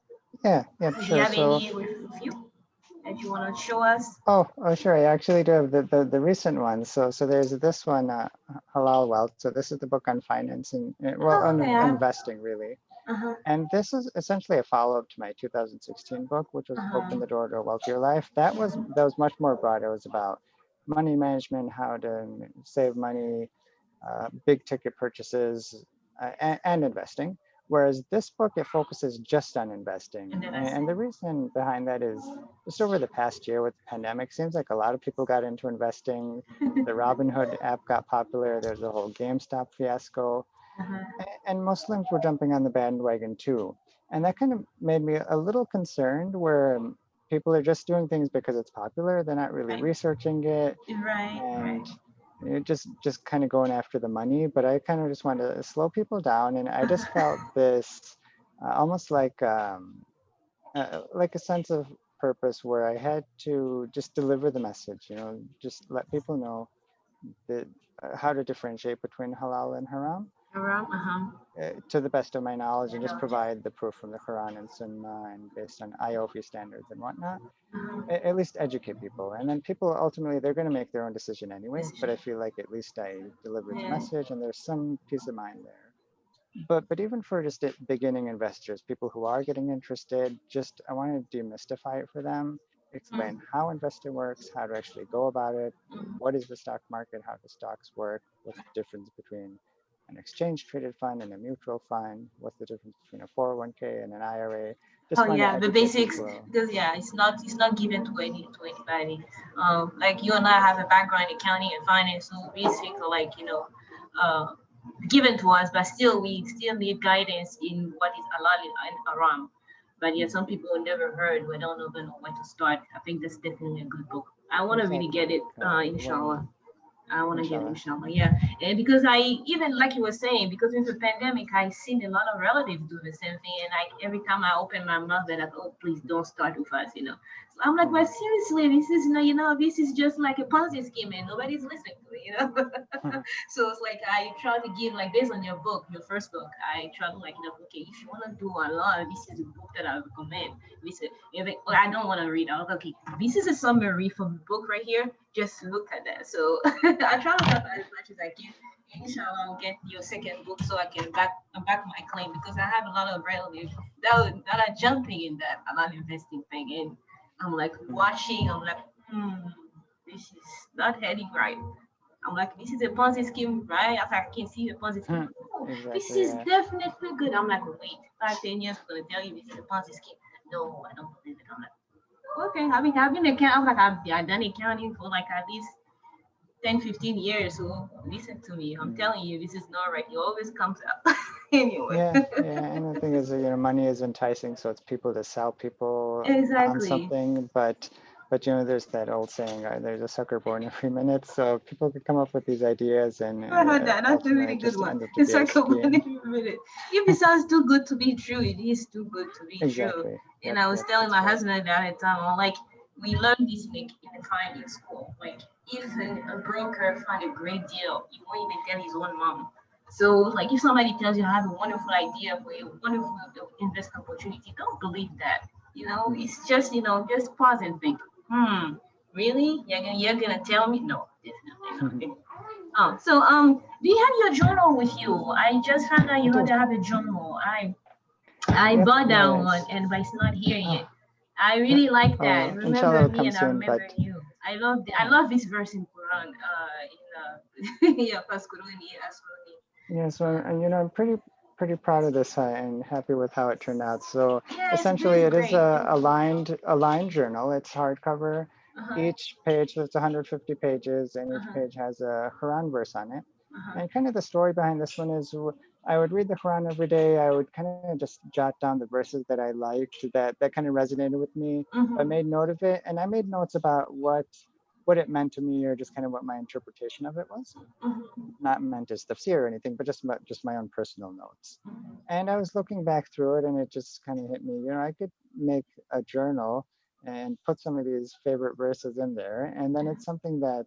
Yeah, sure. Do you have any with you that you want to show us? Oh, sure. I actually do have the recent ones. So there's this one, Halal Wealth. So this is the book on financing, on investing, really. And this is essentially a follow-up to my 2016 book, which was Open the Door to a Wealthier Life. That was much more broad. It was about money management, how to save money, big ticket purchases, and investing. Whereas this book, it focuses just on investing. And the reason behind that is just over the past year with the pandemic, seems like a lot of people got into investing. The Robinhood app got popular. There's a whole GameStop fiasco. And Muslims were jumping on the bandwagon too. And that kind of made me a little concerned, where people are just doing things because it's popular. They're not really researching it. And just kind of going after the money. But I kind of just wanted to slow people down. And I just felt this almost like a sense of purpose, where I had to just deliver the message, just let people know that how to differentiate between halal and haram. to the best of my knowledge, and just provide the proof from the Quran and Sunnah and based on IOFI standards and whatnot. At least educate people, and then people ultimately they're going to make their own decision anyways. But I feel like at least I delivered the message, and there's some peace of mind there. But even for just beginning investors, people who are getting interested, just I want to demystify it for them, explain how investing works, how to actually go about it, what is the stock market, how do stocks work, what's the difference between an exchange traded fund and a mutual fund, what's the difference between a 401k and an IRA. Just Oh want to yeah, the educate basics, people. because yeah, it's not given to anybody. Like you and I have a background in accounting and finance, so basics are like uh, given to us, but still we still need guidance in what is halal and haram. But yeah, some people never heard, we don't even know where to start. I think that's definitely a good book. I want to really Exactly. get it, Well, inshallah. I want to get inshallah. inshallah, yeah. And because I even like you were saying, because with the pandemic, I seen a lot of relatives do the same thing, and like every time I open my mouth, they're like, "Oh, please don't start with us." So I'm like, "But seriously, this is this is just like a Ponzi scheme, and nobody's listening to it." So it's like I try to give like based on your book, your first book, I try to like okay, if you want to do a lot, this is a book that I recommend. This is I don't want to read. I'm like, okay, this is a summary from the book right here. Just look at that. So I try to help as much as I can. Inshallah, I'll get your second book so I can back my claim because I have a lot of relatives that are jumping in that a lot investing thing, and I'm like watching. I'm like, this is not heading right. I'm like, this is a Ponzi scheme, right? As I can see the Ponzi scheme. Oh, this Exactly. is Yeah. definitely good. I'm like, wait, 5, 10 years, I'm gonna tell you this is a Ponzi scheme. No, I don't believe it. I'm like, okay, I've been account. I'm like, I've done accounting for like at least 10, 15 years. So listen to me. I'm telling you, this is not right. It always comes up anyway. Yeah, yeah, and the thing is, money is enticing, so it's people to sell people on Exactly. something. But there's that old saying, there's a sucker born every minute. So people could come up with these ideas, and I heard that. That's a ultimately really it good just one. ends up to It's be a like a scheme. minute. If it sounds too good to be true, it is too good to be true. Exactly. And Yep, I was yep, telling that's my right. husband that at the time, I'm like, we learned this in the finance school. Like, if a broker find a great deal, he won't even tell his own mom. So, like, if somebody tells you I have a wonderful idea for a wonderful investment opportunity, don't believe that. It's just, just pause and think, really? You're gonna tell me? No, definitely not. Do you have your journal with you? I just found out I you do. have a journal. I Yep, bought that no, one, it's and it's not here oh, yet. I really like that. inshallah Remember will me, come and I soon. remember But you. I love this verse in Quran. Yeah, Faskuruni, Askuruni. yeah, so I'm pretty proud of this and happy with how it turned out. So Yeah, it's essentially, really it is great. a Thank you. aligned journal. It's hardcover. Uh-huh. Each page, so it's 150 pages, and each Uh-huh. page has a Quran verse on it. Uh-huh. And kind of the story behind this one is I would read the Quran every day. I would kind of just jot down the verses that I liked that kind of resonated with me. I Mm-hmm. made note of it, and I made notes about what it meant to me, or just kind of what my interpretation of it was. Mm-hmm. Not meant as tafsir or anything, but just my own personal notes. And I was looking back through it, and it just kind of hit me. I could make a journal and put some of these favorite verses in there, and then it's something that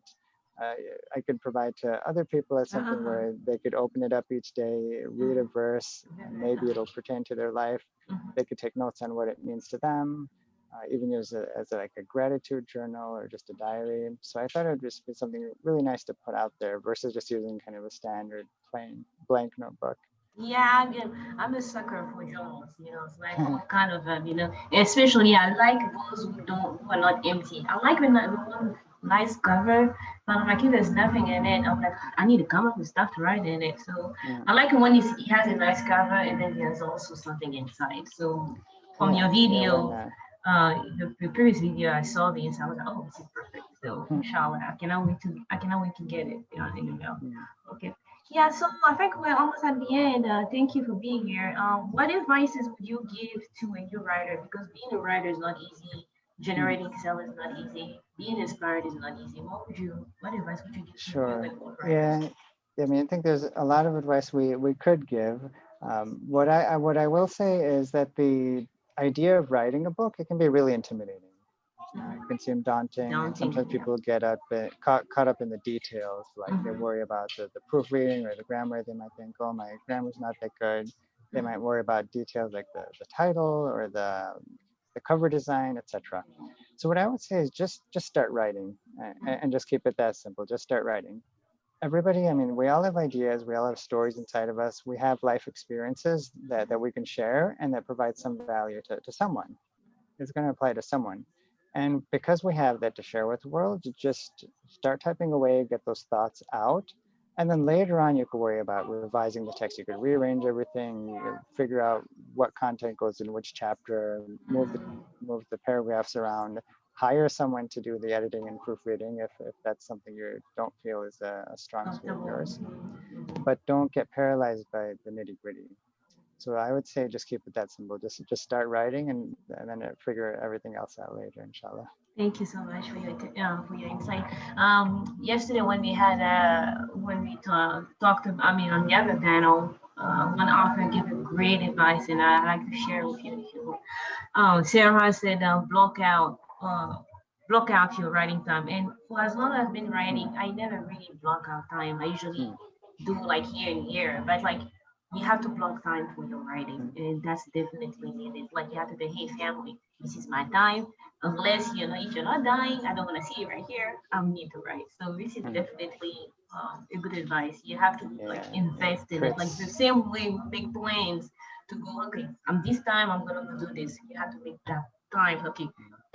uh, I could provide to other people as something Uh-huh. where they could open it up each day, read a verse, and maybe it'll pertain to their life. They could take notes on what it means to them, even use it as like a gratitude journal or just a diary. So I thought it would just be something really nice to put out there versus just using kind of a standard plain blank notebook. Yeah, I'm a sucker for journals. It's like all kind of Especially I like those who are not empty. I like when one nice cover, but I'm like if there's nothing in it, I'm like I need to come up with stuff to write in it. So Yeah, I like it when it has a nice cover and then there's also something inside. So from your yeah, why video, not? the previous video I saw this, I was like, oh, this is perfect. So inshallah, I cannot wait to get it in the mail. Okay. Yeah, so I think we're almost at the end. Thank you for being here. What advices would you give to a new writer? Because being a writer is not easy. Generating sales is not easy. Being inspired is not easy. What advice would you give to new Sure. and old writers? Yeah. I mean, I think there's a lot of advice we could give. What I will say is that the idea of writing a book, it can be really intimidating. It can seem daunting, and sometimes people get caught up in the details. Like they worry about the proofreading or the grammar. They might think, oh, my grammar's not that good. They might worry about details like the title or the cover design, etc. So what I would say is just start writing, and just keep it that simple. Just start writing. Everybody, I mean, we all have ideas, we all have stories inside of us, we have life experiences that we can share and that provide some value to someone. It's going to apply to someone. And because we have that to share with the world, just start typing away, get those thoughts out. And then later on, you could worry about revising the text. You could rearrange everything, you could figure out what content goes in which chapter, move the paragraphs around, hire someone to do the editing and proofreading if that's something you don't feel is a strong suit of yours. But don't get paralyzed by the nitty gritty. So I would say just keep it that simple. Just start writing and then figure everything else out later, inshallah. Thank you so much for your insight. Yesterday when we talked about, I mean, on the other panel, one author gave a great advice, and I'd like to share with you. If you Sarah said, block out your writing time. And for as long as I've been writing, I never really block out time. I usually do like here and here, but like you have to block time for your writing, and that's definitely needed. Like you have to be, hey family, this is my time. Unless if you're not dying, I don't want to see you right here. I need to write. So this is definitely a good advice. You have to like invest in it, like the same way we make plans to go. Okay, this time I'm gonna do this. You have to make that time. Okay,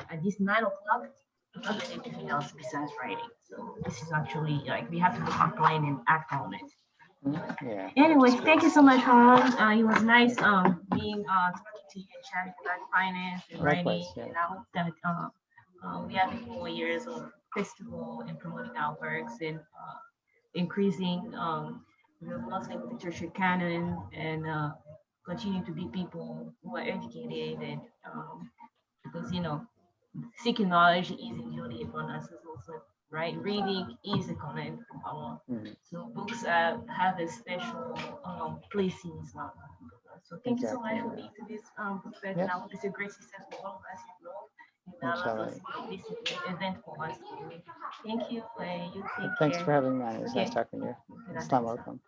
at this 9 o'clock, I'm not doing anything else besides writing. So this is actually like we have to make our plan and act on it. Yeah. Anyway, thank you so much, Han. It was nice being talking to you and chatting about finance and writing. And I hope that we have more years of festival and promoting our works and increasing the Muslim literature canon and continue to be people who are educated and because seeking knowledge is injury upon us is also right. Reading is a command from Allah. So books have a special place in Islam. So thank you so much for being to this book fest, and I hope it's a great success for all of us involved. And Allah this event for us. Thank you. You take Thanks care. for having me on. It was nice talking to you. Assalamu alaikum.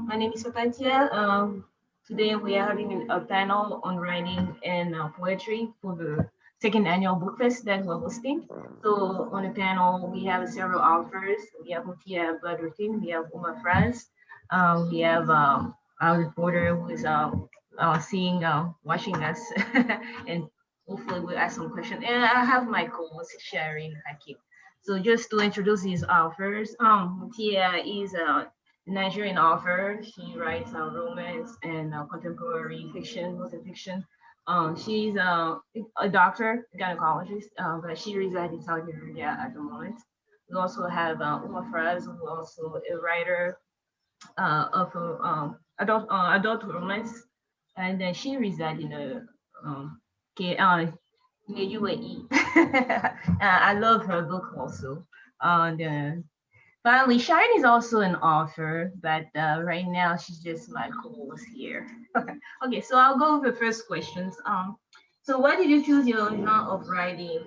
My name is Fatantia. Today we are having a panel on writing and poetry for the second annual book fest that we're hosting. So on the panel we have several authors. We have Mutia Badruddin, we have Umar Franz, we have our reporter who is watching us, and hopefully we'll ask some questions. And I have my co-host Sharin Hakim. So just to introduce these authors, Tia is a Nigerian author. She writes romance and contemporary fiction, most fiction. She's a doctor, gynecologist, but she resides in Saudi Arabia at the moment. We also have Umar Faraz, who also a writer of adult romance, and then she resides in the UAE. I love her book also. And finally, Shine is also an author, but right now she's just my co-host here. Okay, so I'll go with the first questions. So why did you choose your genre of writing?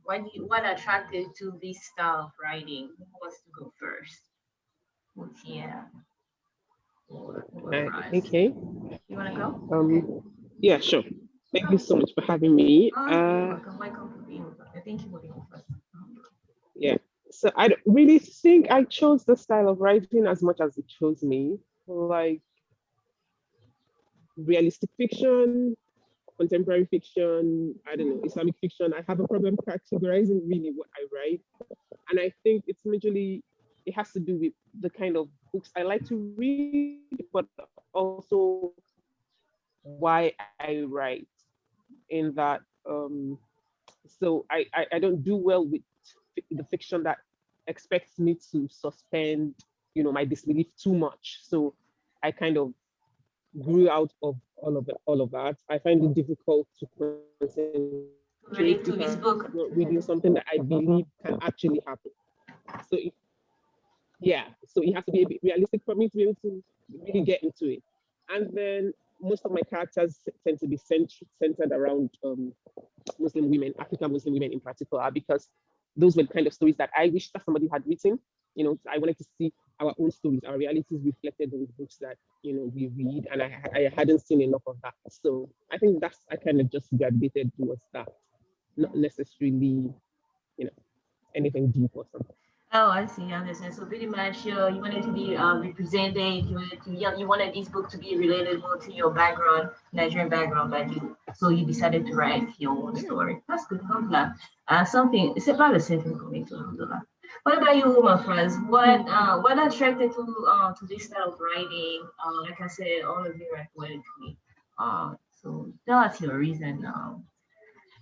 What attracted you to this style of writing? Who wants to go first? Yeah. Okay. You wanna go? Yeah, sure. Thank you so much for having me. Welcome for being with us. Thank you for being with us. Yeah. So I don't really think I chose the style of writing as much as it chose me. Like realistic fiction, contemporary fiction, I don't know, Islamic fiction. I have a problem categorizing really what I write. And I think it's majorly, it has to do with the kind of books I like to read, but also why I write in that So I don't do well with the fiction that expects me to suspend, my disbelief too much. So I kind of grew out of all of that. I find it difficult to concentrate if I'm Relate to this not book. reading something that I believe can actually happen. So yeah, so it has to be a bit realistic for me to be able to really get into it. And then most of my characters tend to be centered around Muslim women, African Muslim women in particular, because those were the kind of stories that I wish that somebody had written. I wanted to see our own stories, our realities reflected in the books that we read, and I hadn't seen enough of that. So I think I kind of just gravitated towards that, not necessarily you know anything deep or something. Oh, I see. I understand. So pretty much, you wanted to be represented. You wanted this book to be related more to your background, Nigerian background, but you decided to write your own story. That's good. Alhamdulillah. Something. It's about the same thing for me too. Alhamdulillah. What about you, my friends? What attracted to this style of writing? Like I said, all of you recommended to me. So tell us your reason,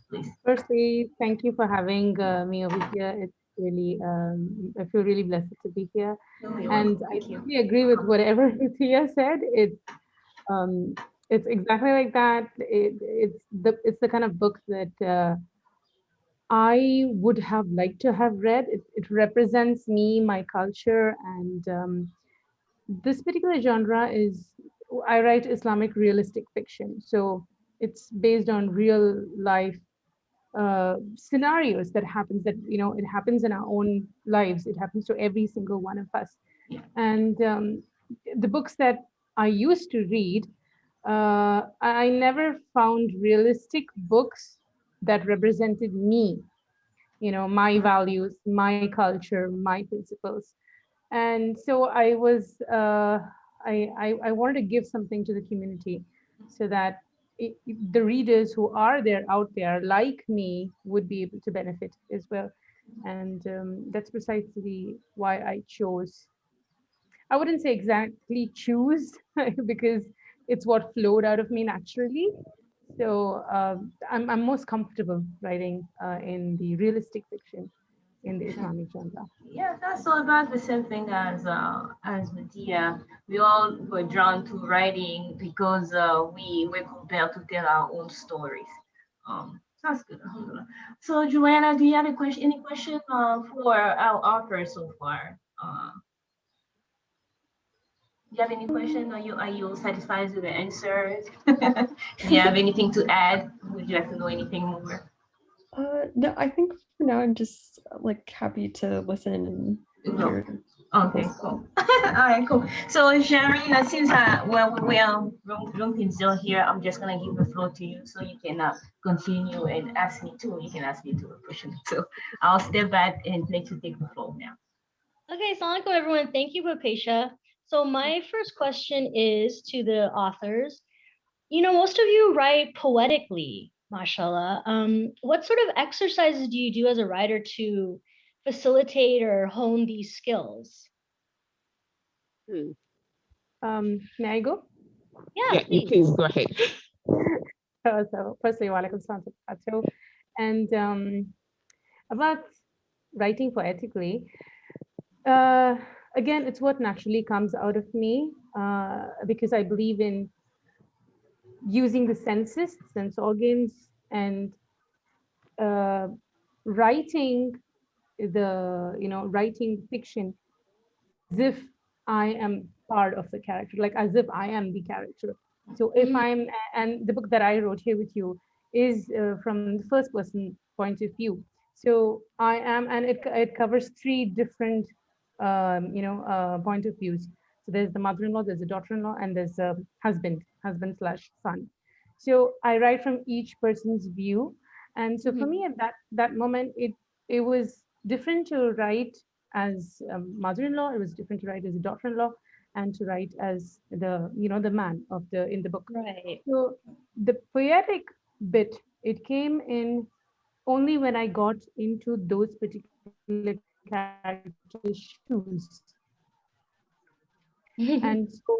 please. Firstly, thank you for having me over here. It's really, I feel really blessed to be here. Oh, you're And welcome. I Thank you. totally agree with whatever Tia said. Um, it's exactly like that. It's the kind of book that I would have liked to have read. It represents me, my culture, and this particular genre is, I write Islamic realistic fiction. So it's based on real life scenarios that happens, that it happens in our own lives. It happens to every single one of us. And the books that I used to read, I never found realistic books that represented me, my values, my culture, my principles. And so I wanted to give something to the community, so that the readers who are there out there like me would be able to benefit as well. And that's precisely why I chose. I wouldn't say exactly choose because it's what flowed out of me naturally. So I'm most comfortable writing in the realistic fiction in the Islamic genre. Yeah, that's all about the same thing as Medea. We all were drawn to writing because we were compelled to tell our own stories. Sounds good. Alhamdulillah. So Joanna, do you have a question? Any question for our author so far? Do you have any question? Are you satisfied with the answers? Do you have anything to add? Would you like to know anything more? No, I think for now I'm just like happy to listen and No. hear. Okay, cool. All right, cool. So Sharon, since Rumpin's still here, I'm just gonna give the floor to you so you can continue and ask me too. You can ask me too a question. So I'll step back and let you take the floor now. Okay, assalamualaikum everyone. Thank you, Bapesha. So my first question is to the authors. Most of you write poetically, mashallah. What sort of exercises do you do as a writer to facilitate or hone these skills? May I go? Yeah, Yeah, you please go ahead. So firstly, walaikum salam wa barakatuh. And about writing poetically, again, it's what naturally comes out of me, because I believe in using the senses, sense organs, and writing writing fiction as if I am part of the character, like as if I am the character. So if and the book that I wrote here with you is from the first person point of view. So I am, and it covers three different, point of views. So there's the mother-in-law, there's the daughter-in-law, and there's a husband/son. So I write from each person's view. And so for me at that moment, it was different to write as a mother-in-law. It was different to write as a daughter-in-law, and to write as the man of the in the book. right. So the poetic bit, it came in only when I got into those particular characters' shoes. And so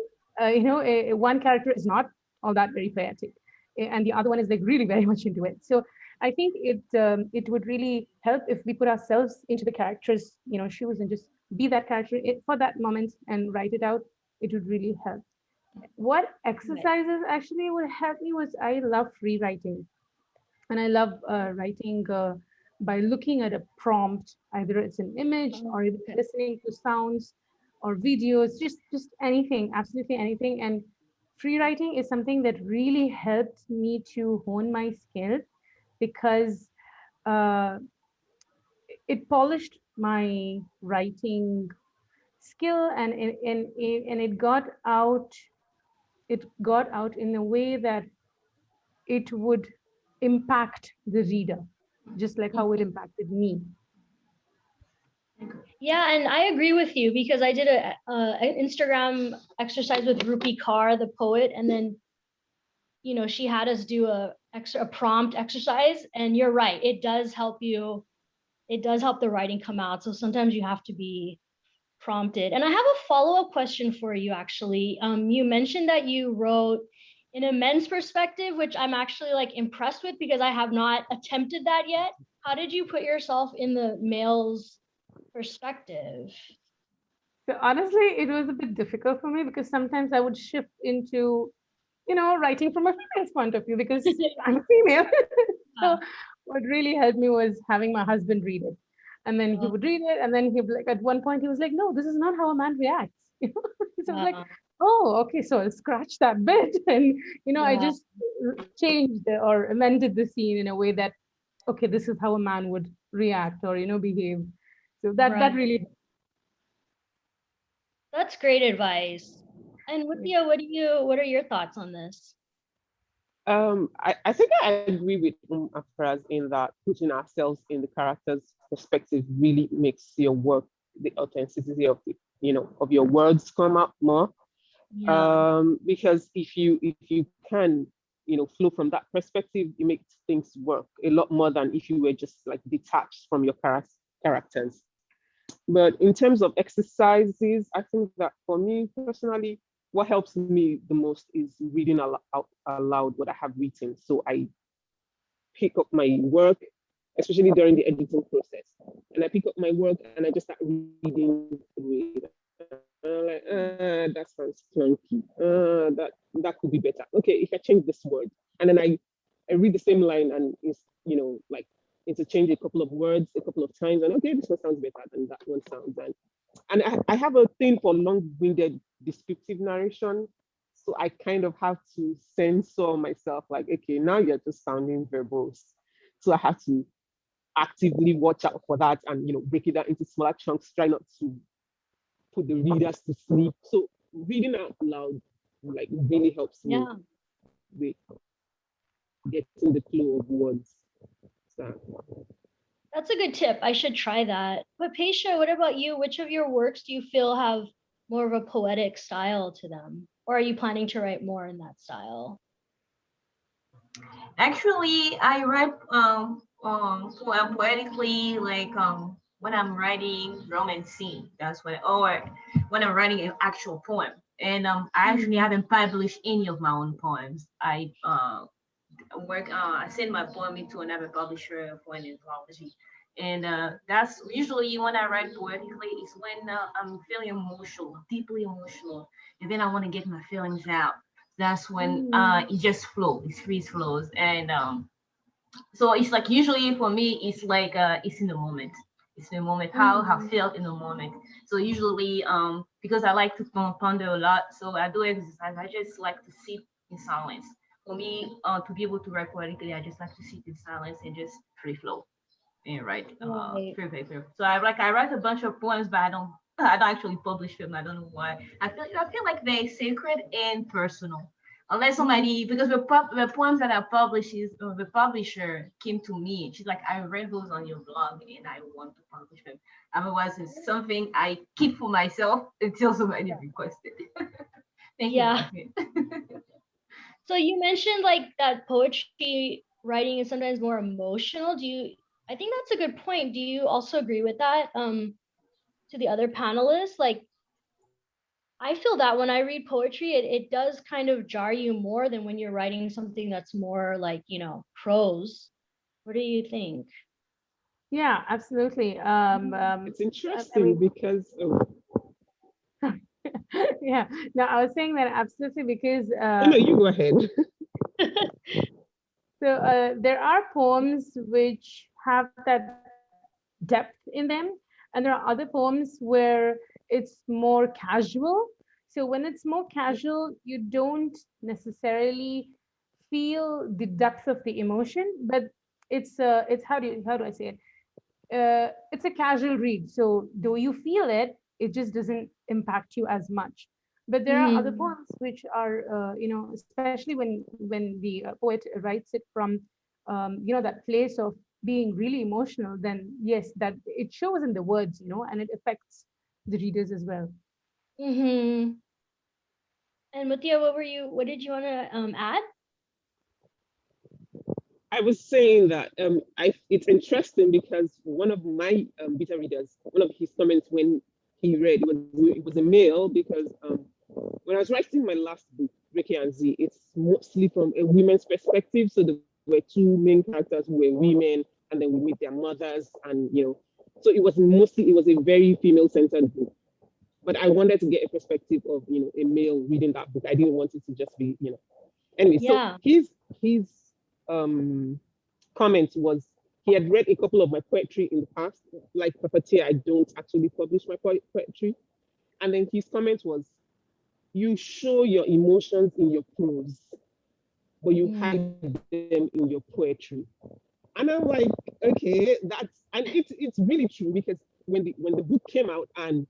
one character is not all that very poetic, and the other one is like really very much into it. So I think it would really help if we put ourselves into the character's, shoes and just be that character for that moment and write it out. It would really help. What exercises actually would help me was I love free writing, and I love writing by looking at a prompt, either it's an image or even listening to sounds or videos, just anything, absolutely anything. And free writing is something that really helped me to hone my skills because uh, it polished my writing skill, and it got out in a way that it would impact the reader, just like how it impacted me. Yeah, and I agree with you because I did an Instagram exercise with Rupi Kaur, the poet, and then she had us do a prompt exercise, and you're right, it does help you. It does help the writing come out. So sometimes you have to be prompted. And I have a follow-up question for you, actually. You mentioned that you wrote in a men's perspective, which I'm actually like impressed with because I have not attempted that yet. How did you put yourself in the male's perspective? So honestly, it was a bit difficult for me because sometimes I would shift into, writing from a female's point of view because I'm a female. So what really helped me was having my husband read it. And then he would read it, and then he'd be like, at one point he was like, "No, this is not how a man reacts." So I was like, "Oh, okay, so I'll scratch that bit." And I just changed or amended the scene in a way that, okay, this is how a man would react or behave. So that really. That's great advice. And Withia, what are your thoughts on this? I think I agree with Afraz in that putting ourselves in the character's perspective really makes your work, the authenticity of of your words come up more. Because if you can flow from that perspective, it makes things work a lot more than if you were just like detached from your characters. But in terms of exercises, I think that for me personally, what helps me the most is reading out aloud what I have written. So I pick up my work, especially during the editing process, and I pick up my work and I just start reading through it. Like, that sounds clunky. That could be better. Okay, if I change this word, and then I read the same line and it's like interchange a couple of words a couple of times, and okay, this one sounds better than that one sounds. And I have a thing for long-winded descriptive narration. So I kind of have to censor myself, like, okay, now you're just sounding verbose. So I have to actively watch out for that and break it down into smaller chunks, try not to put the readers to sleep. So reading out loud like really helps me with getting the flow of words. So. That's a good tip. I should try that. But Paisha, what about you? Which of your works do you feel have more of a poetic style to them? Or are you planning to write more in that style? Actually, I write poetically, like when I'm writing romance scene. That's when, or when I'm writing an actual poem. And I actually haven't published any of my own poems. I send my poem into another publisher for an anthology. And that's usually when I write poetically, is when I'm feeling emotional, deeply emotional, and then I want to get my feelings out. That's when it just flows, it free flows. And so it's like usually for me, it's like it's in the moment. It's in the moment, how I felt in the moment. So usually, because I like to ponder a lot, so I do exercise. I just like to sit in silence. For me, to be able to write poetically, I just like to sit in silence and just free flow and write. Free. So I write a bunch of poems, but I don't actually publish them. I don't know why. I feel like they're sacred and personal. Unless somebody, because the poems that I publish is the publisher came to me. She's like, I read those on your blog and I want to publish them. Otherwise, it's something I keep for myself until somebody requested. Thank you. So you mentioned like that poetry writing is sometimes more emotional. I think that's a good point. Do you also agree with that? To the other panelists, like I feel that when I read poetry, it does kind of jar you more than when you're writing something that's more like, prose. What do you think? Yeah, absolutely. It's I interesting mean, because yeah. No, I was saying that absolutely because oh no, you go ahead. so there are poems which have that depth in them, and there are other poems where it's more casual. So when it's more casual, you don't necessarily feel the depth of the emotion, but it's how do I say it? It's a casual read. So though you feel it, it just doesn't impact you as much. But there are other Mhm. poems which are, especially when the poet writes it from, that place of being really emotional. Then yes, that it shows in the words, and it affects the readers as well. Mhm. And Mutia, what did you want to add? I was saying that it's interesting because one of my beta readers, one of his comments when he read it was a male because when I was writing my last book, Ricky and Z, it's mostly from a women's perspective. So there were two main characters who were women, and then we meet their mothers, and so it was a very female centered book. But I wanted to get a perspective of a male reading that book. I didn't want it to just be anyway. So Yeah. his um comment was he had read a couple of my poetry in the past. Like Puppeteer, I don't actually publish my poetry. And then his comment was, you show your emotions in your prose, but you hide Mm. them in your poetry. And I'm like, okay, it's really true because when the book came out and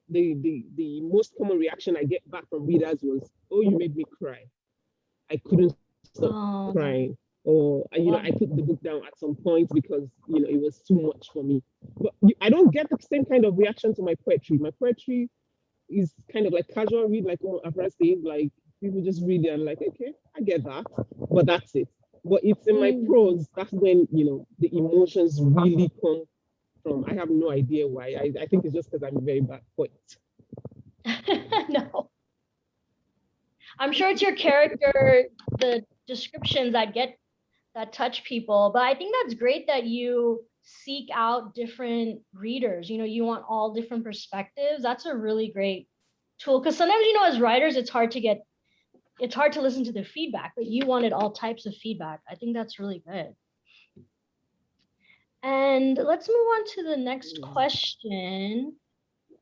the most common reaction I get back from readers was, oh, you made me cry. I couldn't stop crying. Oh, Or I put wow. the book down at some point because it was too much for me. But I don't get the same kind of reaction to my poetry. My poetry is kind of like casual read, like Afra said, like people just read it and like, okay, I get that, but that's it. But it's in my Mm. prose that's when the emotions really come from. I have no idea why. I think it's just because I'm a very bad poet. No, I'm sure it's your character, the descriptions that touch people. But I think that's great that you seek out different readers. You want all different perspectives. That's a really great tool because sometimes, as writers, it's hard to listen to the feedback, but you wanted all types of feedback. I think that's really good. And let's move on to the next question.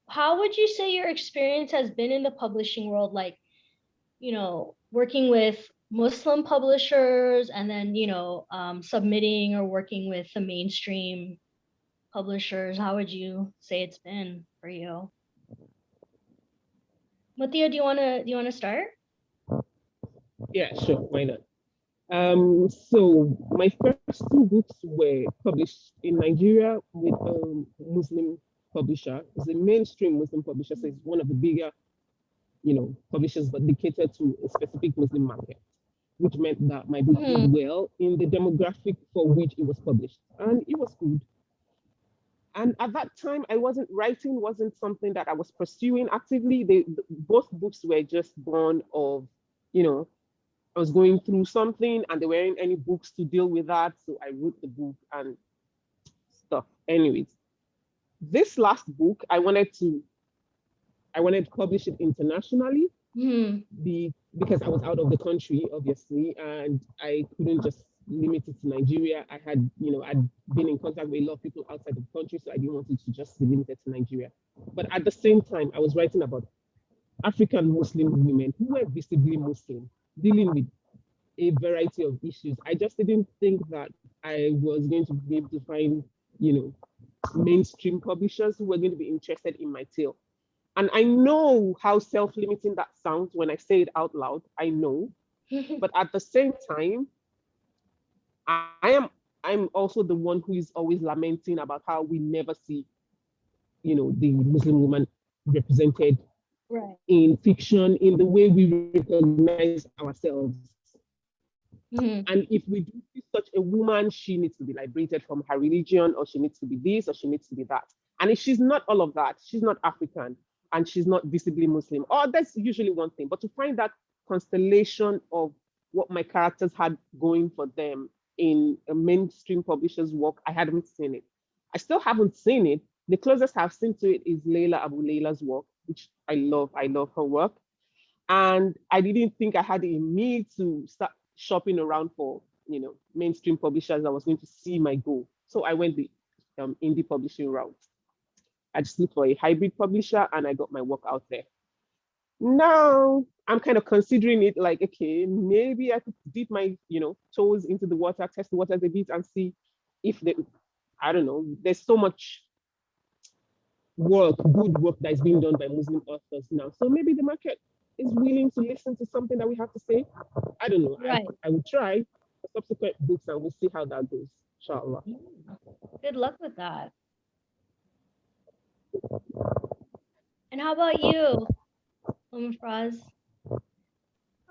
How would you say your experience has been in the publishing world? Like, working with Muslim publishers and then, submitting or working with the mainstream publishers. How would you say it's been for you? Matia, do you wanna start? Yeah, sure, why not? So my first two books were published in Nigeria with a Muslim publisher. It's a mainstream Muslim publisher, so it's one of the bigger, publishers, but they cater to a specific Muslim market, which meant that my book Hmm. did well in the demographic for which it was published, and it was good. And at that time, wasn't something that I was pursuing actively. Both books were just born of, you know, I was going through something and there weren't any books to deal with that. So I wrote the book and stuff. Anyways, this last book, I wanted to publish it internationally Hmm. because I was out of the country, obviously, and I couldn't just limit it to Nigeria. I'd been in contact with a lot of people outside of the country, so I didn't want it to just be limited to Nigeria. But at the same time, I was writing about African Muslim women who were visibly Muslim, dealing with a variety of issues. I just didn't think that I was going to be able to find, you know, mainstream publishers who were going to be interested in my tale. And I know how self-limiting that sounds when I say it out loud. I know. But at the same time, I'm also the one who is always lamenting about how we never see, the Muslim woman represented Right. in fiction in the way we recognize ourselves. Hmm. And if we do see such a woman, she needs to be liberated from her religion, or she needs to be this, or she needs to be that. And if she's not all of that, she's not African, and she's not visibly Muslim, or that's usually one thing. But to find that constellation of what my characters had going for them, in a mainstream publisher's work, I hadn't seen it. I still haven't seen it. The closest I've seen to it is Leila Abu Leila's work, which I love. I love her work. And I didn't think I had it in me to start shopping around for, mainstream publishers. I was going to see my goal. So I went the indie publishing route. I just looked for a hybrid publisher and I got my work out there. Now I'm kind of considering it like, okay, maybe I could dip my, toes into the water, test the waters a bit and see if I don't know, there's so much good work that is being done by Muslim authors now. So maybe the market is willing to listen to something that we have to say. I don't know. Right. I will try subsequent books and we'll see how that goes, inshallah. Good luck with that. And how about you, Fraz?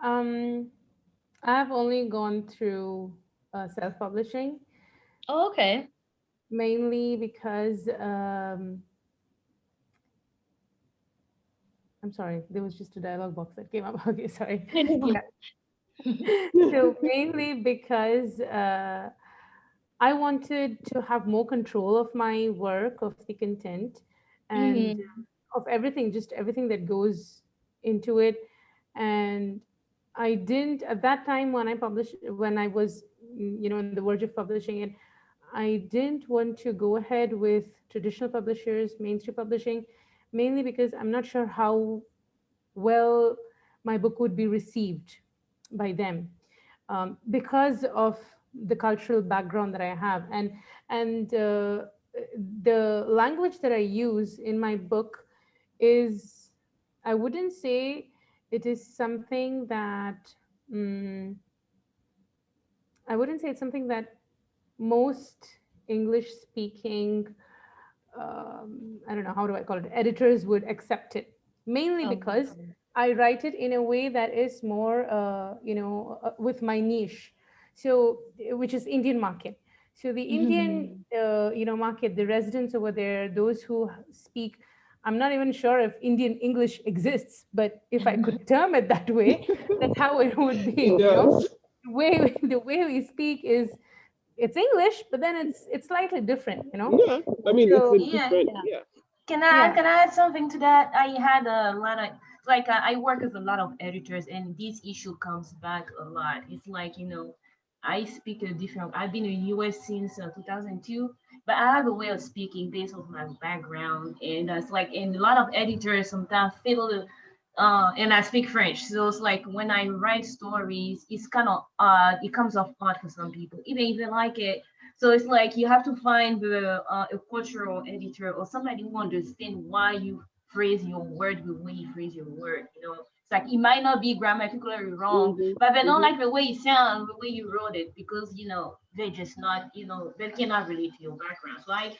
I've only gone through self-publishing. Oh, okay. Mainly because I'm sorry, there was just a dialogue box that came up. Okay, sorry. Yeah. So mainly because I wanted to have more control of my work, of the content, and of everything, just everything that goes into it. And I didn't, at that time when I was, on the verge of publishing it, I didn't want to go ahead with traditional publishers, mainstream publishing, mainly because I'm not sure how well my book would be received by them, because of the cultural background that I have. And the language that I use in my book is, I wouldn't say it is something that, I wouldn't say it's something that most English speaking, I don't know, how do I call it, editors would accept it, mainly because I write it in a way that is more, with my niche. So, which is Indian market. So the Indian, market, the residents over there, those who speak, I'm not even sure if Indian English exists, but if I could term it that way, that's how it would be. The way we speak is, it's English, but then it's slightly different, Yeah, I mean, So, it's a different, yeah. Can I add something to that? I had a lot of I work with a lot of editors, and this issue comes back a lot. It's like, I speak a different. I've been in US since 2002, but I have a way of speaking based on my background, and it's like, and a lot of editors sometimes feel. And I speak French, so it's like when I write stories, it's kind of odd. It comes off odd for some people, even if they like it. So it's like you have to find a cultural editor or somebody who understands why you phrase your word the way you phrase your word. It's like it might not be grammatically wrong, but they don't like the way it sounds, the way you wrote it, because they're just not, they cannot relate to your background. So I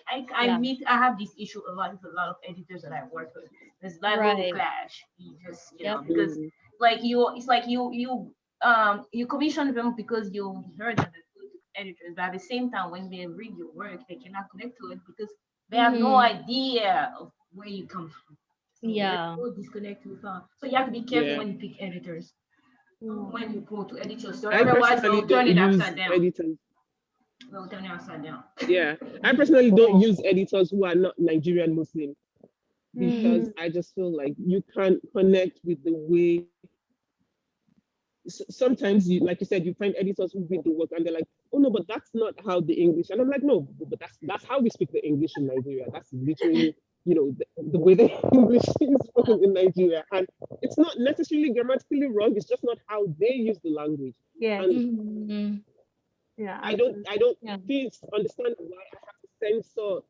have this issue a lot with a lot of editors that I work with. There's that little clash. You just because it's like you commission them because you heard that editors, but at the same time, when they read your work, they cannot connect to it because they have no idea of where you come from. So there's no disconnect with so you have to be careful when you pick editors. When you go to edit your story, otherwise they'll turn it upside down. They'll turn it upside down. Yeah, I personally don't use editors who are not Nigerian Muslim, because I just feel like you can't connect with the way. Sometimes, like you said, you find editors who read the work and they're like, oh no, but that's not how the English. And I'm like, no, but that's how we speak the English in Nigeria. That's literally, the way the English is spoken in Nigeria. And it's not necessarily grammatically wrong. It's just not how they use the language. Yeah. And I don't understand why I have to censor,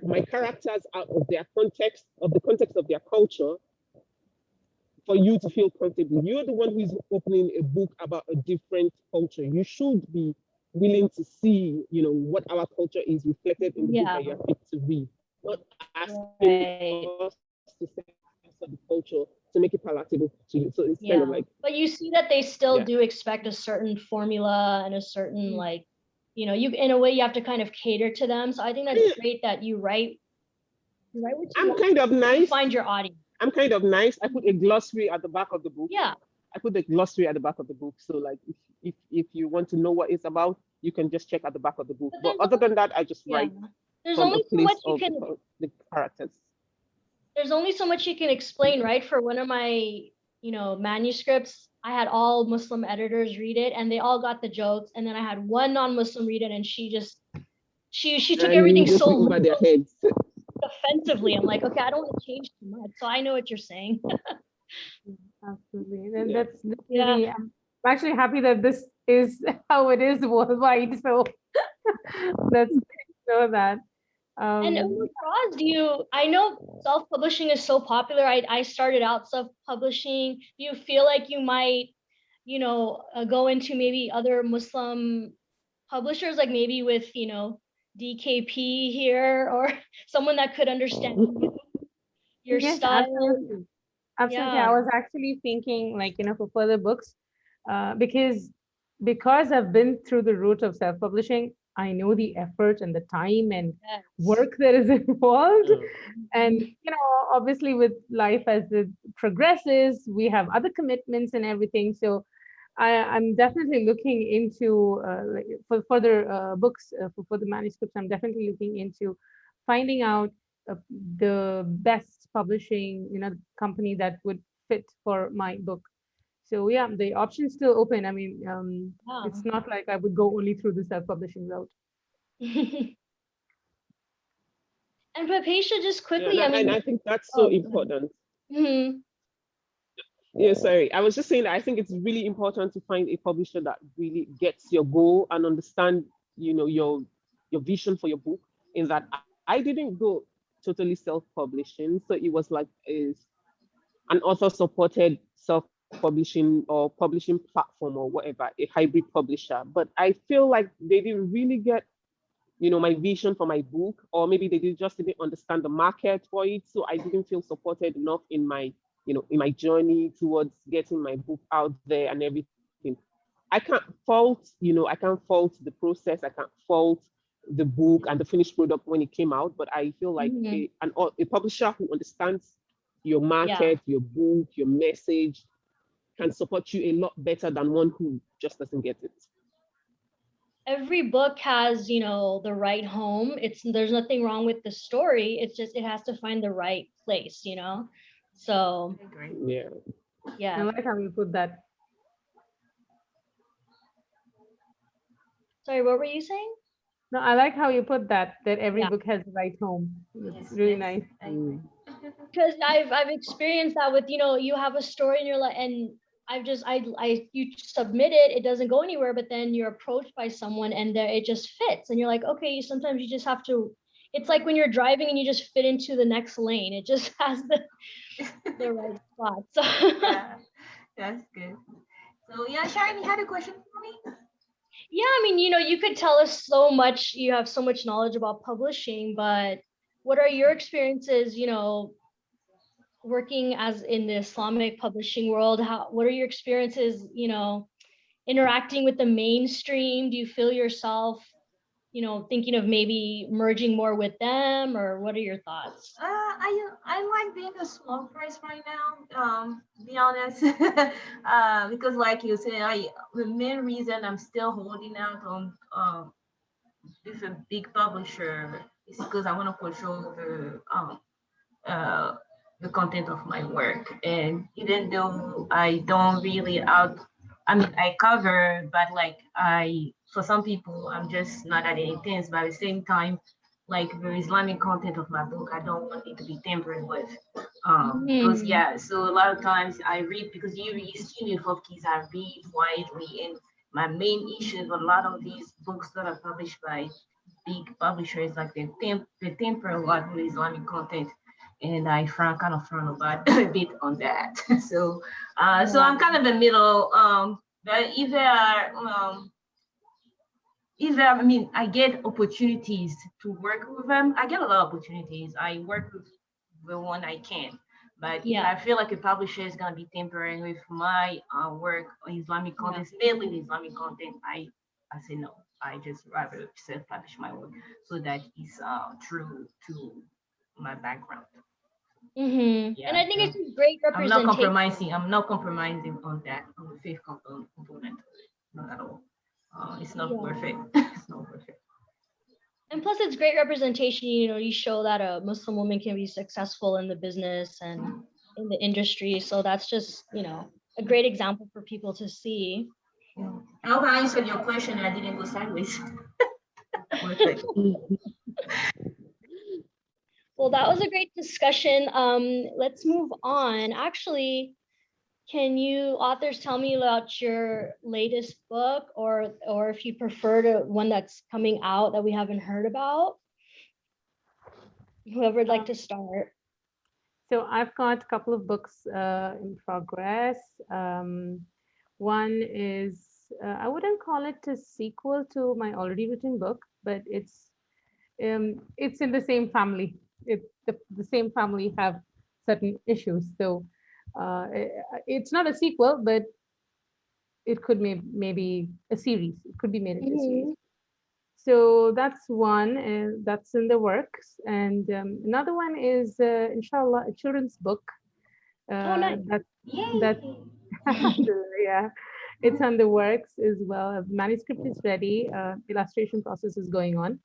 my characters out of their context, of the context of their culture, for you to feel comfortable. You're the one who is opening a book about a different culture. You should be willing to see, what our culture is reflected in the book that you're picked to read. Not asking us to censor the culture to make it palatable to you. So it's kind of like. But you see that they still do expect a certain formula and a certain you in a way you have to kind of cater to them. So I think that's great that you write what you I'm kind of nice. Find your audience. I'm kind of nice. I put a glossary at the back of the book. Yeah. I put the glossary at the back of the book. So like if you want to know what it's about, you can just check at the back of the book. But other than that, I just write There's from a only so place much you of can. the characters. There's only so much you can explain, right? For one of my, manuscripts, I had all Muslim editors read it, and they all got the jokes. And then I had one non-Muslim read it, and she took And everything you just so over their heads. offensively. I'm like, okay, I don't want to change too much, so I know what you're saying. Absolutely. And Yeah. that's really, I'm actually happy that this is how it is worldwide. So that's great to know that. And Roz, I know self-publishing is so popular. I started out self-publishing. Do you feel like you might, go into maybe other Muslim publishers, like maybe with, DKP here, or someone that could understand your Yes, style? absolutely. Absolutely. Yeah. I was actually thinking, like, for further books, because I've been through the route of self-publishing, I know the effort and the time and Yes. work that is involved. Mm. And, obviously with life as it progresses, we have other commitments and everything. So I'm definitely looking into, like, for further books, for further manuscripts, I'm definitely looking into finding out the best publishing, company that would fit for my book. So yeah, the option's still open. I mean, it's not like I would go only through the self-publishing route. And Papisha, just quickly, Yeah, and I think that's so important. Mm-hmm. Yeah, sorry. I was just saying that I think it's really important to find a publisher that really gets your goal and understand, your vision for your book. In that I didn't go totally self-publishing. So it was like an author-supported self-publishing or publishing platform or whatever, a hybrid publisher. But I feel like they didn't really get my vision for my book, or maybe they just didn't understand the market for it. So I didn't feel supported enough in my, in my journey towards getting my book out there and everything. I can't fault, I can't fault the process. I can't fault the book and the finished product when it came out. But I feel like a publisher who understands your market, your book, your message can support you a lot better than one who just doesn't get it. Every book has, the right home. There's nothing wrong with the story. It's just it has to find the right place, So yeah. I like how you put that. Sorry, what were you saying? No, I like how you put that every book has the right home. It's really nice. Because I've experienced that with, you have a story in your life, and you submit it, it doesn't go anywhere, but then you're approached by someone and it just fits, and you're like, okay, sometimes you just have to. It's like when you're driving and you just fit into the next lane. It just has the right spot. So yeah, that's good. So yeah, Sharon, you had a question for me? Yeah, I mean, you could tell us so much. You have so much knowledge about publishing, but what are your experiences, working as in the Islamic publishing world? What are your experiences, interacting with the mainstream? Do you feel yourself, thinking of maybe merging more with them, or what are your thoughts? I like being a small press right now, to be honest. Because like you said, the main reason I'm still holding out on with a big publisher is because I want to control the content of my work. And even though I don't really I cover, but like for some people, I'm just not that intense. But at the same time, like the Islamic content of my book, I don't want it to be tampered with. Because so a lot of times I read, because you see me for kids, I read widely, and my main issue with a lot of these books that are published by big publishers, like they temper a lot with Islamic content, and I kind of frown about a bit on that. So I'm kind of in the middle. But I get opportunities to work with them. I get a lot of opportunities. I work with the one I can. But if I feel like a publisher is gonna be tampering with my work on Islamic content, mainly Islamic content, I say no. I just rather self-publish my work so that it's true to my background. And I think it's a great representation. I'm not compromising on that, on the faith component of it, not at all. it's not Yeah. perfect. It's not perfect. And plus, it's great representation. You know, you show that a Muslim woman can be successful in the business and in the industry. So that's just, you know, a great example for people to see. Yeah. I hope I answered your question and I didn't go sideways. Perfect. Well, that was a great discussion. Let's move on. Actually, can you authors tell me about your latest book, or if you prefer to one that's coming out that we haven't heard about? Whoever would like to start. So I've got a couple of books in progress. One is, I wouldn't call it a sequel to my already written book, but it's in the same family. The same family have certain issues. So it's not a sequel, but it could maybe a series. It could be made into a series. So that's one, and that's in the works. And another one is, inshallah, a children's book. Oh, nice. That yeah, it's on the works as well. A manuscript is ready. Illustration process is going on.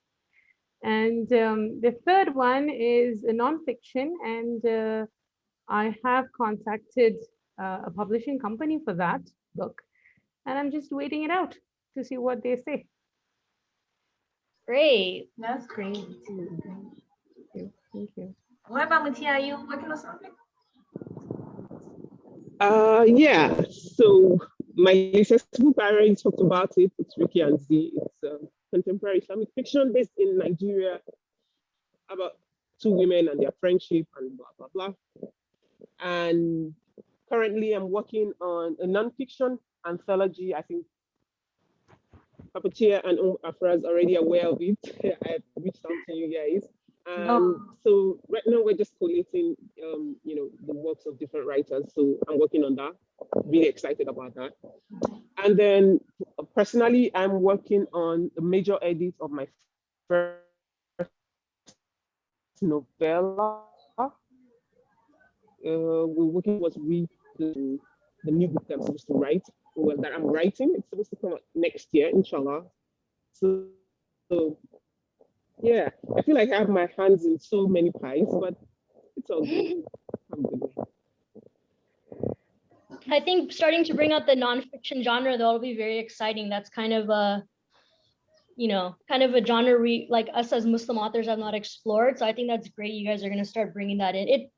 And the third one is a nonfiction, and I have contacted a publishing company for that book, and I'm just waiting it out to see what they say. Great. That's great. Thank you. What about Matia? Are you working on something? Yeah. So my latest book, I already talked about it. It's Ricky and Z. It's contemporary Islamic fiction based in Nigeria about two women and their friendship and blah blah blah. And currently, I'm working on a nonfiction anthology. I think Papatia and Afra's already aware of it. I've reached out to you guys. So right now we're just collating, the works of different writers. So I'm working on that. Really excited about that. And then personally, I'm working on a major edit of my first novella. We're working towards the new book that I'm supposed to write, or that I'm writing. It's supposed to come out next year, inshallah. So yeah, I feel like I have my hands in so many pies, but it's all good. I think starting to bring out the nonfiction genre, though, will be very exciting. That's kind of a, kind of a genre like us as Muslim authors have not explored. So I think that's great. You guys are going to start bringing that in.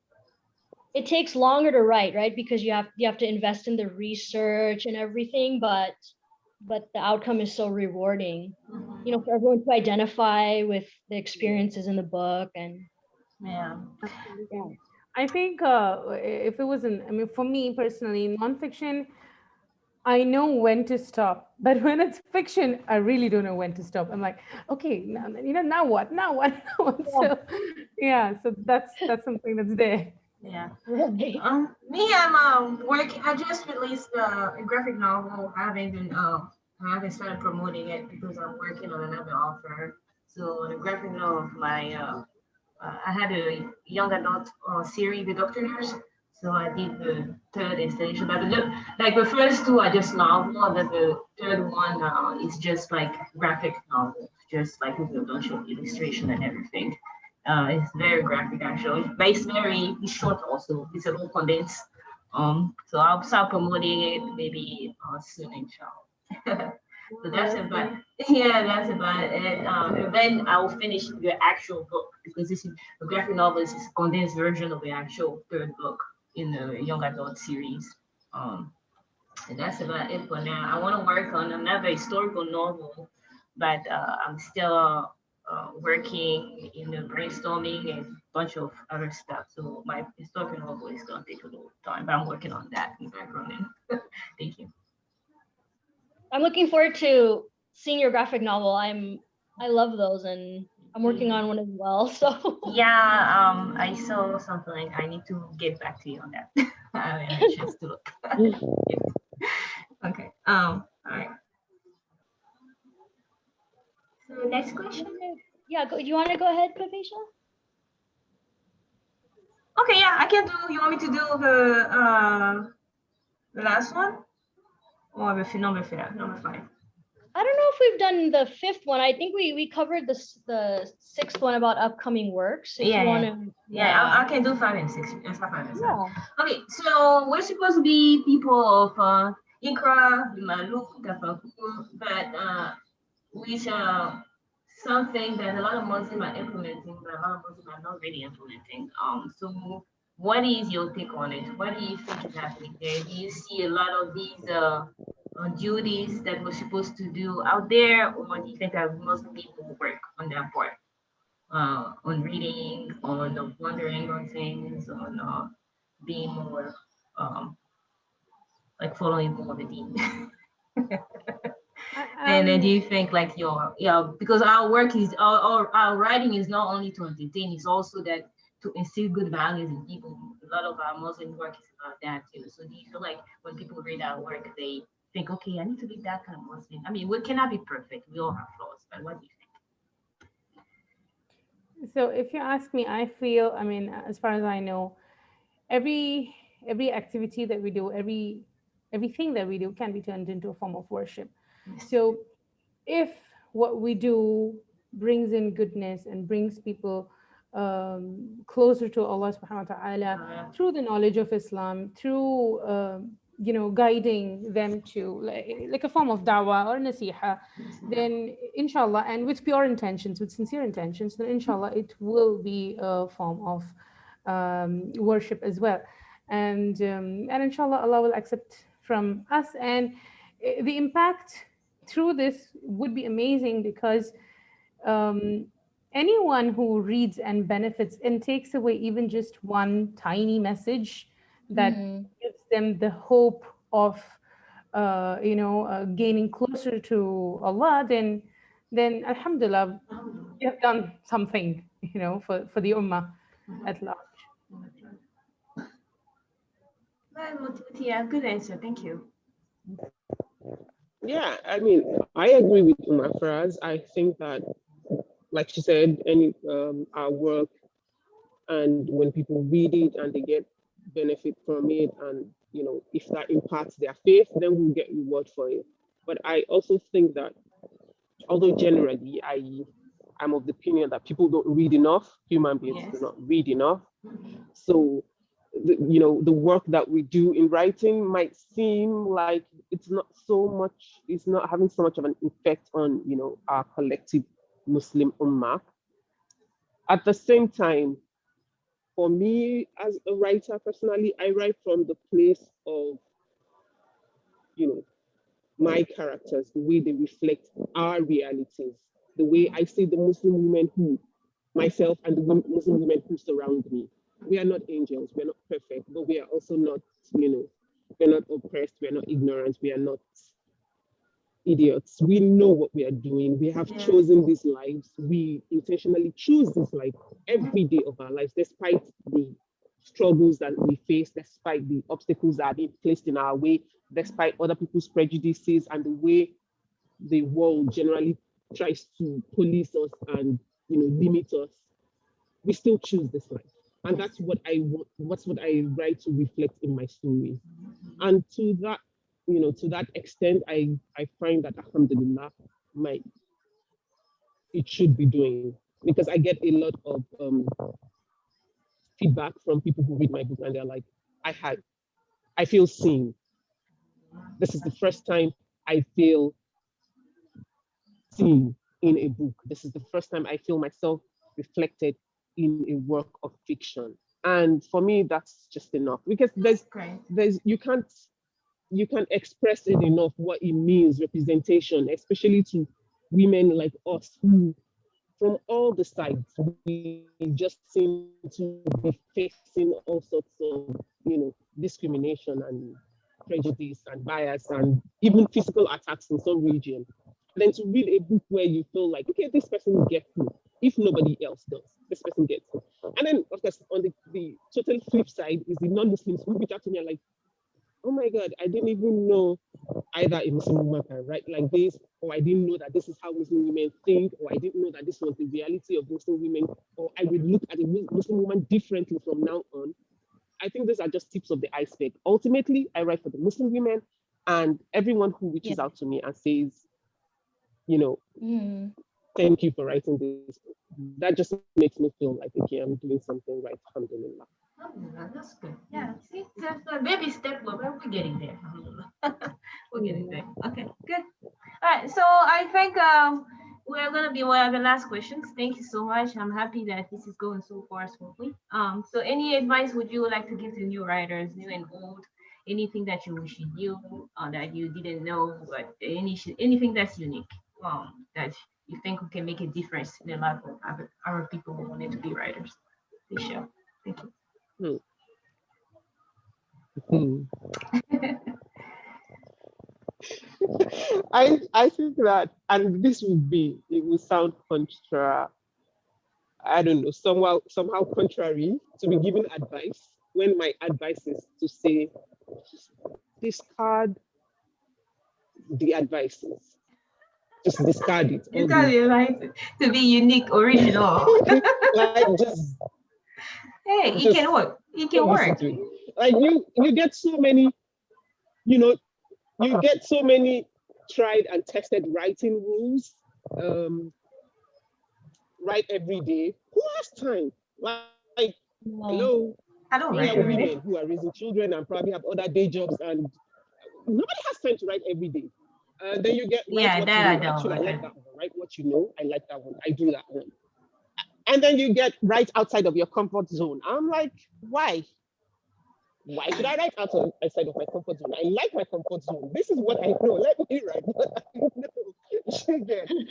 It takes longer to write, right? Because you have to invest in the research and everything, but the outcome is so rewarding, for everyone to identify with the experiences in the book. And yeah. I think if it wasn't, for me personally, nonfiction, I know when to stop, but when it's fiction, I really don't know when to stop. I'm like, okay, now what? So yeah, so that's something that's there. Yeah. Me, I'm working. I just released a graphic novel. I haven't started promoting it because I'm working on another offer. So the graphic novel of my I had a young adult series, The Doctor Nurse. So I did the third installation. But the first two are just novel, and then the third one is just like graphic novel, just like with a bunch of illustration and everything. It's very graphic actually, but it's short also. It's a little condensed. So I'll start promoting it maybe soon, inshallah. So that's about it. And then I will finish the actual book because this is the graphic novel is a condensed version of the actual third book in the young adult series. And that's about it for now. I want to work on another historical novel, but I'm still working in the brainstorming and a bunch of other stuff. So my historical novel is going to take a little time, but I'm working on that in the background. Thank you. I'm looking forward to seeing your graphic novel. I love those, and I'm working on one as well. So yeah, I saw something. I need to get back to you on that. I haven't had a chance to look. Okay. All right. So next question. Yeah, you want to go ahead, Papisha? Okay, yeah, I can do. You want me to do the last one, or number 5? I don't know we've done the fifth one. I think we covered the sixth one about upcoming works. If you want to, I can do 5 and 6. That's not 5 and 7. Okay, so we're supposed to be people of Ikra, Maluk, but which something that a lot of Muslims are implementing, but a lot of Muslims are not really implementing. So what is your take on it? What do you think is happening there? Do you see a lot of these duties that we're supposed to do out there, or do you think that Muslim people work on that part? On reading, on wondering on things, on being more like following more the deen. And then do you think like because our work is our writing is not only to entertain, it's also that to instill good values in people. A lot of our Muslim work is about that too. So do you feel like when people read our work, they think, okay, I need to be that kind of Muslim? I mean, we cannot be perfect. We all have flaws, but what do you think? So if you ask me, I feel, I mean, as far as I know, every activity that we do, everything that we do can be turned into a form of worship. So if what we do brings in goodness and brings people closer to Allah subhanahu wa ta'ala through the knowledge of Islam, through guiding them to like a form of dawah or nasiha, then inshallah, and with pure intentions, with sincere intentions, then inshallah it will be a form of worship as well. And inshallah Allah will accept from us, and the impact through this would be amazing, because anyone who reads and benefits and takes away even just one tiny message that gives them the hope of gaining closer to Allah, then alhamdulillah, we have done something for the ummah at large. Yeah, good answer. Thank you. Yeah, I mean, I agree with Umar Faraz. I think that, like she said, any our work, and when people read it and they get benefit from it, and if that impacts their faith, then we'll get reward for it. But I also think that, although generally I'm of the opinion that people don't read enough, human beings do not read enough. So the work that we do in writing might seem like it's not having so much of an effect on our collective Muslim ummah. At the same time, for me as a writer personally, I write from the place of my characters, the way they reflect our realities, the way I see the Muslim women myself and the Muslim women who surround me. We are not angels, we're not perfect, but we are also not, we're not oppressed, we're not ignorant, we are not idiots. We know what we are doing. We have chosen these lives. We intentionally choose this life every day of our lives, despite the struggles that we face, despite the obstacles that are being placed in our way, despite other people's prejudices and the way the world generally tries to police us and limit us. We still choose this life. And that's what I want, what's what I write to reflect in my stories. And to that extent, I find that alhamdulillah, it should be doing, because I get a lot of feedback from people who read my book and they're like, I feel seen. This is the first time I feel seen in a book. This is the first time I feel myself reflected in a work of fiction. And for me, that's just enough, because you can't express it enough what it means, representation, especially to women like us who, from all the sides, we just seem to be facing all sorts of, discrimination and prejudice and bias and even physical attacks in some region. Then to read a book where you feel like, okay, this person gets me. If nobody else does, this person gets me. And then, of course, on the total flip side is the non-Muslims who reach out to me and like, oh my God, I didn't even know either a Muslim woman can write like this, or I didn't know that this is how Muslim women think, or I didn't know that this was the reality of Muslim women, or I would look at a Muslim woman differently from now on. I think these are just tips of the iceberg. Ultimately, I write for the Muslim women, and everyone who reaches out to me and says, thank you for writing this. That just makes me feel like, okay, I'm doing something right. Alhamdulillah. Alhamdulillah, that's good. Yeah, see, that's a baby step, but we're getting there. Alhamdulillah. We're getting there. Okay, good. All right, so I think we're gonna be one of the last questions. Thank you so much. I'm happy that this is going so far smoothly. So any advice would you like to give to new writers, new and old? Anything that you wish you knew that you didn't know, but anything that's unique, that you think can make a difference in the life of our people who wanted to be writers? Please share. Thank you. I think that, and this will sound I don't know, somehow contrary to be giving advice, when my advice is to say, discard the advices. Just discard it. You got it right to be unique, original. Like just hey, it can work. It can work. Like you get so many, you get so many tried and tested writing rules. Write every day. Who has time? Like hello. I don't write every day. Women who are raising children and probably have other day jobs, and nobody has time to write every day. Then you get I don't. Actually, I like that one. Write what you know. I like that one. I do that one. And then you get right outside of your comfort zone. I'm like, why? Why should I write outside of my comfort zone? I like my comfort zone. This is what I know. Let me write what I know.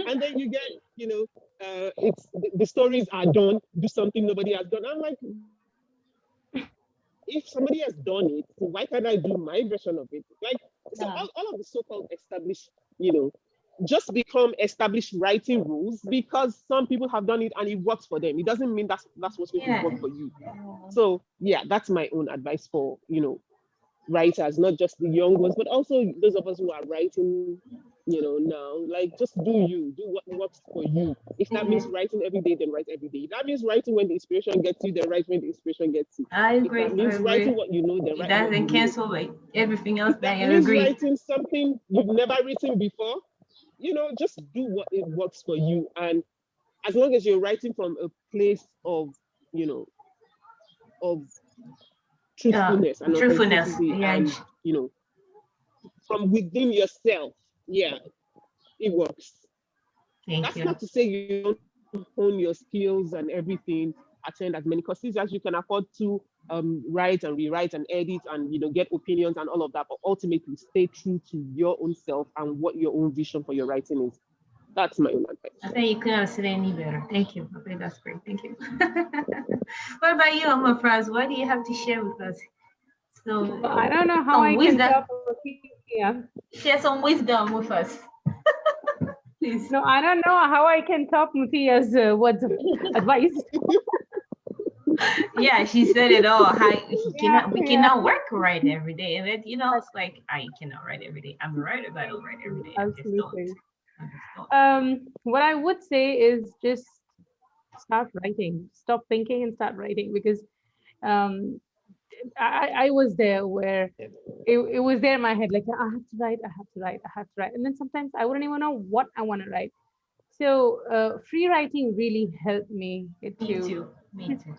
And then you get, it's the stories are done. Do something nobody has done. I'm like, if somebody has done it, why can't I do my version of it? Like, so all of the so-called established, just become established writing rules because some people have done it and it works for them. It doesn't mean that's what's going to work for you. So yeah, that's my own advice for, writers, not just the young ones, but also those of us who are writing, now, like just do what works for you. If that means writing every day, then write every day. If that means writing when the inspiration gets you, then write when the inspiration gets you. I agree. If that means writing what you know, then write. It doesn't cancel like everything else. That means writing something you've never written before. Just do what it works for you. And as long as you're writing from a place of, of truthfulness and authenticity, and from within yourself, it works. That's not to say you don't hone your skills and everything, attend as many courses as you can afford to, write and rewrite and edit and get opinions and all of that, but ultimately stay true to your own self and what your own vision for your writing is. That's my own advice. I think you couldn't have said any better. Thank you. I think that's great. Thank you. What about you, Amma Fraz? What do you have to share with us? So I don't know how I can top share some wisdom with us. Please. No, I don't know how I can top Mutia's words of advice. Yeah, she said it all. We cannot work right every day. And then, it's like I cannot write every day. I'm a writer, but I don't write every day. Absolutely. What I would say is just start writing. Stop thinking and start writing, because I was there where it was there in my head, like I have to write. And then sometimes I wouldn't even know what I want to write. So free writing really helped me to just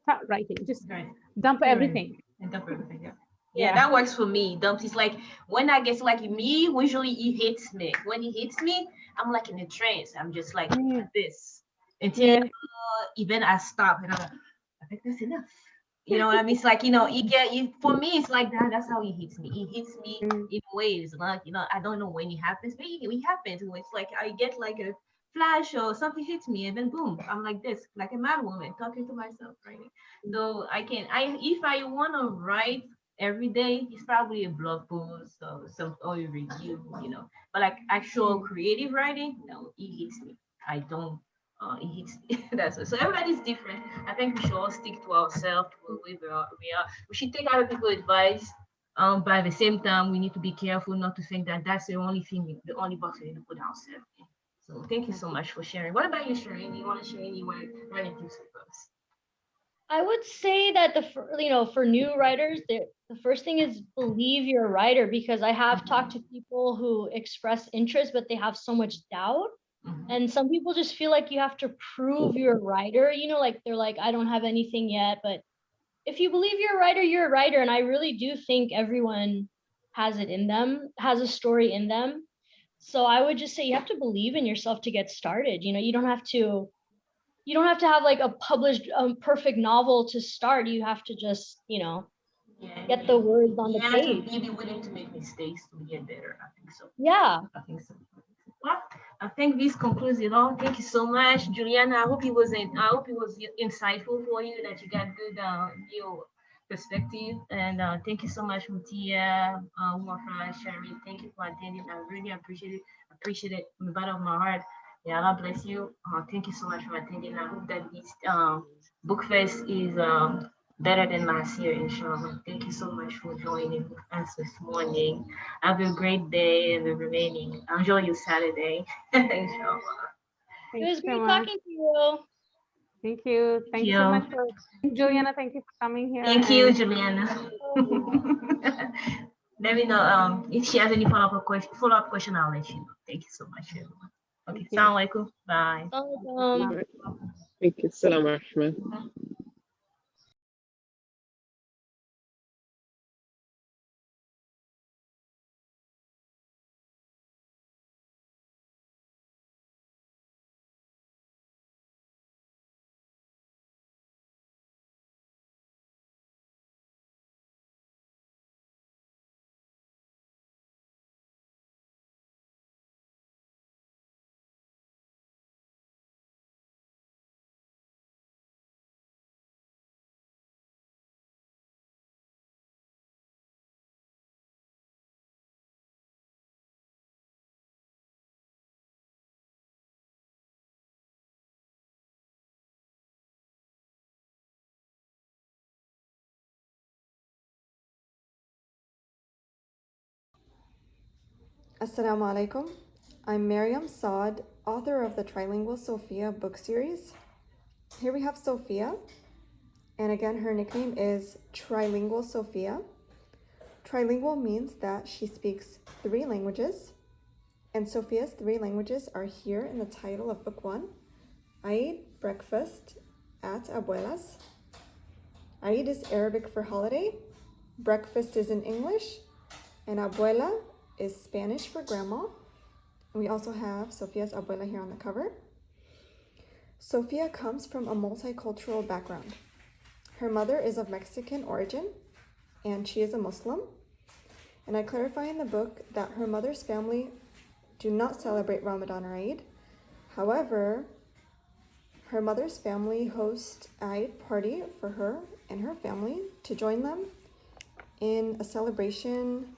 start writing. Just dump everything. And dump everything, yeah, that works for me. Dumps is like when I get like me, usually it hits me. When it hits me, I'm like in a trance. I'm just like this until even I stop and I'm like, I think that's enough. You know what I mean? It's like, for me, it's like that. That's how it hits me. It hits me in waves. Like, I don't know when it happens, but it happens. It's like I get like a flash or something hits me and then boom, I'm like this, like a mad woman talking to myself, right? So if I want to write every day, it's probably a blog post or a review, but like actual creative writing, no, it hits me. I don't. It hits me. That's it. So everybody's different. I think we should all stick to ourselves, to where we are. We should take other people's advice. But at the same time, we need to be careful not to think that that's the only box we need to put ourselves in. So thank you so much for sharing. What about you, Shireen? You want to share any writing tips with us? I would say that for new writers, the first thing is believe you're a writer, because I have talked to people who express interest, but they have so much doubt. And some people just feel like you have to prove you're a writer, like they're like, I don't have anything yet. But if you believe you're a writer, you're a writer. And I really do think everyone has it in them, has a story in them. So I would just say you have to believe in yourself to get started. You don't have to have like a published perfect novel to start. You have to just, Yeah, get the words on the you have page. to be willing to make mistakes to get better. I think so. Yeah. I think so. Well, I think this concludes it all. Thank you so much, Juliana. I hope it was insightful for you, that you got good new perspective. And thank you so much, Mutia, Umafra, Sherry. Thank you for attending. I really appreciate it. Appreciate it from the bottom of my heart. Yeah, God bless you. Thank you so much for attending. I hope that this book fest is better than last year, inshallah. Thank you so much for joining us this morning. Have a great day and the remaining. Enjoy your Saturday, inshallah. It was Thank you so great much. talking to you. Thank you. Thank you so much for Juliana. Thank you for coming here. Thank you, Juliana. Let me know if she has any follow-up question. I'll let you know. Thank you so much, everyone. Okay, assalamu alaikum. Bye. Thank you. Salam alaikum. Assalamu alaikum. I'm Maryam Saad, author of the Trilingual Sophia book series. Here we have Sophia, and again, her nickname is Trilingual Sophia. Trilingual means that she speaks 3 languages, and Sophia's 3 languages are here in the title of book 1. Eid, breakfast at Abuela's. Eid is Arabic for holiday, breakfast is in English, and Abuela is Spanish for grandma. We also have Sophia's abuela here on the cover. Sophia comes from a multicultural background. Her mother is of Mexican origin, and she is a Muslim. And I clarify in the book that her mother's family do not celebrate Ramadan or Eid. However, her mother's family hosts Eid party for her and her family to join them in a celebration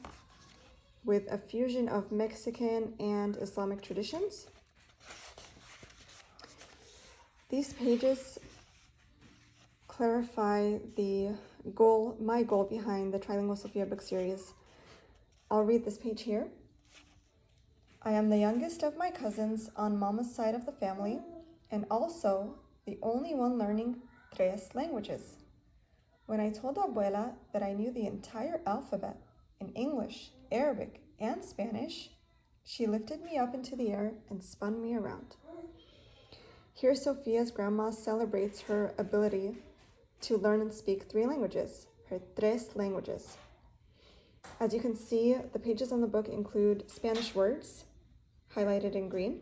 with a fusion of Mexican and Islamic traditions. These pages clarify my goal behind the Trilingual Sophia book series. I'll read this page here. I am the youngest of my cousins on mama's side of the family, and also the only one learning 3 languages. When I told Abuela that I knew the entire alphabet in English, Arabic, and Spanish, she lifted me up into the air and spun me around. Here, Sophia's grandma celebrates her ability to learn and speak 3 languages, her 3 languages. As you can see, the pages on the book include Spanish words, highlighted in green.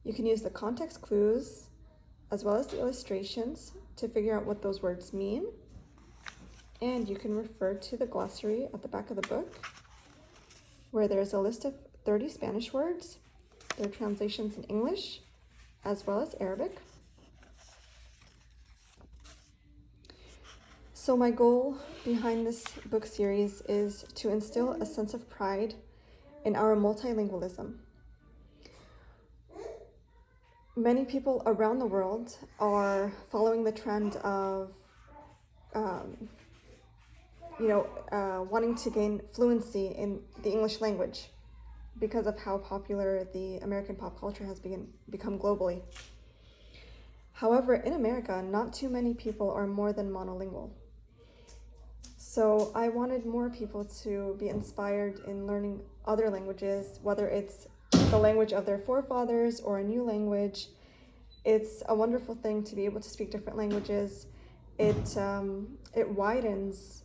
You can use the context clues as well as the illustrations to figure out what those words mean. And you can refer to the glossary at the back of the book, where there's a list of 30 Spanish words, their translations in English, as well as Arabic. So my goal behind this book series is to instill a sense of pride in our multilingualism. Many people around the world are following the trend of wanting to gain fluency in the English language because of how popular the American pop culture has become globally. However, in America, not too many people are more than monolingual. So I wanted more people to be inspired in learning other languages, whether it's the language of their forefathers or a new language. It's a wonderful thing to be able to speak different languages. It widens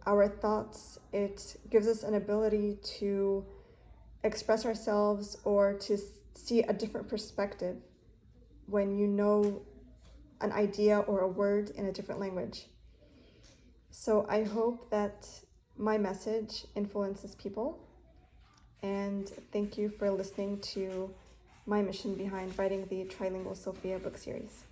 our thoughts. It gives us an ability to express ourselves or to see a different perspective when you know an idea or a word in a different language. So I hope that my message influences people, and thank you for listening to my mission behind writing the Trilingual Sophia book series.